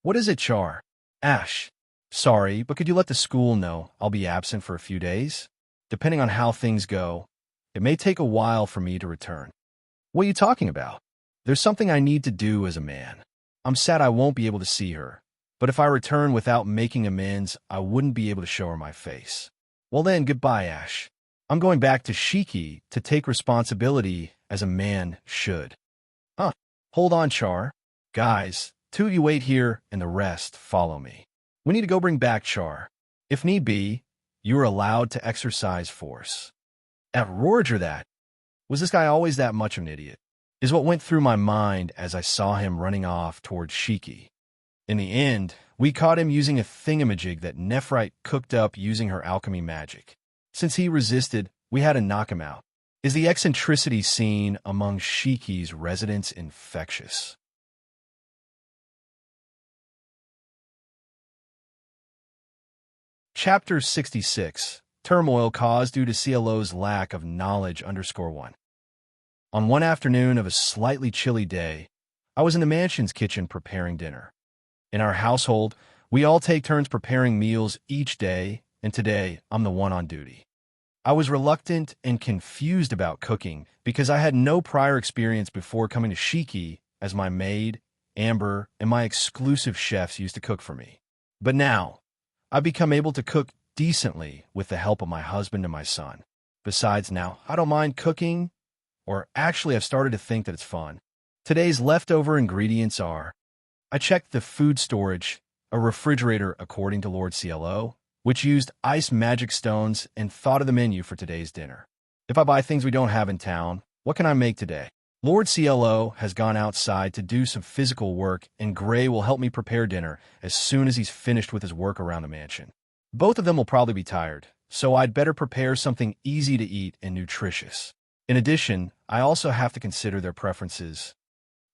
What is it, Char? Ash. Sorry, but could you let the school know I'll be absent for a few days? Depending on how things go, it may take a while for me to return. What are you talking about? There's something I need to do as a man. I'm sad I won't be able to see her, but if I return without making amends, I wouldn't be able to show her my face. Well then, goodbye, Ash. I'm going back to Shiki to take responsibility as a man should. Huh. Hold on, Char. Guys, two of you wait here and the rest follow me. We need to go bring back Char. If need be, you are allowed to exercise force. At Roger that. Was this guy always that much of an idiot? Is what went through my mind as I saw him running off towards Shiki. In the end, we caught him using a thingamajig that Nephrite cooked up using her alchemy magic. Since he resisted, we had to knock him out. Is the eccentricity seen among Shiki's residents infectious? Chapter 66. Turmoil caused due to CLO's lack of knowledge _1. On one afternoon of a slightly chilly day, I was in the mansion's kitchen preparing dinner. In our household, we all take turns preparing meals each day, and today I'm the one on duty. I was reluctant and confused about cooking because I had no prior experience before coming to Shiki, as my maid, Amber, and my exclusive chefs used to cook for me. But now, I've become able to cook decently with the help of my husband and my son. Besides now, I don't mind cooking, or actually I've started to think that it's fun. Today's leftover ingredients are: I checked the food storage, a refrigerator according to Lord CLO, which used ice magic stones, and thought of the menu for today's dinner. If I buy things we don't have in town, what can I make today? Lord CLO has gone outside to do some physical work, and Gray will help me prepare dinner as soon as he's finished with his work around the mansion. Both of them will probably be tired, so I'd better prepare something easy to eat and nutritious. In addition, I also have to consider their preferences.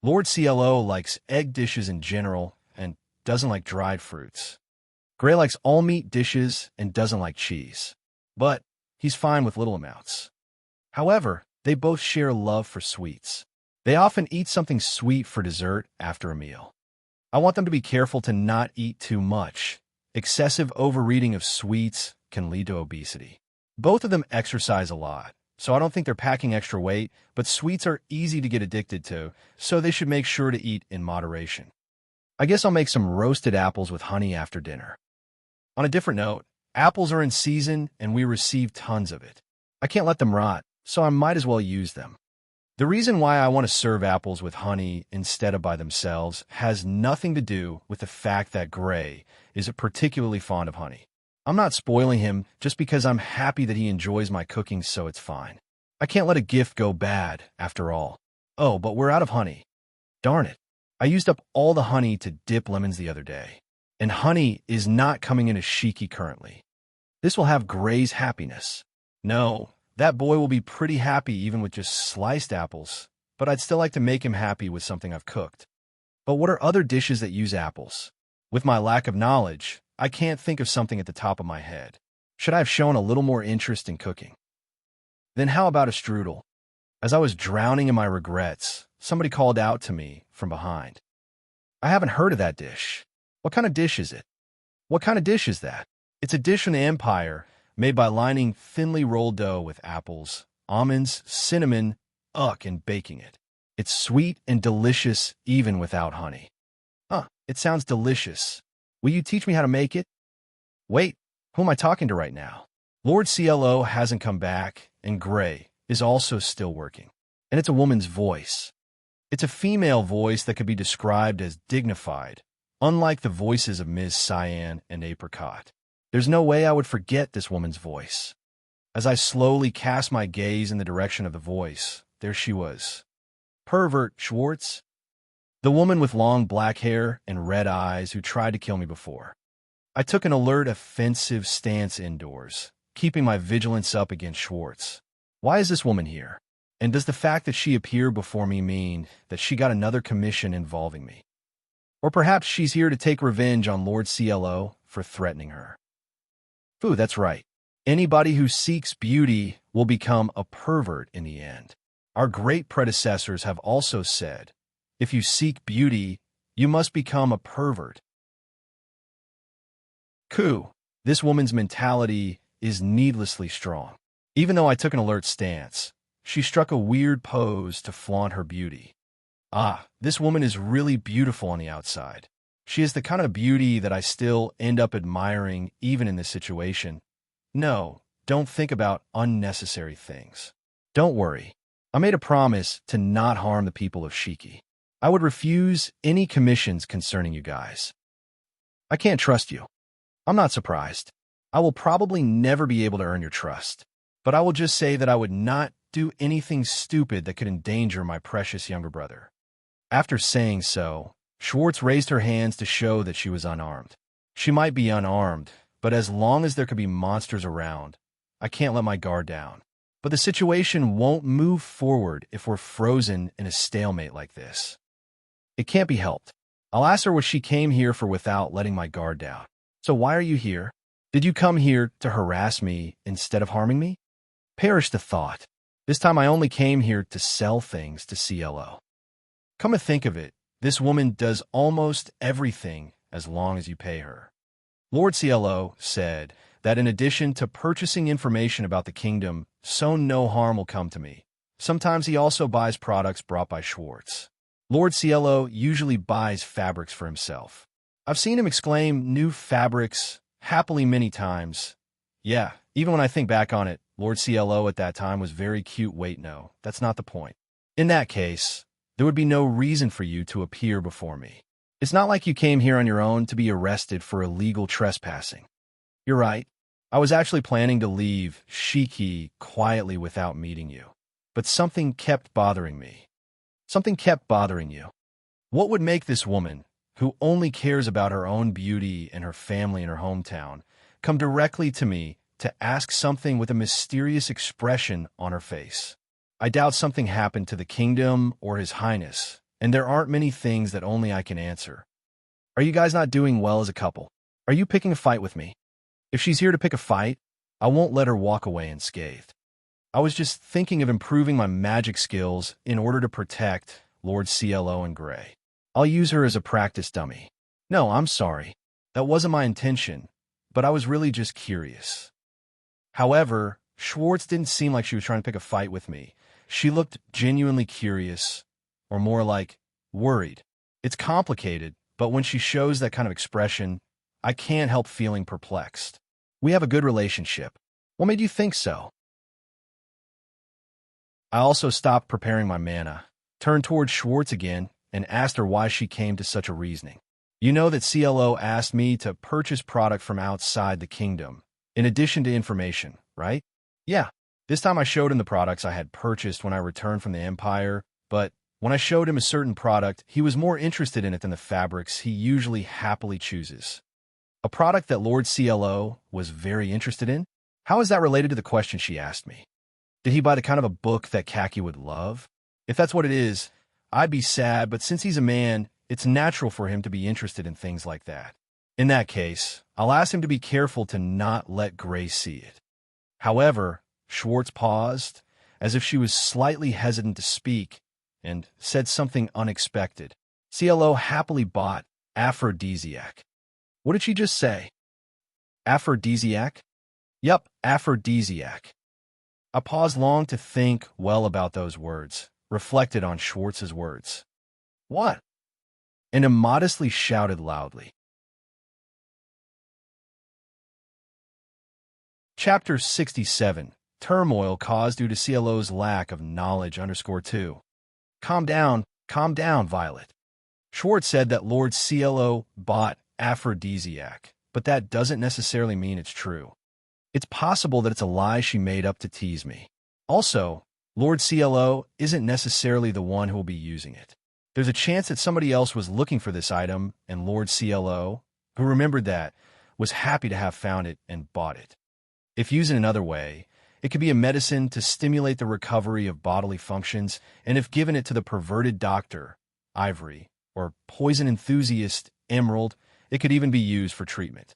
Lord CLO likes egg dishes in general and doesn't like dried fruits. Gray likes all meat dishes and doesn't like cheese, but he's fine with little amounts. However, they both share love for sweets. They often eat something sweet for dessert after a meal. I want them to be careful to not eat too much. Excessive overeating of sweets can lead to obesity. Both of them exercise a lot, so I don't think they're packing extra weight, but sweets are easy to get addicted to, so they should make sure to eat in moderation. I guess I'll make some roasted apples with honey after dinner. On a different note, apples are in season and we receive tons of it. I can't let them rot, so I might as well use them. The reason why I want to serve apples with honey instead of by themselves has nothing to do with the fact that Gray is particularly fond of honey. I'm not spoiling him just because I'm happy that he enjoys my cooking, so it's fine. I can't let a gift go bad, after all. Oh, but we're out of honey. Darn it. I used up all the honey to dip lemons the other day. And honey is not coming into Shiki currently. This will have Gray's happiness. No, that boy will be pretty happy even with just sliced apples, but I'd still like to make him happy with something I've cooked. But what are other dishes that use apples? With my lack of knowledge, I can't think of something at the top of my head. Should I have shown a little more interest in cooking? Then how about a strudel? As I was drowning in my regrets, somebody called out to me from behind. I haven't heard of that dish. What kind of dish is it? What kind of dish is that? It's a dish in the Empire made by lining thinly rolled dough with apples, almonds, cinnamon, and baking it. It's sweet and delicious even without honey. It sounds delicious. Will you teach me how to make it? Wait, who am I talking to right now? Lord CLO hasn't come back, and Gray is also still working. And it's a woman's voice. It's a female voice that could be described as dignified, unlike the voices of Ms. Cyan and Apricot. There's no way I would forget this woman's voice. As I slowly cast my gaze in the direction of the voice, there she was. Pervert Schwartz? The woman with long black hair and red eyes who tried to kill me before. I took an alert, offensive stance indoors, keeping my vigilance up against Schwartz. Why is this woman here? And does the fact that she appeared before me mean that she got another commission involving me? Or perhaps she's here to take revenge on Lord CLO for threatening her. Ooh, that's right. Anybody who seeks beauty will become a pervert in the end. Our great predecessors have also said, If you seek beauty, you must become a pervert. Coup. This woman's mentality is needlessly strong. Even though I took an alert stance, she struck a weird pose to flaunt her beauty. Ah, this woman is really beautiful on the outside. She is the kind of beauty that I still end up admiring even in this situation. No, don't think about unnecessary things. Don't worry. I made a promise to not harm the people of Shiki. I would refuse any commissions concerning you guys. I can't trust you. I'm not surprised. I will probably never be able to earn your trust. But I will just say that I would not do anything stupid that could endanger my precious younger brother. After saying so, Schwartz raised her hands to show that she was unarmed. She might be unarmed, but as long as there could be monsters around, I can't let my guard down. But the situation won't move forward if we're frozen in a stalemate like this. It can't be helped. I'll ask her what she came here for without letting my guard down. So why are you here? Did you come here to harass me instead of harming me? Perish the thought. This time I only came here to sell things to CLO. Come to think of it, this woman does almost everything as long as you pay her. Lord CLO said that in addition to purchasing information about the kingdom, so no harm will come to me. Sometimes he also buys products brought by Schwartz. Lord CLO usually buys fabrics for himself. I've seen him exclaim new fabrics happily many times. Yeah, even when I think back on it, Lord CLO at that time was very cute. Wait, no, that's not the point. In that case, there would be no reason for you to appear before me. It's not like you came here on your own to be arrested for illegal trespassing. You're right. I was actually planning to leave Shiki quietly without meeting you. But something kept bothering me. Something kept bothering you. What would make this woman, who only cares about her own beauty and her family in her hometown, come directly to me to ask something with a mysterious expression on her face? I doubt something happened to the kingdom or His Highness, and there aren't many things that only I can answer. Are you guys not doing well as a couple? Are you picking a fight with me? If she's here to pick a fight, I won't let her walk away unscathed. I was just thinking of improving my magic skills in order to protect Lord CLO and Gray. I'll use her as a practice dummy. No, I'm sorry. That wasn't my intention, but I was really just curious. However, Schwartz didn't seem like she was trying to pick a fight with me. She looked genuinely curious, or more like worried. It's complicated, but when she shows that kind of expression, I can't help feeling perplexed. We have a good relationship. What made you think so? I also stopped preparing my mana, turned towards Schwartz again, and asked her why she came to such a reasoning. You know that CLO asked me to purchase product from outside the kingdom, in addition to information, right? Yeah. This time I showed him the products I had purchased when I returned from the Empire, but when I showed him a certain product, he was more interested in it than the fabrics he usually happily chooses. A product that Lord CLO was very interested in? How is that related to the question she asked me? Did he buy the kind of a book that Kaki would love? If that's what it is, I'd be sad, but since he's a man, it's natural for him to be interested in things like that. In that case, I'll ask him to be careful to not let Gray see it. However, Schwartz paused, as if she was slightly hesitant to speak, and said something unexpected. CLO happily bought aphrodisiac. What did she just say? Aphrodisiac? Yup, aphrodisiac. I paused long to think well about those words, reflected on Schwartz's words. What? And immodestly shouted loudly. Chapter 67. Turmoil caused due to CLO's lack of knowledge _2. Calm down, Violet. Schwartz said that Lord CLO bought aphrodisiac, but that doesn't necessarily mean it's true. It's possible that it's a lie she made up to tease me. Also, Lord CLO isn't necessarily the one who will be using it. There's a chance that somebody else was looking for this item, and Lord CLO, who remembered that, was happy to have found it and bought it. If used in another way, it could be a medicine to stimulate the recovery of bodily functions, and if given it to the perverted doctor, Ivory, or poison enthusiast, Emerald, it could even be used for treatment.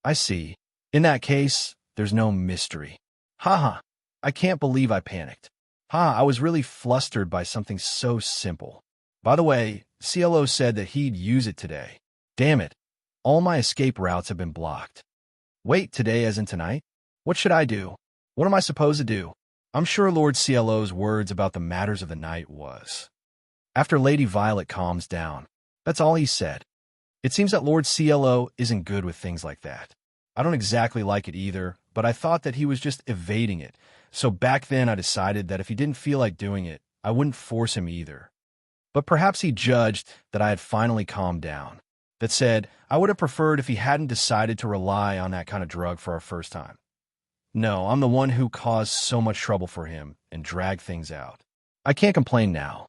I see. In that case, there's no mystery. Haha, I can't believe I panicked. I was really flustered by something so simple. By the way, CLO said that he'd use it today. Damn it. All my escape routes have been blocked. Wait, today as in tonight? What should I do? What am I supposed to do? I'm sure Lord CLO's words about the matters of the night was. After Lady Violet calms down, that's all he said. It seems that Lord CLO isn't good with things like that. I don't exactly like it either, but I thought that he was just evading it. So back then I decided that if he didn't feel like doing it, I wouldn't force him either. But perhaps he judged that I had finally calmed down. That said, I would have preferred if he hadn't decided to rely on that kind of drug for our first time. No, I'm the one who caused so much trouble for him and dragged things out. I can't complain now.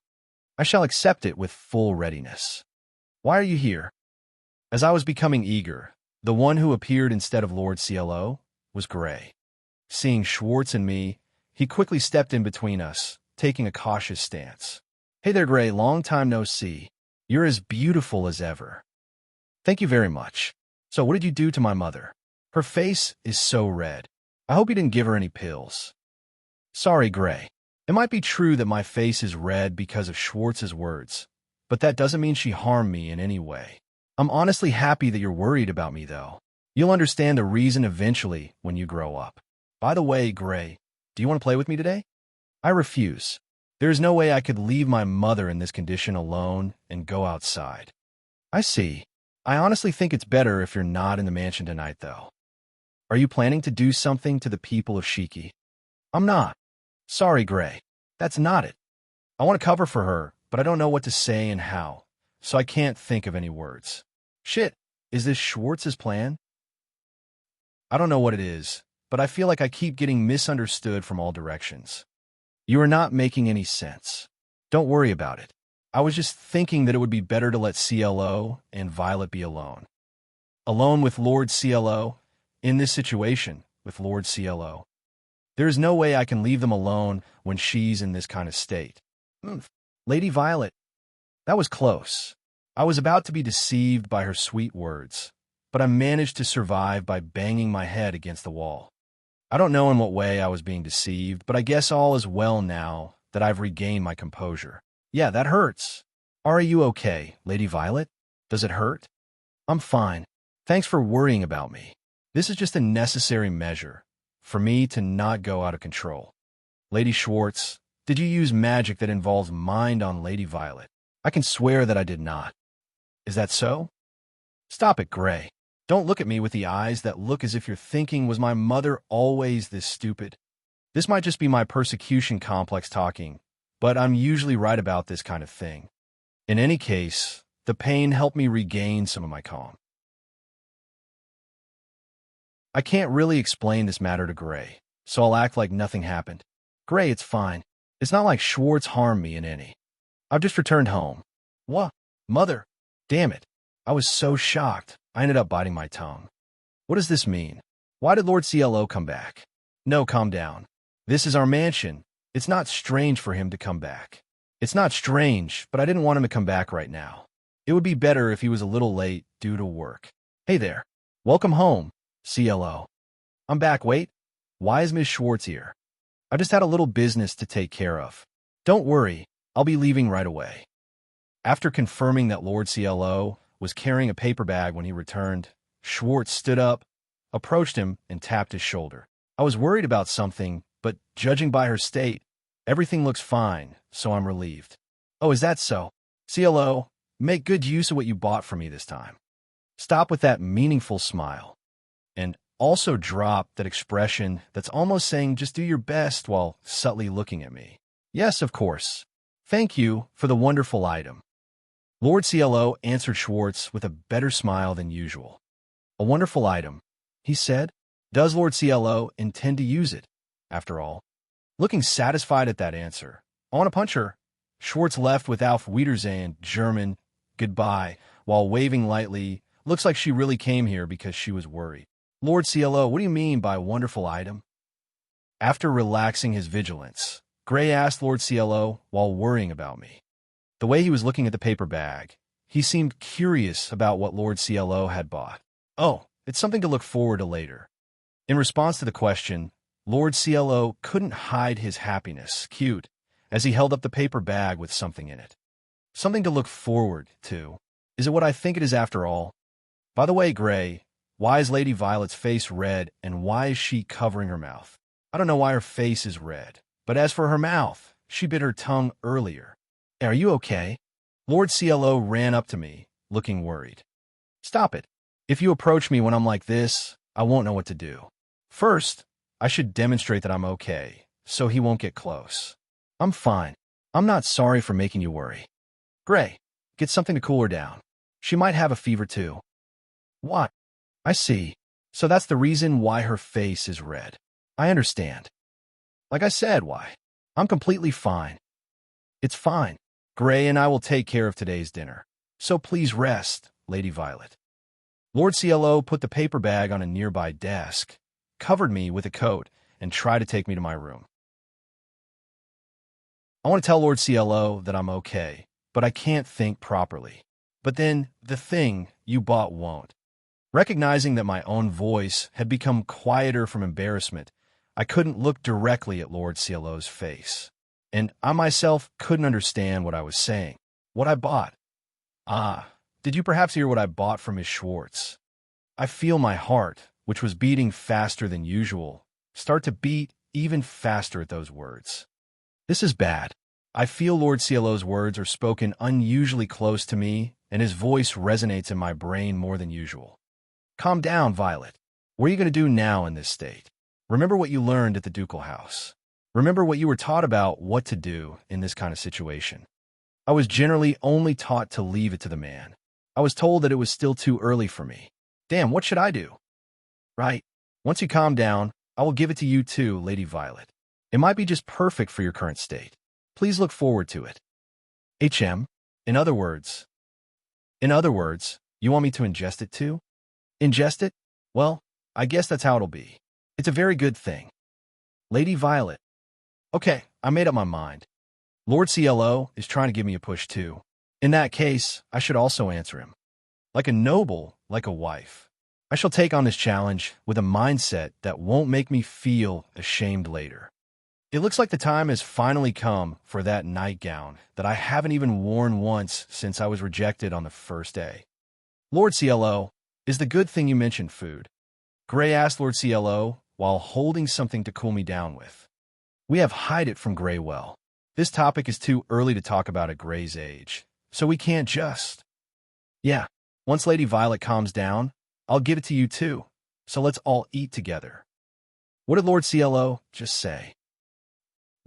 I shall accept it with full readiness. Why are you here? As I was becoming eager, the one who appeared instead of Lord CLO was Gray. Seeing Schwartz and me, he quickly stepped in between us, taking a cautious stance. Hey there, Gray, long time no see. You're as beautiful as ever. Thank you very much. So what did you do to my mother? Her face is so red. I hope you didn't give her any pills. Sorry, Gray. It might be true that my face is red because of Schwartz's words, but that doesn't mean she harmed me in any way. I'm honestly happy that you're worried about me, though. You'll understand the reason eventually when you grow up. By the way, Gray, do you want to play with me today? I refuse. There's no way I could leave my mother in this condition alone and go outside. I see. I honestly think it's better if you're not in the mansion tonight, though. Are you planning to do something to the people of Shiki? I'm not. Sorry, Gray. That's not it. I want to cover for her, but I don't know what to say and how, so I can't think of any words. Shit, is this Schwartz's plan? I don't know what it is, but I feel like I keep getting misunderstood from all directions. You are not making any sense. Don't worry about it. I was just thinking that it would be better to let CLO and Violet be alone. Alone with Lord CLO? In this situation, with Lord CLO. There is no way I can leave them alone when she's in this kind of state. Lady Violet. That was close. I was about to be deceived by her sweet words, but I managed to survive by banging my head against the wall. I don't know in what way I was being deceived, but I guess all is well now that I've regained my composure. Yeah, that hurts. Are you okay, Lady Violet? Does it hurt? I'm fine. Thanks for worrying about me. This is just a necessary measure for me to not go out of control. Lady Schwartz, did you use magic that involves mind on Lady Violet? I can swear that I did not. Is that so? Stop it, Gray. Don't look at me with the eyes that look as if you're thinking, was my mother always this stupid? This might just be my persecution complex talking, but I'm usually right about this kind of thing. In any case, the pain helped me regain some of my calm. I can't really explain this matter to Gray, so I'll act like nothing happened. Gray, it's fine. It's not like Schwartz harmed me in any. I've just returned home. What? Mother? Damn it. I was so shocked, I ended up biting my tongue. What does this mean? Why did Lord CLO come back? No, calm down. This is our mansion. It's not strange for him to come back. It's not strange, but I didn't want him to come back right now. It would be better if he was a little late due to work. Hey there. Welcome home, CLO. I'm back. Wait. Why is Miss Schwartz here? I just had a little business to take care of. Don't worry. I'll be leaving right away. After confirming that Lord CLO was carrying a paper bag when he returned, Schwartz stood up, approached him, and tapped his shoulder. I was worried about something, but judging by her state, everything looks fine, so I'm relieved. Oh, is that so? CLO, make good use of what you bought for me this time. Stop with that meaningful smile. And also drop that expression that's almost saying just do your best while subtly looking at me. Yes, of course. Thank you for the wonderful item. Lord CLO answered Schwartz with a better smile than usual. A wonderful item, he said. Does Lord CLO intend to use it, after all? Looking satisfied at that answer, I want to punch her. Schwartz left with Auf Wiedersehen, German, goodbye, while waving lightly. Looks like she really came here because she was worried. Lord CLO, what do you mean by wonderful item? After relaxing his vigilance, Gray asked Lord CLO while worrying about me. The way he was looking at the paper bag, he seemed curious about what Lord CLO had bought. Oh, it's something to look forward to later. In response to the question, Lord CLO couldn't hide his happiness, cute, as he held up the paper bag with something in it. Something to look forward to. Is it what I think it is after all? By the way, Gray, why is Lady Violet's face red and why is she covering her mouth? I don't know why her face is red, but as for her mouth, she bit her tongue earlier. Are you okay? Lord CLO ran up to me, looking worried. Stop it. If you approach me when I'm like this, I won't know what to do. First, I should demonstrate that I'm okay, so he won't get close. I'm fine. I'm not sorry for making you worry. Gray, get something to cool her down. She might have a fever too. What? I see. So that's the reason why her face is red. I understand. Like I said, why? I'm completely fine. It's fine. Gray and I will take care of today's dinner. So please rest, Lady Violet. Lord CLO put the paper bag on a nearby desk, covered me with a coat, and tried to take me to my room. I want to tell Lord CLO that I'm okay, but I can't think properly. But then, the thing you bought won't. Recognizing that my own voice had become quieter from embarrassment, I couldn't look directly at Lord CLO's face. And I myself couldn't understand what I was saying. What I bought. Did you perhaps hear what I bought from Miss Schwartz? I feel my heart, which was beating faster than usual, start to beat even faster at those words. This is bad. I feel Lord CLO's words are spoken unusually close to me, and his voice resonates in my brain more than usual. Calm down, Violet. What are you going to do now in this state? Remember what you learned at the ducal house. Remember what you were taught about what to do in this kind of situation. I was generally only taught to leave it to the man. I was told that it was still too early for me. Damn, what should I do? Right. Once you calm down, I will give it to you too, Lady Violet. It might be just perfect for your current state. Please look forward to it. HM, in other words, you want me to ingest it too? Ingest it? Well, I guess that's how it'll be. It's a very good thing. Lady Violet. Okay, I made up my mind. Lord CLO is trying to give me a push too. In that case, I should also answer him. Like a noble, like a wife. I shall take on this challenge with a mindset that won't make me feel ashamed later. It looks like the time has finally come for that nightgown that I haven't even worn once since I was rejected on the first day. Lord CLO, is the good thing you mentioned food? Gray asked Lord CLO while holding something to cool me down with. We have hide it from Gray well. This topic is too early to talk about at Gray's age, so we can't just... Yeah, once Lady Violet calms down, I'll give it to you too, so let's all eat together. What did Lord CLO just say?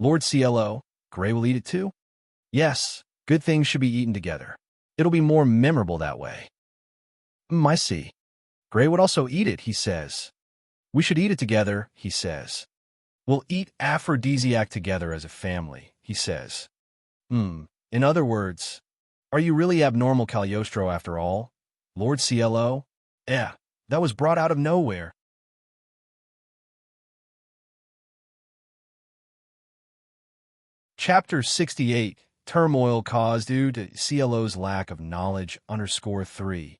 Lord CLO, Gray will eat it too? Yes, good things should be eaten together. It'll be more memorable that way. I see. Gray would also eat it, he says. We should eat it together, he says. We'll eat aphrodisiac together as a family, he says. In other words, are you really abnormal Cagliostro after all? Lord CLO? Yeah, that was brought out of nowhere. Chapter 68, Turmoil Caused Due to CLO's Lack of Knowledge _3.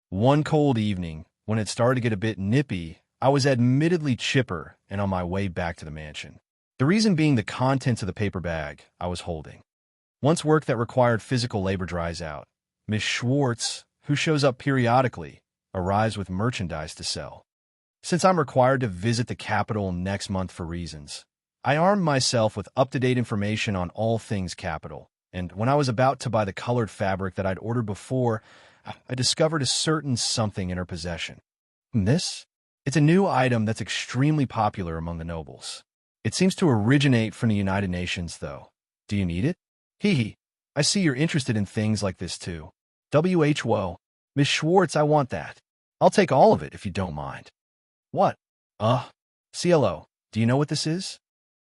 One cold evening, when it started to get a bit nippy, I was admittedly chipper and on my way back to the mansion. The reason being the contents of the paper bag I was holding. Once work that required physical labor dries out, Miss Schwartz, who shows up periodically, arrives with merchandise to sell. Since I'm required to visit the capital next month for reasons, I armed myself with up-to-date information on all things capital, and when I was about to buy the colored fabric that I'd ordered before, I discovered a certain something in her possession. This? It's a new item that's extremely popular among the nobles. It seems to originate from the United Nations, though. Do you need it? Hee. I see you're interested in things like this, too. WHWO. Miss Schwartz, I want that. I'll take all of it if you don't mind. What? CLO, do you know what this is?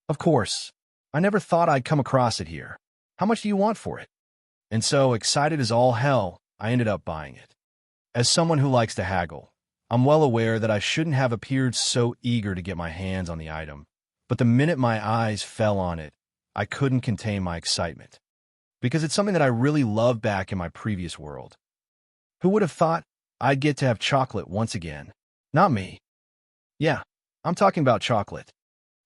Of course. I never thought I'd come across it here. How much do you want for it? And so, excited as all hell, I ended up buying it. As someone who likes to haggle, I'm well aware that I shouldn't have appeared so eager to get my hands on the item, but the minute my eyes fell on it, I couldn't contain my excitement. Because it's something that I really loved back in my previous world. Who would have thought I'd get to have chocolate once again? Not me. Yeah, I'm talking about chocolate.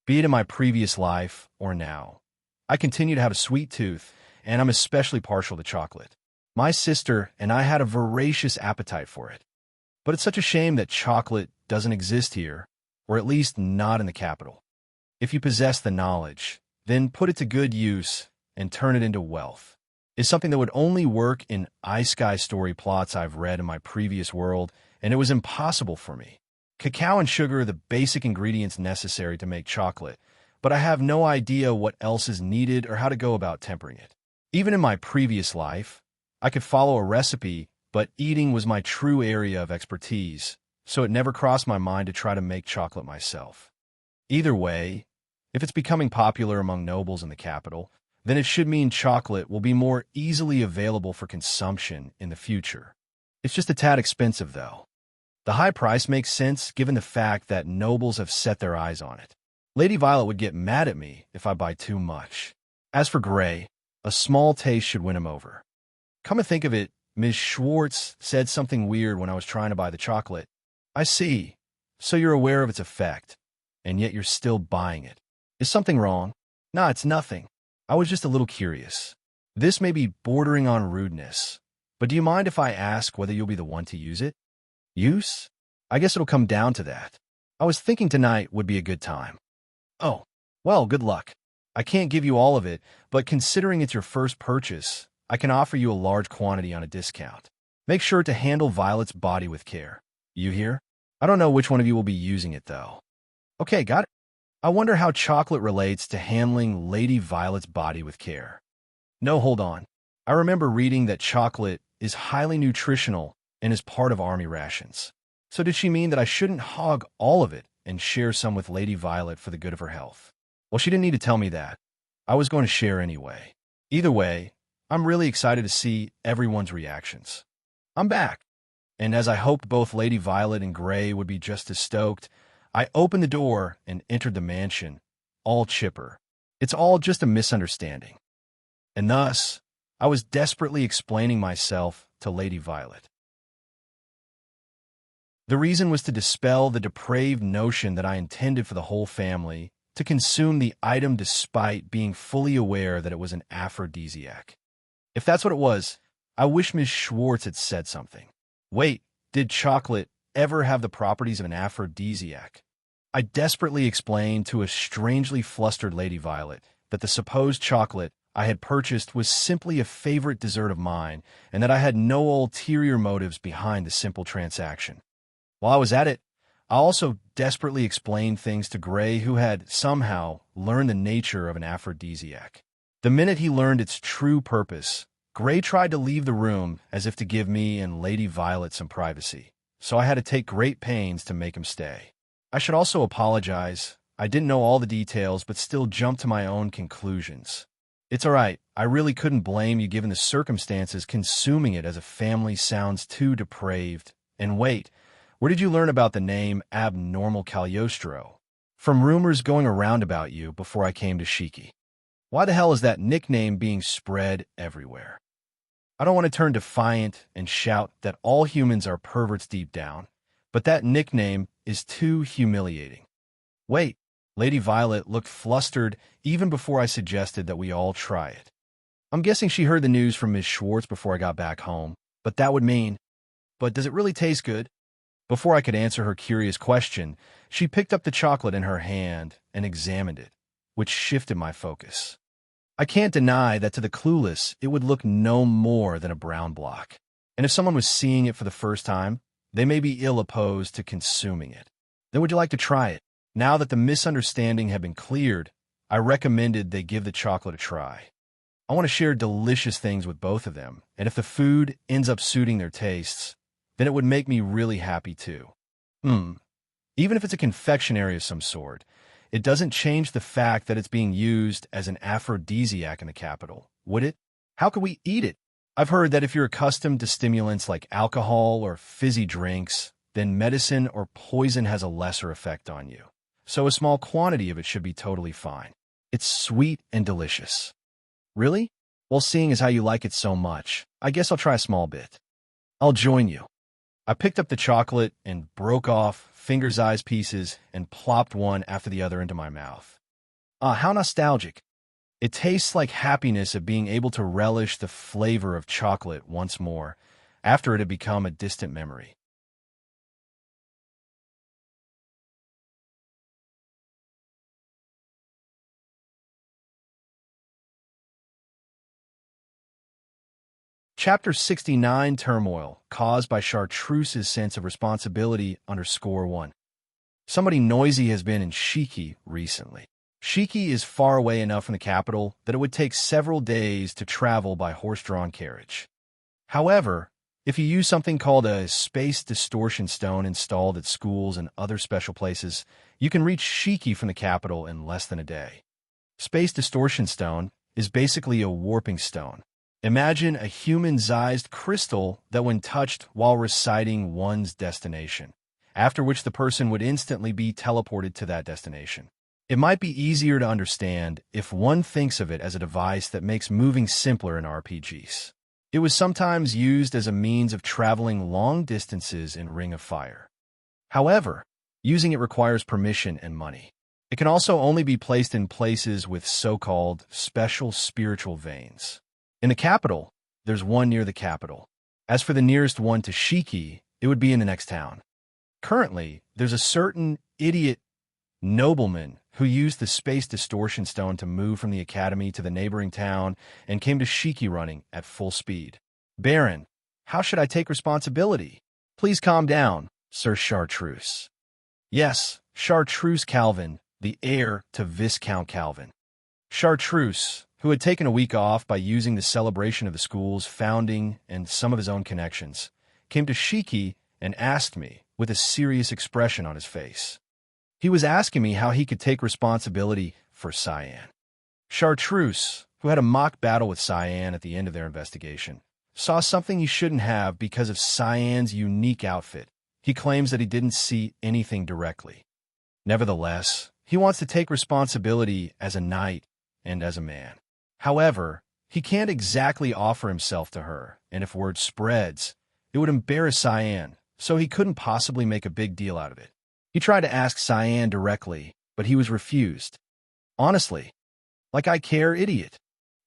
Be it in my previous life or now. I continue to have a sweet tooth, and I'm especially partial to chocolate. My sister and I had a voracious appetite for it. But it's such a shame that chocolate doesn't exist here, or at least not in the capital. If you possess the knowledge, then put it to good use and turn it into wealth. It's something that would only work in iSky story plots I've read in my previous world, and it was impossible for me. Cacao and sugar are the basic ingredients necessary to make chocolate, but I have no idea what else is needed or how to go about tempering it. Even in my previous life, I could follow a recipe, but eating was my true area of expertise, so it never crossed my mind to try to make chocolate myself. Either way, if it's becoming popular among nobles in the capital, then it should mean chocolate will be more easily available for consumption in the future. It's just a tad expensive, though. The high price makes sense given the fact that nobles have set their eyes on it. Lady Violet would get mad at me if I buy too much. As for Gray, a small taste should win him over. Come to think of it, Ms. Schwartz said something weird when I was trying to buy the chocolate. I see. So you're aware of its effect, and yet you're still buying it. Is something wrong? Nah, it's nothing. I was just a little curious. This may be bordering on rudeness, but do you mind if I ask whether you'll be the one to use it? Use? I guess it'll come down to that. I was thinking tonight would be a good time. Oh, well, good luck. I can't give you all of it, but considering it's your first purchase, I can offer you a large quantity on a discount. Make sure to handle Violet's body with care. You hear? I don't know which one of you will be using it, though. Okay, got it. I wonder how chocolate relates to handling Lady Violet's body with care. No, hold on. I remember reading that chocolate is highly nutritional and is part of army rations. So did she mean that I shouldn't hog all of it and share some with Lady Violet for the good of her health? Well, she didn't need to tell me that. I was going to share anyway. Either way, I'm really excited to see everyone's reactions. I'm back. And as I hoped both Lady Violet and Gray would be just as stoked, I opened the door and entered the mansion, all chipper. It's all just a misunderstanding. And thus, I was desperately explaining myself to Lady Violet. The reason was to dispel the depraved notion that I intended for the whole family to consume the item despite being fully aware that it was an aphrodisiac. If that's what it was, I wish Ms. Schwartz had said something. Wait, did chocolate ever have the properties of an aphrodisiac? I desperately explained to a strangely flustered Lady Violet that the supposed chocolate I had purchased was simply a favorite dessert of mine and that I had no ulterior motives behind the simple transaction. While I was at it, I also desperately explained things to Gray, who had somehow learned the nature of an aphrodisiac. The minute he learned its true purpose, Gray tried to leave the room as if to give me and Lady Violet some privacy, so I had to take great pains to make him stay. I should also apologize. I didn't know all the details, but still jumped to my own conclusions. It's all right. I really couldn't blame you given the circumstances. Consuming it as a family sounds too depraved. And wait, where did you learn about the name Abnormal Cagliostro? From rumors going around about you before I came to Shiki. Why the hell is that nickname being spread everywhere? I don't want to turn defiant and shout that all humans are perverts deep down, but that nickname is too humiliating. Wait, Lady Violet looked flustered even before I suggested that we all try it. I'm guessing she heard the news from Ms. Schwartz before I got back home, but that would mean, but does it really taste good? Before I could answer her curious question, she picked up the chocolate in her hand and examined it, which shifted my focus. I can't deny that to the clueless, it would look no more than a brown block. And if someone was seeing it for the first time, they may be ill opposed to consuming it. Then would you like to try it? Now that the misunderstanding had been cleared, I recommended they give the chocolate a try. I want to share delicious things with both of them, and if the food ends up suiting their tastes, then it would make me really happy too. Even if it's a confectionery of some sort, it doesn't change the fact that it's being used as an aphrodisiac in the capital, would it? How could we eat it? I've heard that if you're accustomed to stimulants like alcohol or fizzy drinks, then medicine or poison has a lesser effect on you. So a small quantity of it should be totally fine. It's sweet and delicious. Really? Well, seeing as how you like it so much, I guess I'll try a small bit. I'll join you. I picked up the chocolate and broke off finger-sized pieces and plopped one after the other into my mouth. Ah, how nostalgic. It tastes like happiness of being able to relish the flavor of chocolate once more, after it had become a distant memory. Chapter 69, Turmoil, caused by Chartreuse's sense of responsibility, _1. Somebody noisy has been in Shiki recently. Shiki is far away enough from the capital that it would take several days to travel by horse-drawn carriage. However, if you use something called a space distortion stone installed at schools and other special places, you can reach Shiki from the capital in less than a day. Space distortion stone is basically a warping stone. Imagine a human-sized crystal that when touched while reciting one's destination, after which the person would instantly be teleported to that destination. It might be easier to understand if one thinks of it as a device that makes moving simpler in RPGs. It was sometimes used as a means of traveling long distances in Ring of Fire. However, using it requires permission and money. It can also only be placed in places with so-called special spiritual veins. In the capital, there's one near the capital. As for the nearest one to Shiki, it would be in the next town. Currently, there's a certain idiot nobleman who used the space distortion stone to move from the academy to the neighboring town and came to Shiki running at full speed. Baron, how should I take responsibility? Please calm down, Sir Chartreuse. Yes, Chartreuse Calvin, the heir to Viscount Calvin. Chartreuse, who had taken a week off by using the celebration of the school's founding and some of his own connections, came to Shiki and asked me, with a serious expression on his face. He was asking me how he could take responsibility for Cyan. Chartreuse, who had a mock battle with Cyan at the end of their investigation, saw something he shouldn't have because of Cyan's unique outfit. He claims that he didn't see anything directly. Nevertheless, he wants to take responsibility as a knight and as a man. However, he can't exactly offer himself to her, and if word spreads, it would embarrass Cyan, so he couldn't possibly make a big deal out of it. He tried to ask Cyan directly, but he was refused. Honestly, like I care, idiot.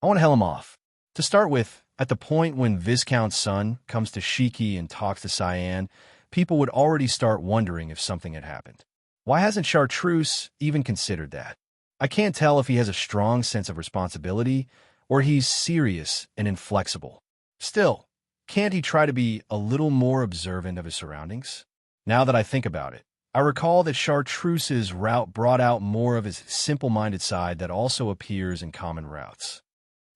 I want to hell him off. To start with, at the point when Viscount's son comes to Shiki and talks to Cyan, people would already start wondering if something had happened. Why hasn't Chartreuse even considered that? I can't tell if he has a strong sense of responsibility or he's serious and inflexible. Still, can't he try to be a little more observant of his surroundings? Now that I think about it, I recall that Chartreuse's route brought out more of his simple-minded side that also appears in common routes.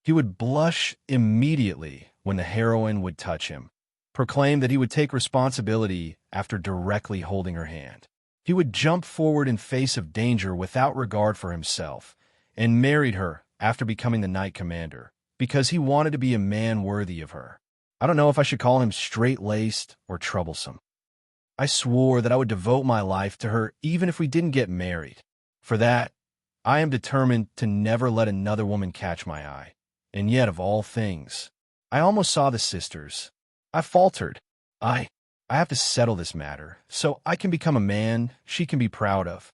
He would blush immediately when the heroine would touch him, proclaim that he would take responsibility after directly holding her hand. He would jump forward in face of danger without regard for himself, and married her after becoming the knight commander, because he wanted to be a man worthy of her. I don't know if I should call him straight-laced or troublesome. I swore that I would devote my life to her even if we didn't get married. For that, I am determined to never let another woman catch my eye. And yet, of all things, I almost saw the sisters. I faltered. I have to settle this matter, so I can become a man she can be proud of.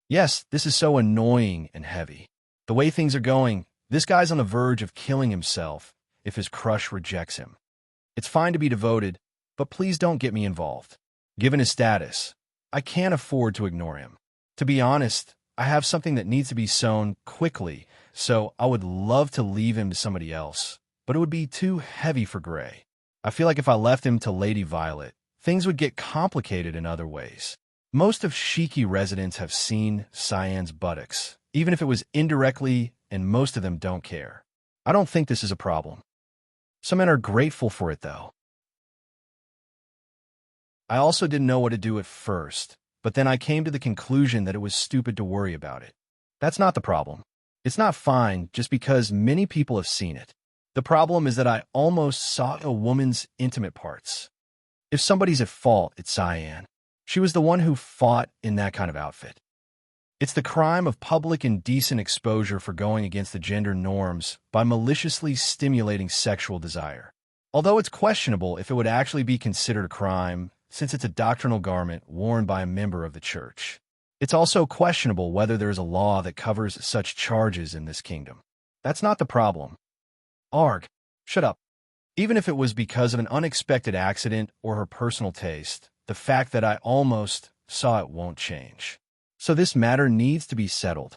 Yes, this is so annoying and heavy. The way things are going, this guy's on the verge of killing himself if his crush rejects him. It's fine to be devoted, but please don't get me involved. Given his status, I can't afford to ignore him. To be honest, I have something that needs to be sown quickly, so I would love to leave him to somebody else, but it would be too heavy for Gray. I feel like if I left him to Lady Violet, things would get complicated in other ways. Most of Shiki residents have seen Cyan's buttocks, even if it was indirectly, and most of them don't care. I don't think this is a problem. Some men are grateful for it, though. I also didn't know what to do at first, but then I came to the conclusion that it was stupid to worry about it. That's not the problem. It's not fine just because many people have seen it. The problem is that I almost saw a woman's intimate parts. If somebody's at fault, it's Cyan. She was the one who fought in that kind of outfit. It's the crime of public indecent exposure for going against the gender norms by maliciously stimulating sexual desire. Although it's questionable if it would actually be considered a crime, since it's a doctrinal garment worn by a member of the church. It's also questionable whether there is a law that covers such charges in this kingdom. That's not the problem. Arg. Shut up. Even if it was because of an unexpected accident or her personal taste, the fact that I almost saw it won't change. So this matter needs to be settled.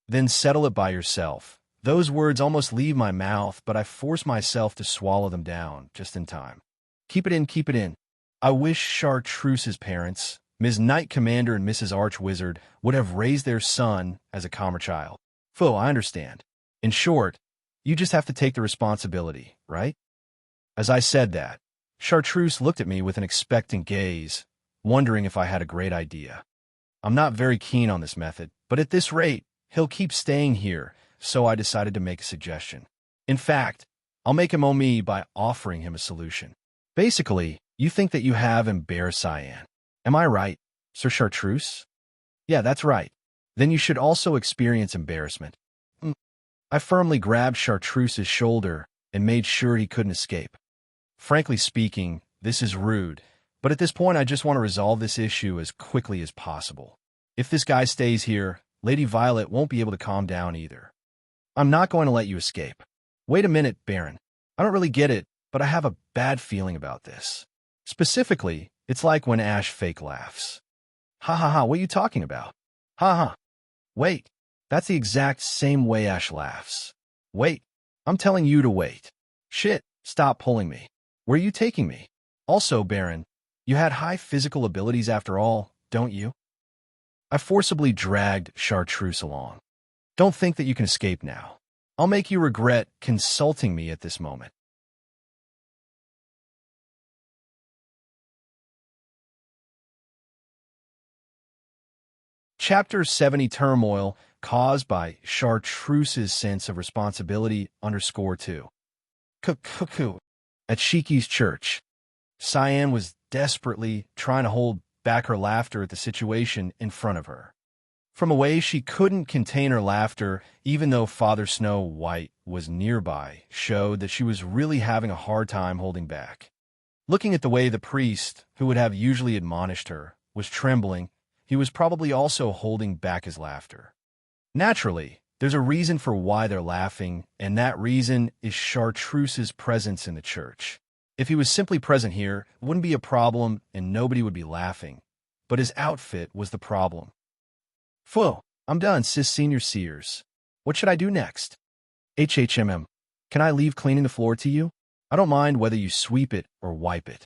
Then settle it by yourself. Those words almost leave my mouth, but I force myself to swallow them down just in time. Keep it in, keep it in. I wish Chartreuse's parents, Ms. Knight Commander and Mrs. Archwizard, would have raised their son as a calmer child. Foe, I understand. In short, you just have to take the responsibility, right? As I said that, Chartreuse looked at me with an expectant gaze, wondering if I had a great idea. I'm not very keen on this method, but at this rate, he'll keep staying here, so I decided to make a suggestion. In fact, I'll make him owe me by offering him a solution. Basically, you think that you have embarrassed Cyan. Am I right, Sir Chartreuse? Yeah, that's right. Then you should also experience embarrassment. I firmly grabbed Chartreuse's shoulder and made sure he couldn't escape. Frankly speaking, this is rude, but at this point I just want to resolve this issue as quickly as possible. If this guy stays here, Lady Violet won't be able to calm down either. I'm not going to let you escape. Wait a minute, Baron. I don't really get it, but I have a bad feeling about this. Specifically, it's like when Ash fake laughs. Ha ha ha, what are you talking about? Ha ha. Wait, that's the exact same way Ash laughs. Wait, I'm telling you to wait. Shit, stop pulling me. Where are you taking me? Also, Baron, you had high physical abilities after all, don't you? I forcibly dragged Chartreuse along. Don't think that you can escape now. I'll make you regret consulting me at this moment. Chapter 70 Turmoil caused by Chartreuse's sense of responsibility _2. Cuckoo. At Shiki's church, Cyan was desperately trying to hold back her laughter at the situation in front of her. From a way she couldn't contain her laughter, even though Father Snow White was nearby, showed that she was really having a hard time holding back. Looking at the way the priest, who would have usually admonished her, was trembling, he was probably also holding back his laughter. Naturally, there's a reason for why they're laughing, and that reason is Chartreuse's presence in the church. If he was simply present here, it wouldn't be a problem and nobody would be laughing. But his outfit was the problem. Phew, I'm done, sis senior seers. What should I do next? HHMM, can I leave cleaning the floor to you? I don't mind whether you sweep it or wipe it.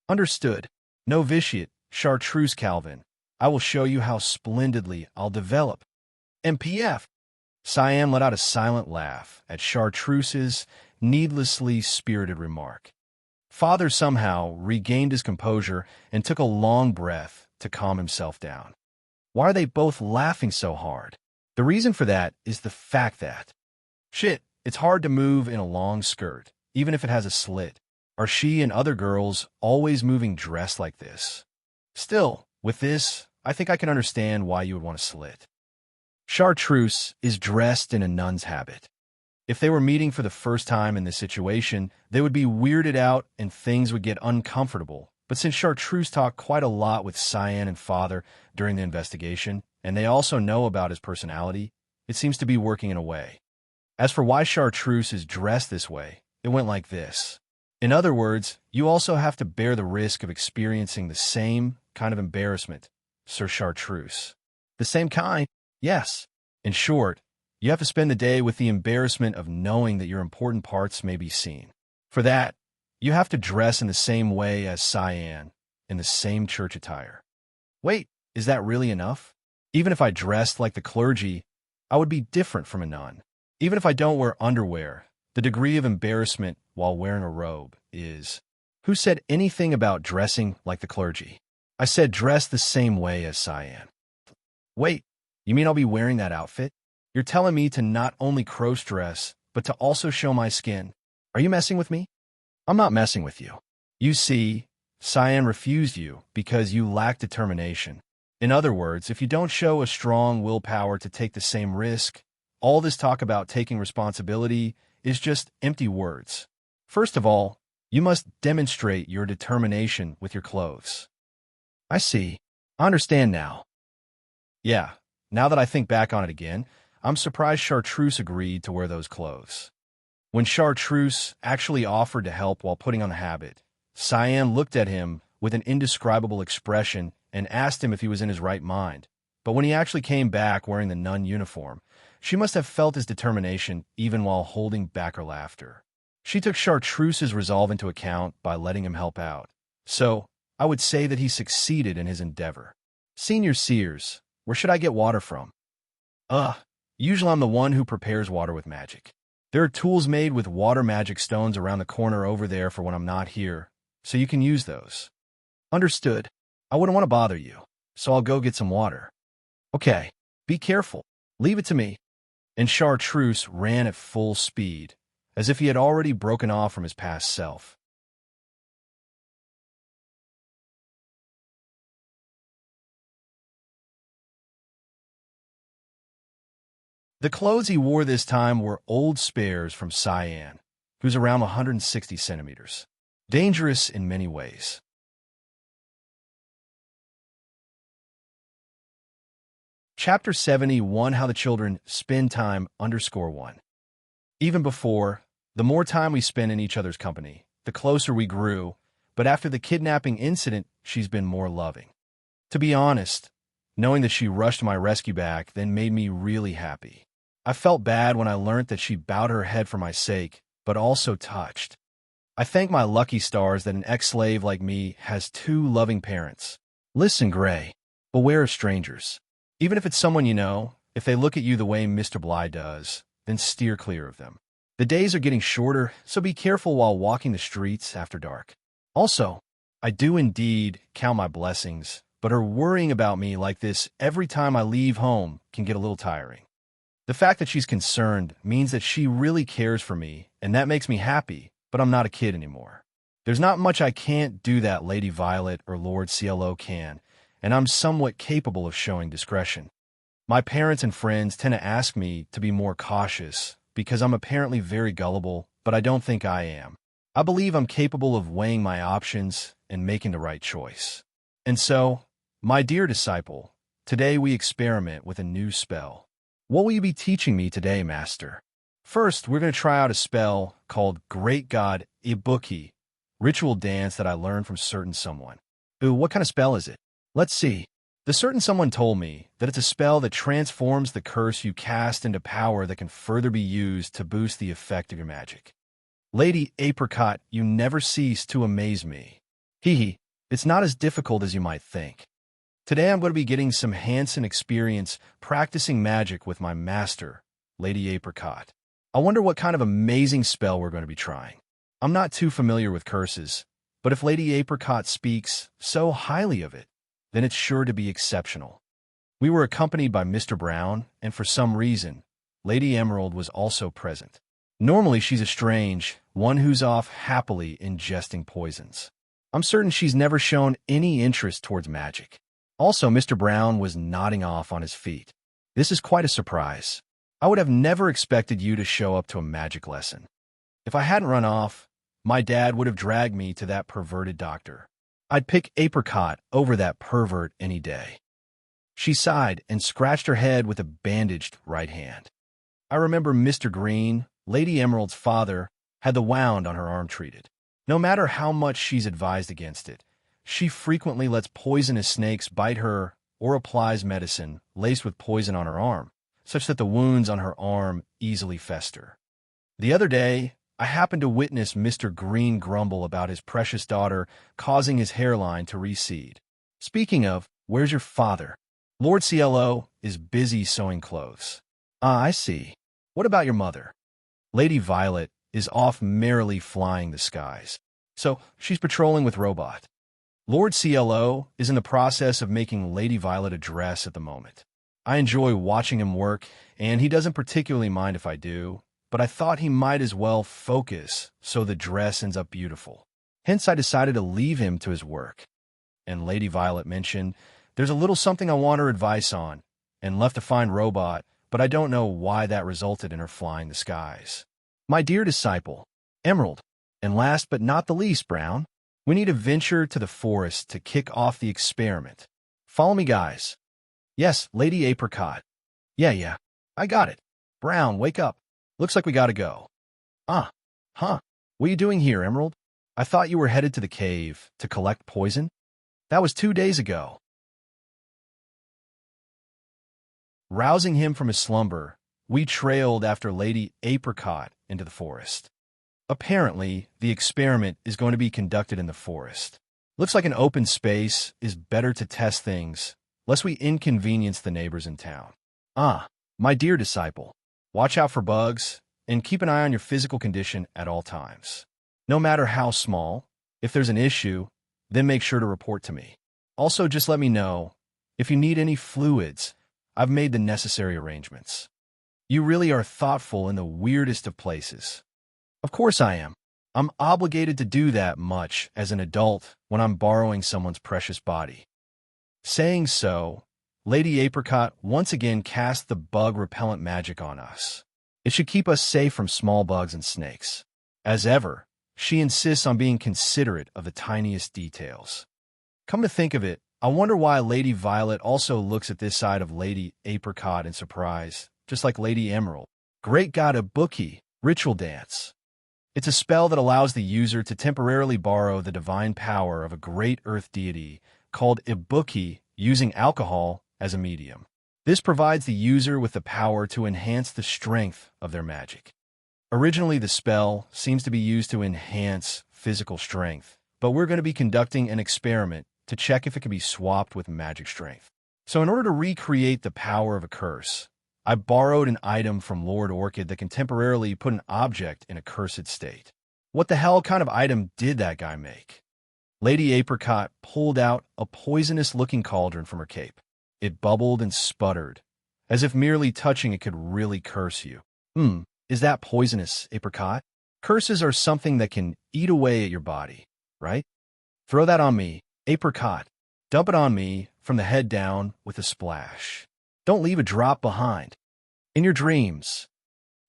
Understood. Novitiate, Chartreuse Calvin. I will show you how splendidly I'll develop. MPF. Cyan let out a silent laugh at Chartreuse's needlessly spirited remark. Father somehow regained his composure and took a long breath to calm himself down. Why are they both laughing so hard? The reason for that is the fact that, shit, it's hard to move in a long skirt, even if it has a slit. Are she and other girls always moving dressed like this? Still, with this, I think I can understand why you would want a slit. Chartreuse is dressed in a nun's habit. If they were meeting for the first time in this situation, they would be weirded out and things would get uncomfortable. But since Chartreuse talked quite a lot with Cyan and Father during the investigation, and they also know about his personality, it seems to be working in a way. As for why Chartreuse is dressed this way, it went like this. In other words, you also have to bear the risk of experiencing the same kind of embarrassment, Sir Chartreuse. The same kind? Yes. In short, you have to spend the day with the embarrassment of knowing that your important parts may be seen. For that, you have to dress in the same way as Cyan, in the same church attire. Wait, is that really enough? Even if I dressed like the clergy, I would be different from a nun. Even if I don't wear underwear, the degree of embarrassment while wearing a robe is... Who said anything about dressing like the clergy? I said dress the same way as Cyan. Wait, you mean I'll be wearing that outfit? You're telling me to not only cross-dress, but to also show my skin. Are you messing with me? I'm not messing with you. You see, Cyan refused you because you lack determination. In other words, if you don't show a strong willpower to take the same risk, all this talk about taking responsibility is just empty words. First of all, you must demonstrate your determination with your clothes. I see. I understand now. Yeah, now that I think back on it again, I'm surprised Chartreuse agreed to wear those clothes. When Chartreuse actually offered to help while putting on the habit, Cyan looked at him with an indescribable expression and asked him if he was in his right mind. But when he actually came back wearing the nun uniform, she must have felt his determination even while holding back her laughter. She took Chartreuse's resolve into account by letting him help out. So, I would say that he succeeded in his endeavor. Senior Sears, where should I get water from? Usually I'm the one who prepares water with magic. There are tools made with water magic stones around the corner over there for when I'm not here, so you can use those. Understood. I wouldn't want to bother you, so I'll go get some water. Okay, be careful. Leave it to me. And Chartreuse ran at full speed, as if he had already broken off from his past self. The clothes he wore this time were old spares from Cyan, who's around 160 centimeters. Dangerous in many ways. Chapter 71, How the Children Spend Time _1. Even before, the more time we spent in each other's company, the closer we grew, but after the kidnapping incident, she's been more loving. To be honest, knowing that she rushed my rescue back then made me really happy. I felt bad when I learned that she bowed her head for my sake, but also touched. I thank my lucky stars that an ex-slave like me has two loving parents. Listen, Gray, beware of strangers. Even if it's someone you know, if they look at you the way Mr. Bly does, then steer clear of them. The days are getting shorter, so be careful while walking the streets after dark. Also, I do indeed count my blessings, but her worrying about me like this every time I leave home can get a little tiring. The fact that she's concerned means that she really cares for me, and that makes me happy, but I'm not a kid anymore. There's not much I can't do that Lady Violet or Lord CLO can, and I'm somewhat capable of showing discretion. My parents and friends tend to ask me to be more cautious because I'm apparently very gullible, but I don't think I am. I believe I'm capable of weighing my options and making the right choice. And so, my dear disciple, today we experiment with a new spell. What will you be teaching me today, Master? First, we're going to try out a spell called Great God Ibuki, ritual dance that I learned from certain someone. Ooh, what kind of spell is it? Let's see. The certain someone told me that it's a spell that transforms the curse you cast into power that can further be used to boost the effect of your magic. Lady Apricot, you never cease to amaze me. Hee, it's not as difficult as you might think. Today I'm going to be getting some hands-on experience practicing magic with my master, Lady Apricot. I wonder what kind of amazing spell we're going to be trying. I'm not too familiar with curses, but if Lady Apricot speaks so highly of it, then it's sure to be exceptional. We were accompanied by Mr. Brown, and for some reason, Lady Emerald was also present. Normally she's a strange one who's off happily ingesting poisons. I'm certain she's never shown any interest towards magic. Also, Mr. Brown was nodding off on his feet. This is quite a surprise. I would have never expected you to show up to a magic lesson. If I hadn't run off, my dad would have dragged me to that perverted doctor. I'd pick Apricot over that pervert any day. She sighed and scratched her head with a bandaged right hand. I remember Mr. Green, Lady Emerald's father, had the wound on her arm treated. No matter how much she's advised against it, she frequently lets poisonous snakes bite her or applies medicine laced with poison on her arm, such that the wounds on her arm easily fester. The other day, I happened to witness Mr. Green grumble about his precious daughter causing his hairline to recede. Speaking of, where's your father? Lord CLO is busy sewing clothes. Ah, I see. What about your mother? Lady Violet is off merrily flying the skies. So, she's patrolling with Robot. Lord CLO is in the process of making Lady Violet a dress at the moment. I enjoy watching him work, and he doesn't particularly mind if I do, but I thought he might as well focus so the dress ends up beautiful. Hence, I decided to leave him to his work. And Lady Violet mentioned, there's a little something I want her advice on, and left to find Robot, but I don't know why that resulted in her flying the skies. My dear disciple, Emerald, and last but not the least, Brown, we need to venture to the forest to kick off the experiment. Follow me, guys. Yes, Lady Apricot. Yeah. I got it. Brown, wake up. Looks like we gotta go. Ah, huh. What are you doing here, Emerald? I thought you were headed to the cave to collect poison? That was 2 days ago. Rousing him from his slumber, we trailed after Lady Apricot into the forest. Apparently, the experiment is going to be conducted in the forest. Looks like an open space is better to test things, lest we inconvenience the neighbors in town. Ah, my dear disciple, watch out for bugs, and keep an eye on your physical condition at all times. No matter how small, if there's an issue, then make sure to report to me. Also, just let me know if you need any fluids. I've made the necessary arrangements. You really are thoughtful in the weirdest of places. Of course I am. I'm obligated to do that much as an adult when I'm borrowing someone's precious body. Saying so, Lady Apricot once again cast the bug repellent magic on us. It should keep us safe from small bugs and snakes. As ever, she insists on being considerate of the tiniest details. Come to think of it, I wonder why Lady Violet also looks at this side of Lady Apricot in surprise, just like Lady Emerald. Great God, Ibuki, ritual dance. It's a spell that allows the user to temporarily borrow the divine power of a great earth deity called Ibuki using alcohol as a medium. This provides the user with the power to enhance the strength of their magic. Originally, the spell seems to be used to enhance physical strength, but we're going to be conducting an experiment to check if it can be swapped with magic strength. So in order to recreate the power of a curse, I borrowed an item from Lord Orchid that can temporarily put an object in a cursed state. What the hell kind of item did that guy make? Lady Apricot pulled out a poisonous-looking cauldron from her cape. It bubbled and sputtered, as if merely touching it could really curse you. Is that poisonous, Apricot? Curses are something that can eat away at your body, right? Throw that on me, Apricot. Dump it on me from the head down with a splash. Don't leave a drop behind. In your dreams.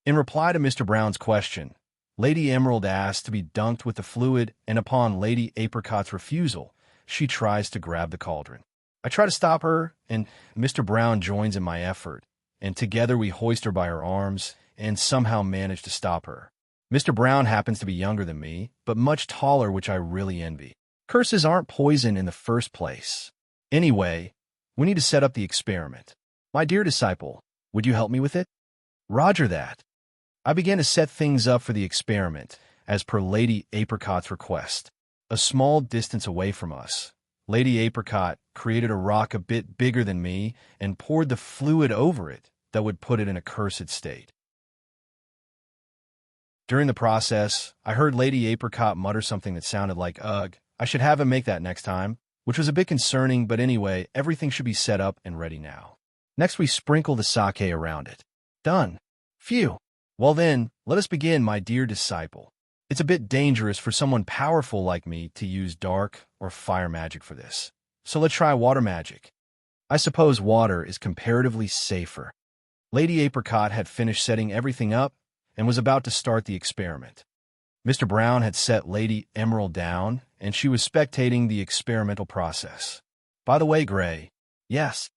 In reply to Mr. Brown's question, Lady Emerald asked to be dunked with the fluid, and upon Lady Apricot's refusal, she tries to grab the cauldron. I try to stop her, and Mr. Brown joins in my effort, and together we hoist her by her arms and somehow manage to stop her. Mr. Brown happens to be younger than me, but much taller, which I really envy. Curses aren't poison in the first place. Anyway, we need to set up the experiment. My dear disciple, would you help me with it? Roger that. I began to set things up for the experiment, as per Lady Apricot's request. A small distance away from us, Lady Apricot created a rock a bit bigger than me and poured the fluid over it that would put it in a cursed state. During the process, I heard Lady Apricot mutter something that sounded like, ugh, I should have him make that next time, which was a bit concerning, but anyway, everything should be set up and ready now. Next, we sprinkle the sake around it. Done. Phew. Well then, let us begin, my dear disciple. It's a bit dangerous for someone powerful like me to use dark or fire magic for this. So let's try water magic. I suppose water is comparatively safer. Lady Apricot had finished setting everything up and was about to start the experiment. Mr. Brown had set Lady Emerald down, and she was spectating the experimental process. By the way, Gray, yes,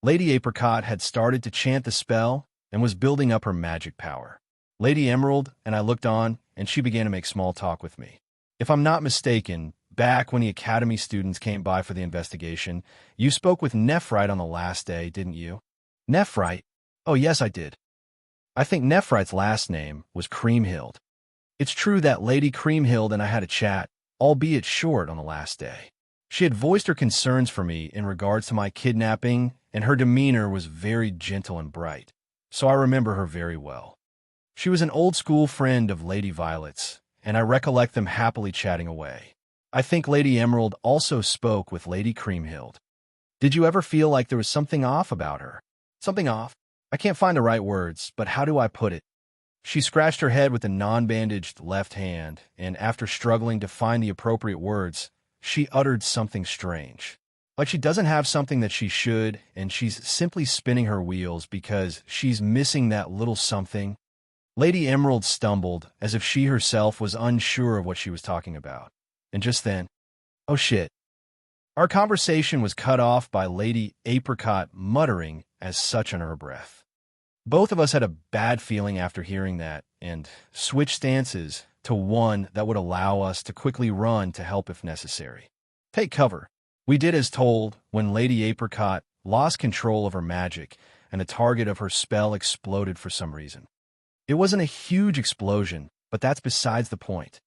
Lady Apricot had started to chant the spell and was building up her magic power. Lady Emerald and I looked on, and she began to make small talk with me. If I'm not mistaken, back when the Academy students came by for the investigation, you spoke with Nephrite on the last day, didn't you? Nephrite? Oh, yes, I did. I think Nephrite's last name was Creamhild. It's true that Lady Creamhild and I had a chat, albeit short, on the last day. She had voiced her concerns for me in regards to my kidnapping, and her demeanor was very gentle and bright, so I remember her very well. She was an old-school friend of Lady Violet's, and I recollect them happily chatting away. I think Lady Emerald also spoke with Lady Creamhild. Did you ever feel like there was something off about her? Something off? I can't find the right words, but how do I put it? She scratched her head with a non-bandaged left hand, and after struggling to find the appropriate words, she uttered something strange. Like she doesn't have something that she should, and she's simply spinning her wheels because she's missing that little something. Lady Emerald stumbled as if she herself was unsure of what she was talking about. And just then, oh shit. Our conversation was cut off by Lady Apricot muttering as such under her breath. Both of us had a bad feeling after hearing that and switched stances to one that would allow us to quickly run to help if necessary. Take cover. We did as told when Lady Apricot lost control of her magic and the target of her spell exploded for some reason. It wasn't a huge explosion, but that's besides the point.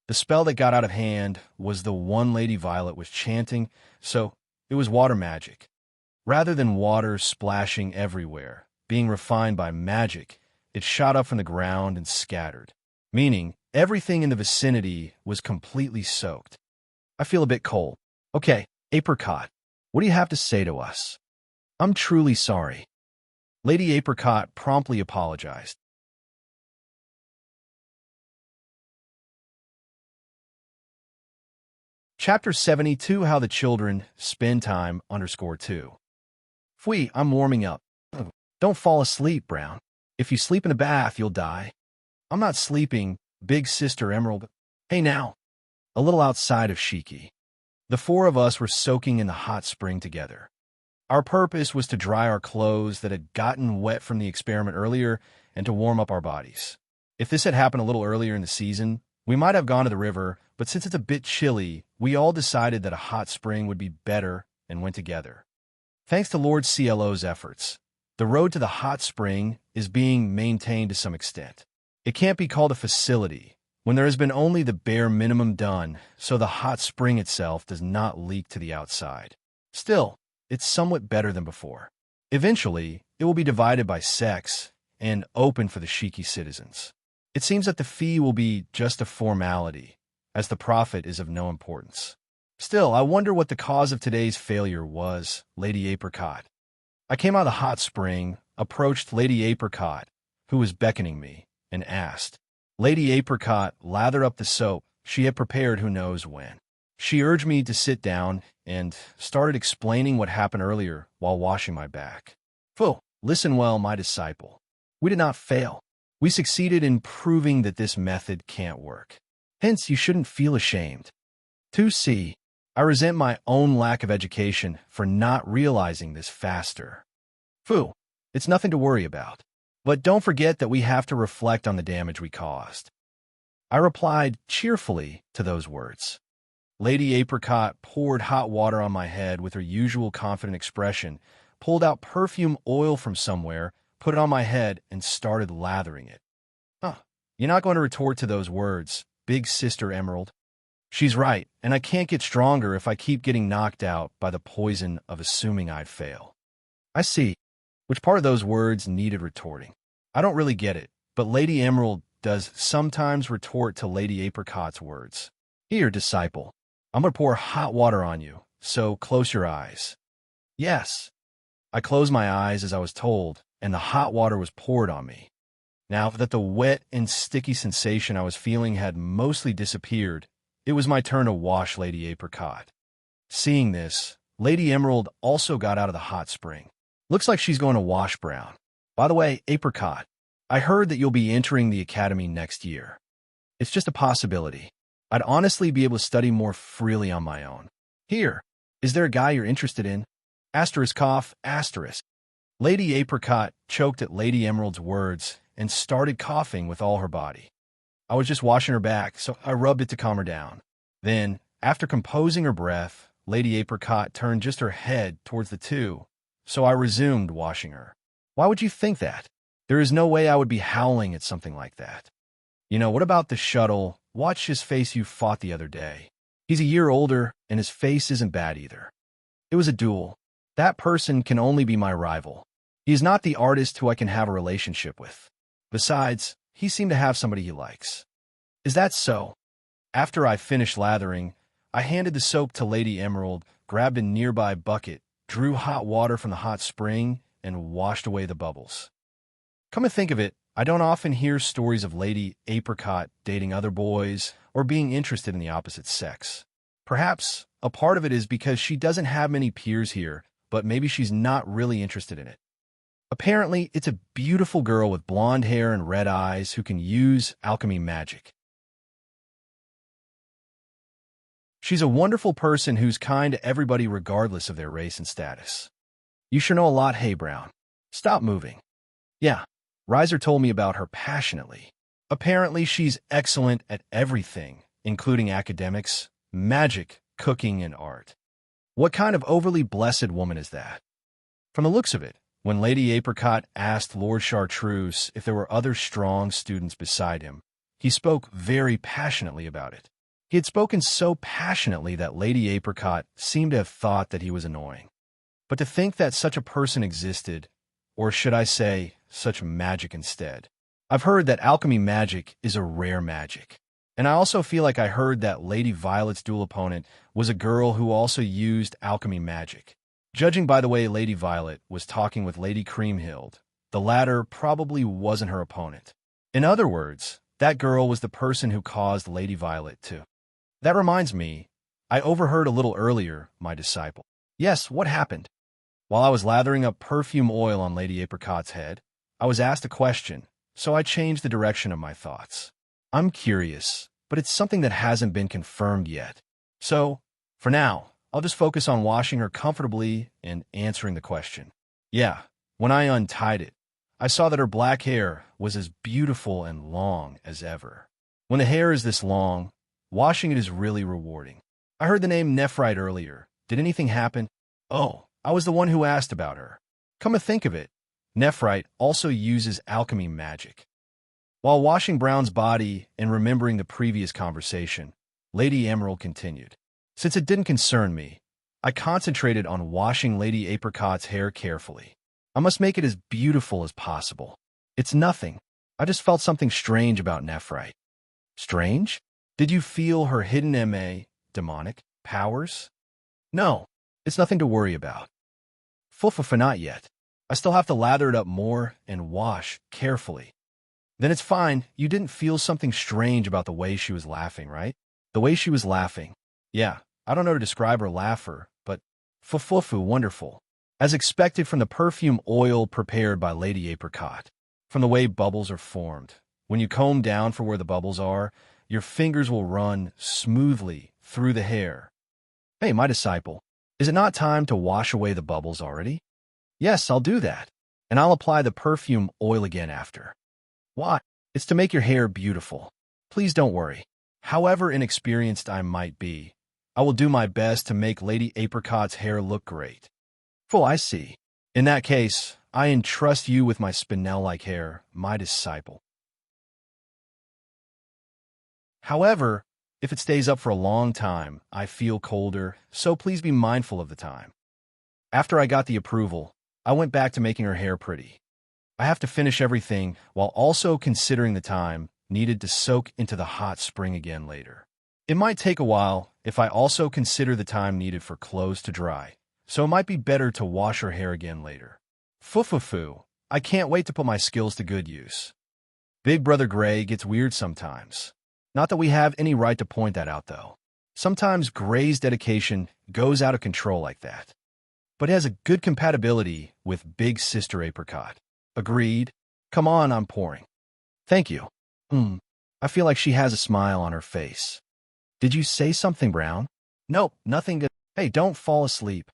The spell that got out of hand was the one Lady Violet was chanting, so it was water magic. Rather than water splashing everywhere, being refined by magic, it shot up from the ground and scattered, meaning everything in the vicinity was completely soaked. I feel a bit cold. Okay, Apricot, what do you have to say to us? I'm truly sorry. Lady Apricot promptly apologized. Chapter 72, How the Children Spend Time _2. Fwee, I'm warming up. Don't fall asleep, Brown. If you sleep in a bath, you'll die. I'm not sleeping, big sister Emerald. Hey now. A little outside of Shiki. The four of us were soaking in the hot spring together. Our purpose was to dry our clothes that had gotten wet from the experiment earlier and to warm up our bodies. If this had happened a little earlier in the season, we might have gone to the river, but since it's a bit chilly, we all decided that a hot spring would be better and went together. Thanks to Lord CLO's efforts, the road to the hot spring is being maintained to some extent. It can't be called a facility when there has been only the bare minimum done, so the hot spring itself does not leak to the outside. Still, it's somewhat better than before. Eventually, it will be divided by sex and open for the Shiki citizens. It seems that the fee will be just a formality, as the profit is of no importance. Still, I wonder what the cause of today's failure was, Lady Apricot. I came out of the hot spring, approached Lady Apricot, who was beckoning me, and asked. Lady Apricot lathered up the soap she had prepared who knows when. She urged me to sit down and started explaining what happened earlier while washing my back. Phew, listen well, my disciple. We did not fail. We succeeded in proving that this method can't work. Hence, you shouldn't feel ashamed. 2C. I resent my own lack of education for not realizing this faster. Phew, it's nothing to worry about. But don't forget that we have to reflect on the damage we caused. I replied cheerfully to those words. Lady Apricot poured hot water on my head with her usual confident expression, pulled out perfume oil from somewhere, put it on my head, and started lathering it. You're not going to retort to those words, big sister Emerald. She's right, and I can't get stronger if I keep getting knocked out by the poison of assuming I'd fail. I see. Which part of those words needed retorting? I don't really get it, but Lady Emerald does sometimes retort to Lady Apricot's words. Here, disciple, I'm going to pour hot water on you, so close your eyes. Yes. I closed my eyes as I was told, and the hot water was poured on me. Now that the wet and sticky sensation I was feeling had mostly disappeared, it was my turn to wash Lady Apricot. Seeing this, Lady Emerald also got out of the hot spring. Looks like she's going to wash Brown. By the way, Apricot, I heard that you'll be entering the academy next year. It's just a possibility. I'd honestly be able to study more freely on my own. Here, is there a guy you're interested in? Asterisk cough, asterisk. Lady Apricot choked at Lady Emerald's words and started coughing with all her body. I was just washing her back, so I rubbed it to calm her down. Then, after composing her breath, Lady Apricot turned just her head towards the two, so I resumed washing her. Why would you think that? There is no way I would be howling at something like that. You know, what about the shuttle? Watch his face you fought the other day. He's a year older, and his face isn't bad either. It was a duel. That person can only be my rival. He is not the artist who I can have a relationship with. Besides, he seemed to have somebody he likes. Is that so? After I finished lathering, I handed the soap to Lady Emerald, grabbed a nearby bucket, drew hot water from the hot spring, and washed away the bubbles. Come to think of it, I don't often hear stories of Lady Apricot dating other boys or being interested in the opposite sex. Perhaps a part of it is because she doesn't have many peers here, but maybe she's not really interested in it. Apparently, it's a beautiful girl with blonde hair and red eyes who can use alchemy magic. She's a wonderful person who's kind to everybody regardless of their race and status. You sure know a lot, hey Brown. Stop moving. Yeah, Riser told me about her passionately. Apparently, she's excellent at everything, including academics, magic, cooking, and art. What kind of overly blessed woman is that? From the looks of it, when Lady Apricot asked Lord Chartreuse if there were other strong students beside him, he spoke very passionately about it. He had spoken so passionately that Lady Apricot seemed to have thought that he was annoying. But to think that such a person existed, or should I say, such magic instead. I've heard that alchemy magic is a rare magic. And I also feel like I heard that Lady Violet's dual opponent was a girl who also used alchemy magic. Judging by the way Lady Violet was talking with Lady Creamhild, the latter probably wasn't her opponent. In other words, that girl was the person who caused Lady Violet to. That reminds me, I overheard a little earlier, my disciple. Yes, what happened? While I was lathering up perfume oil on Lady Apricot's head, I was asked a question, so I changed the direction of my thoughts. I'm curious, but it's something that hasn't been confirmed yet. So, for now, I'll just focus on washing her comfortably and answering the question. Yeah, when I untied it, I saw that her black hair was as beautiful and long as ever. When the hair is this long, washing it is really rewarding. I heard the name Nephrite earlier. Did anything happen? Oh, I was the one who asked about her. Come to think of it, Nephrite also uses alchemy magic. While washing Brown's body and remembering the previous conversation, Lady Emerald continued. Since it didn't concern me, I concentrated on washing Lady Apricot's hair carefully. I must make it as beautiful as possible. It's nothing. I just felt something strange about Nephrite. Strange? Did you feel her hidden demonic powers? No, it's nothing to worry about. For not yet. I still have to lather it up more and wash carefully. Then it's fine. You didn't feel something strange about the way she was laughing, right? The way she was laughing. Yeah, I don't know to describe her laugher, but wonderful. As expected from the perfume oil prepared by Lady Apricot. From the way bubbles are formed. When you comb down for where the bubbles are, your fingers will run smoothly through the hair. Hey, my disciple, is it not time to wash away the bubbles already? Yes, I'll do that. And I'll apply the perfume oil again after. Why? It's to make your hair beautiful. Please don't worry. However inexperienced I might be, I will do my best to make Lady Apricot's hair look great. I see. In that case, I entrust you with my spinel-like hair, my disciple. However, if it stays up for a long time, I feel colder, so please be mindful of the time. After I got the approval, I went back to making her hair pretty. I have to finish everything while also considering the time needed to soak into the hot spring again later. It might take a while if I also consider the time needed for clothes to dry, so it might be better to wash her hair again later. I can't wait to put my skills to good use. Big Brother Gray gets weird sometimes. Not that we have any right to point that out, though. Sometimes Gray's dedication goes out of control like that. But it has a good compatibility with Big Sister Apricot. Agreed. Come on, I'm pouring. Thank you. I feel like she has a smile on her face. Did you say something, Brown? Nope, nothing good. Hey, don't fall asleep.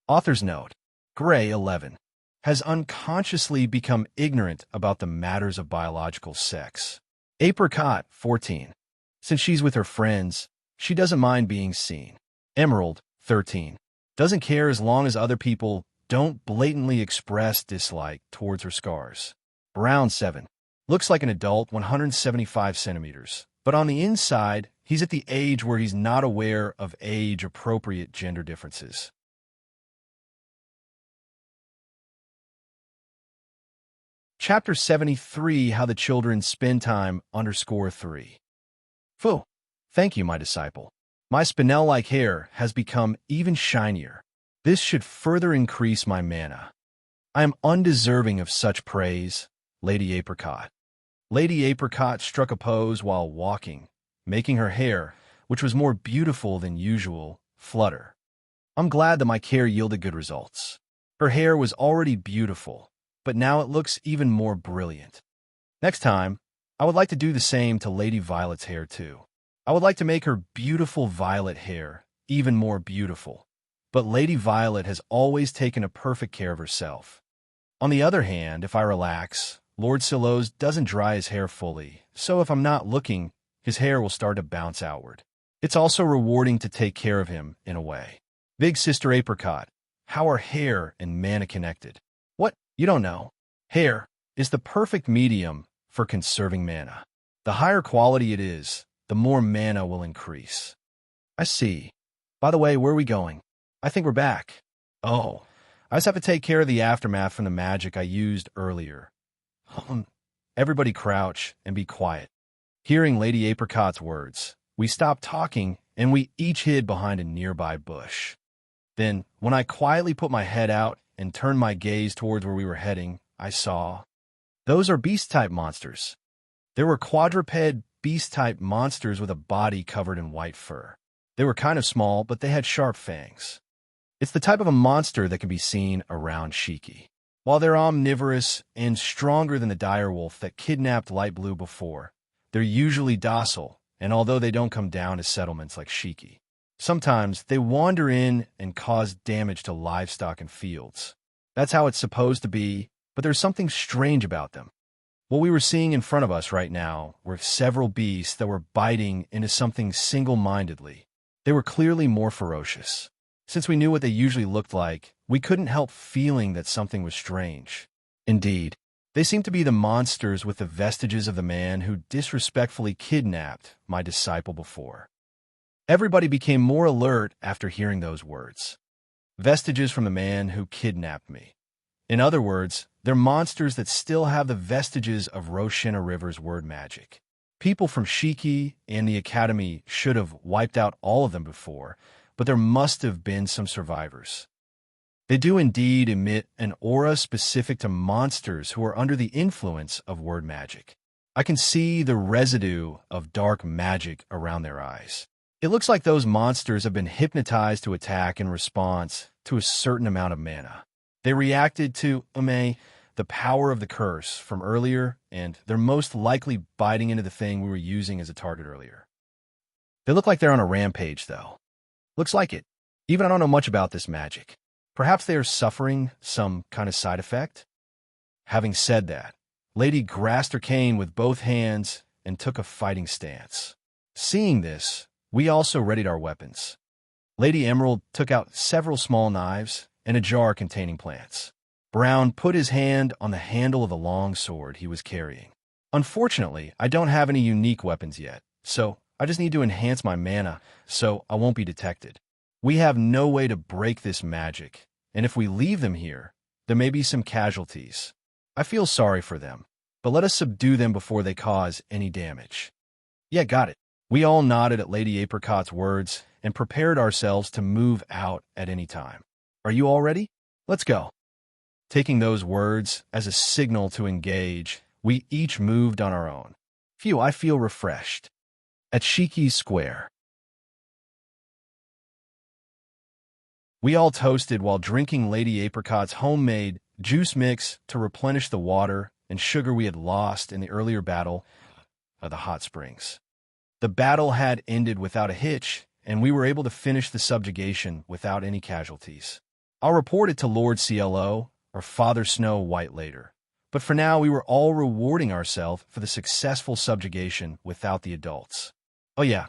Author's note. Gray, 11, has unconsciously become ignorant about the matters of biological sex. Apricot, 14. Since she's with her friends, she doesn't mind being seen. Emerald, 13. Doesn't care as long as other people don't blatantly express dislike towards her scars. Brown, 7. Looks like an adult, 175 centimeters. But on the inside, he's at the age where he's not aware of age-appropriate gender differences. Chapter 73, How the Children Spend Time, _3. Thank you, my disciple. My spinel-like hair has become even shinier. This should further increase my mana. I am undeserving of such praise, Lady Apricot. Lady Apricot struck a pose while walking, making her hair, which was more beautiful than usual, flutter. I'm glad that my care yielded good results. Her hair was already beautiful, but now it looks even more brilliant. Next time, I would like to do the same to Lady Violet's hair too. I would like to make her beautiful violet hair even more beautiful, but Lady Violet has always taken a perfect care of herself. On the other hand, if I relax, Lord Silos doesn't dry his hair fully, so if I'm not looking, his hair will start to bounce outward. It's also rewarding to take care of him in a way. Big Sister Apricot, how are hair and mana connected? What? You don't know? Hair is the perfect medium for conserving mana. The higher quality it is, the more mana will increase. I see. By the way, where are we going? I think we're back. Oh, I just have to take care of the aftermath from the magic I used earlier. Everybody crouch and be quiet. Hearing Lady Apricot's words, we stopped talking and we each hid behind a nearby bush. Then, when I quietly put my head out and turned my gaze towards where we were heading, I saw. Those are beast-type monsters. There were quadruped beast-type monsters with a body covered in white fur. They were kind of small, but they had sharp fangs. It's the type of a monster that can be seen around Shiki. While they're omnivorous and stronger than the direwolf that kidnapped Light Blue before, they're usually docile, and although they don't come down to settlements like Shiki, sometimes they wander in and cause damage to livestock and fields. That's how it's supposed to be, but there's something strange about them. What we were seeing in front of us right now were several beasts that were biting into something single-mindedly. They were clearly more ferocious. Since we knew what they usually looked like, we couldn't help feeling that something was strange. Indeed, they seemed to be the monsters with the vestiges of the man who disrespectfully kidnapped my disciple before. Everybody became more alert after hearing those words. Vestiges from the man who kidnapped me. In other words, they're monsters that still have the vestiges of Roshina River's word magic. People from Shiki and the Academy should have wiped out all of them before, but there must have been some survivors. They do indeed emit an aura specific to monsters who are under the influence of word magic. I can see the residue of dark magic around their eyes. It looks like those monsters have been hypnotized to attack in response to a certain amount of mana. They reacted to, the power of the curse from earlier, and they're most likely biting into the thing we were using as a target earlier. They look like they're on a rampage, though. Looks like it. Even I don't know much about this magic. Perhaps they are suffering some kind of side effect? Having said that, Lady grasped her cane with both hands and took a fighting stance. Seeing this, we also readied our weapons. Lady Emerald took out several small knives and a jar containing plants. Brown put his hand on the handle of the long sword he was carrying. Unfortunately, I don't have any unique weapons yet, so I just need to enhance my mana so I won't be detected. We have no way to break this magic, and if we leave them here, there may be some casualties. I feel sorry for them, but let us subdue them before they cause any damage. Yeah, got it. We all nodded at Lady Apricot's words and prepared ourselves to move out at any time. Are you all ready? Let's go. Taking those words as a signal to engage, we each moved on our own. Phew, I feel refreshed. At Shiki's Square. We all toasted while drinking Lady Apricot's homemade juice mix to replenish the water and sugar we had lost in the earlier battle of the hot springs. The battle had ended without a hitch, and we were able to finish the subjugation without any casualties. I'll report it to Lord CLO or Father Snow White later, but for now we were all rewarding ourselves for the successful subjugation without the adults. Oh yeah,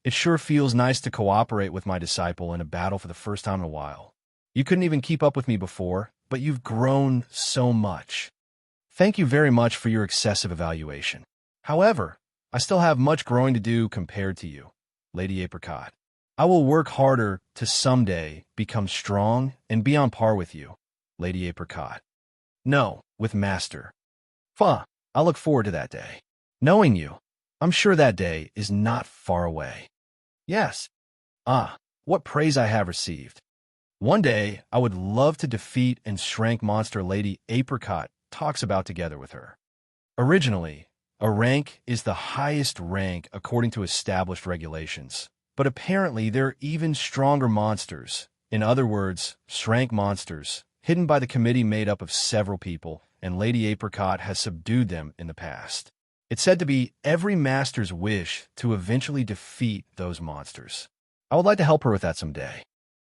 it sure feels nice to cooperate with my disciple in a battle for the first time in a while. You couldn't even keep up with me before, but you've grown so much. Thank you very much for your excessive evaluation. However, I still have much growing to do compared to you, Lady Apricot. I will work harder to someday become strong and be on par with you, Lady Apricot. No, with Master. I look forward to that day. Knowing you, I'm sure that day is not far away. Yes. What praise I have received. One day, I would love to defeat and shrank monster Lady Apricot talks about together with her. Originally, a rank is the highest rank according to established regulations, but apparently there are even stronger monsters, in other words, shrank monsters, hidden by the committee made up of several people, and Lady Apricot has subdued them in the past. It's said to be every master's wish to eventually defeat those monsters. I would like to help her with that someday.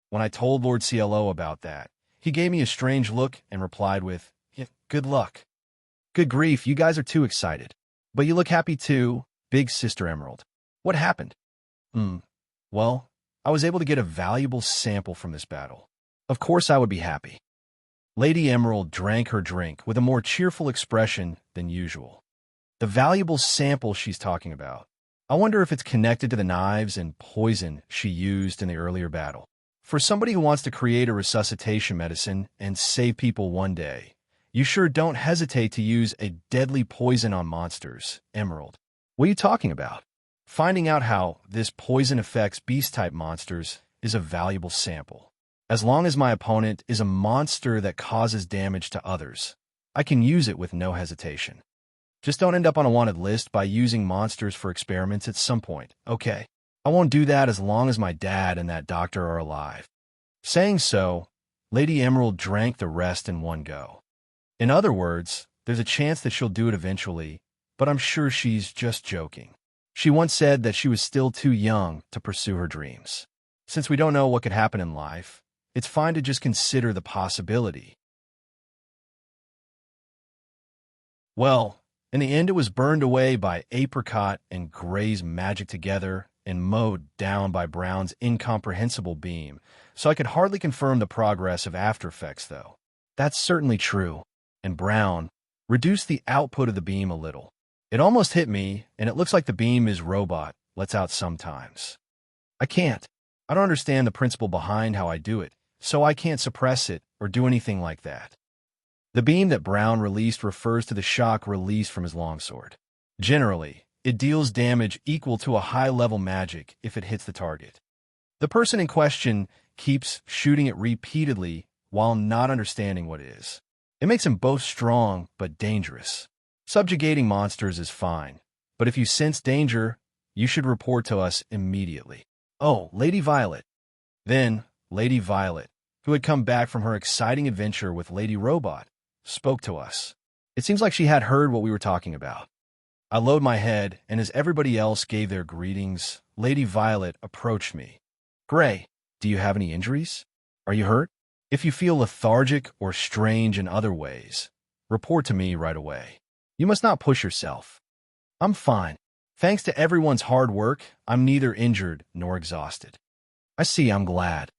When I told Lord CLO about that, he gave me a strange look and replied with, Yeah, good luck. Good grief, you guys are too excited. But you look happy too, big sister Emerald. What happened? Well, I was able to get a valuable sample from this battle. Of course I would be happy. Lady Emerald drank her drink with a more cheerful expression than usual. The valuable sample she's talking about. I wonder if it's connected to the knives and poison she used in the earlier battle. For somebody who wants to create a resuscitation medicine and save people one day, you sure don't hesitate to use a deadly poison on monsters, Emerald. What are you talking about? Finding out how this poison affects beast-type monsters is a valuable sample. As long as my opponent is a monster that causes damage to others, I can use it with no hesitation. Just don't end up on a wanted list by using monsters for experiments at some point, okay? I won't do that as long as my dad and that doctor are alive. Saying so, Lady Emerald drank the rest in one go. In other words, there's a chance that she'll do it eventually, but I'm sure she's just joking. She once said that she was still too young to pursue her dreams. Since we don't know what could happen in life, it's fine to just consider the possibility. Well, in the end, it was burned away by Apricot and Gray's magic together and mowed down by Brown's incomprehensible beam, so I could hardly confirm the progress of After Effects, though. That's certainly true, and Brown reduced the output of the beam a little. It almost hit me, and it looks like the beam is robot lets out sometimes. I don't understand the principle behind how I do it, so I can't suppress it or do anything like that. The beam that Brown released refers to the shock released from his longsword. Generally, it deals damage equal to a high-level magic if it hits the target. The person in question keeps shooting it repeatedly while not understanding what it is. It makes him both strong but dangerous. Subjugating monsters is fine, but if you sense danger, you should report to us immediately. Oh, Lady Violet. Then, Lady Violet, who had come back from her exciting adventure with Lady Robot, spoke to us. It seems like she had heard what we were talking about. I lowered my head, and as everybody else gave their greetings, Lady Violet approached me. Gray, do you have any injuries? Are you hurt? If you feel lethargic or strange in other ways, report to me right away. You must not push yourself. I'm fine. Thanks to everyone's hard work, I'm neither injured nor exhausted. I see, I'm glad.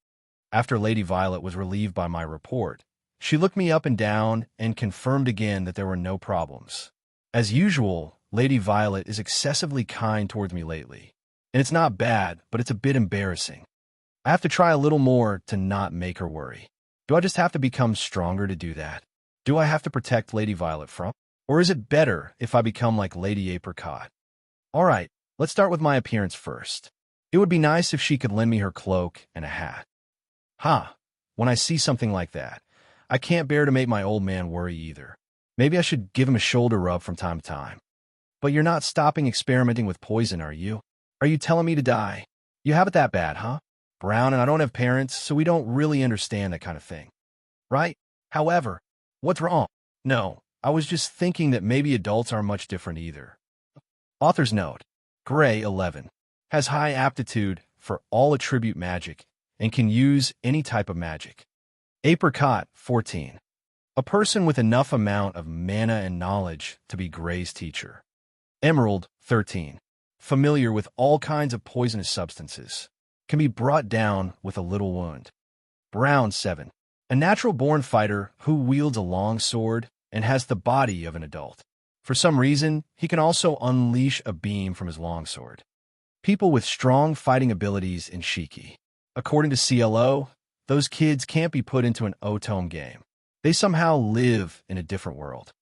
After Lady Violet was relieved by my report, she looked me up and down and confirmed again that there were no problems. As usual, Lady Violet is excessively kind towards me lately. And it's not bad, but it's a bit embarrassing. I have to try a little more to not make her worry. Do I just have to become stronger to do that? Do I have to protect Lady Violet from? Or is it better if I become like Lady Apricot? All right, let's start with my appearance first. It would be nice if she could lend me her cloak and a hat. When I see something like that, I can't bear to make my old man worry either. Maybe I should give him a shoulder rub from time to time. But you're not stopping experimenting with poison, are you? Are you telling me to die? You have it that bad, huh? Brown and I don't have parents, so we don't really understand that kind of thing. Right? However, what's wrong? No, I was just thinking that maybe adults aren't much different either. Author's note. Gray, 11, has high aptitude for all attribute magic and can use any type of magic. Apricot, 14, a person with enough amount of mana and knowledge to be Gray's teacher. Emerald, 13, familiar with all kinds of poisonous substances, can be brought down with a little wound. Brown, 7, a natural-born fighter who wields a long sword and has the body of an adult. For some reason, he can also unleash a beam from his longsword. People with strong fighting abilities in Shiki. According to CLO, those kids can't be put into an Otome game. They somehow live in a different world.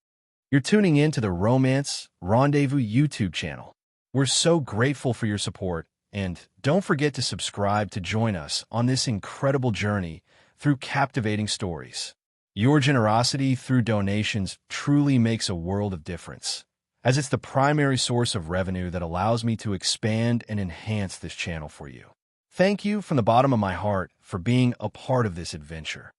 You're tuning in to the Romance Rendezvous YouTube channel. We're so grateful for your support, and don't forget to subscribe to join us on this incredible journey through captivating stories. Your generosity through donations truly makes a world of difference, as it's the primary source of revenue that allows me to expand and enhance this channel for you. Thank you from the bottom of my heart for being a part of this adventure.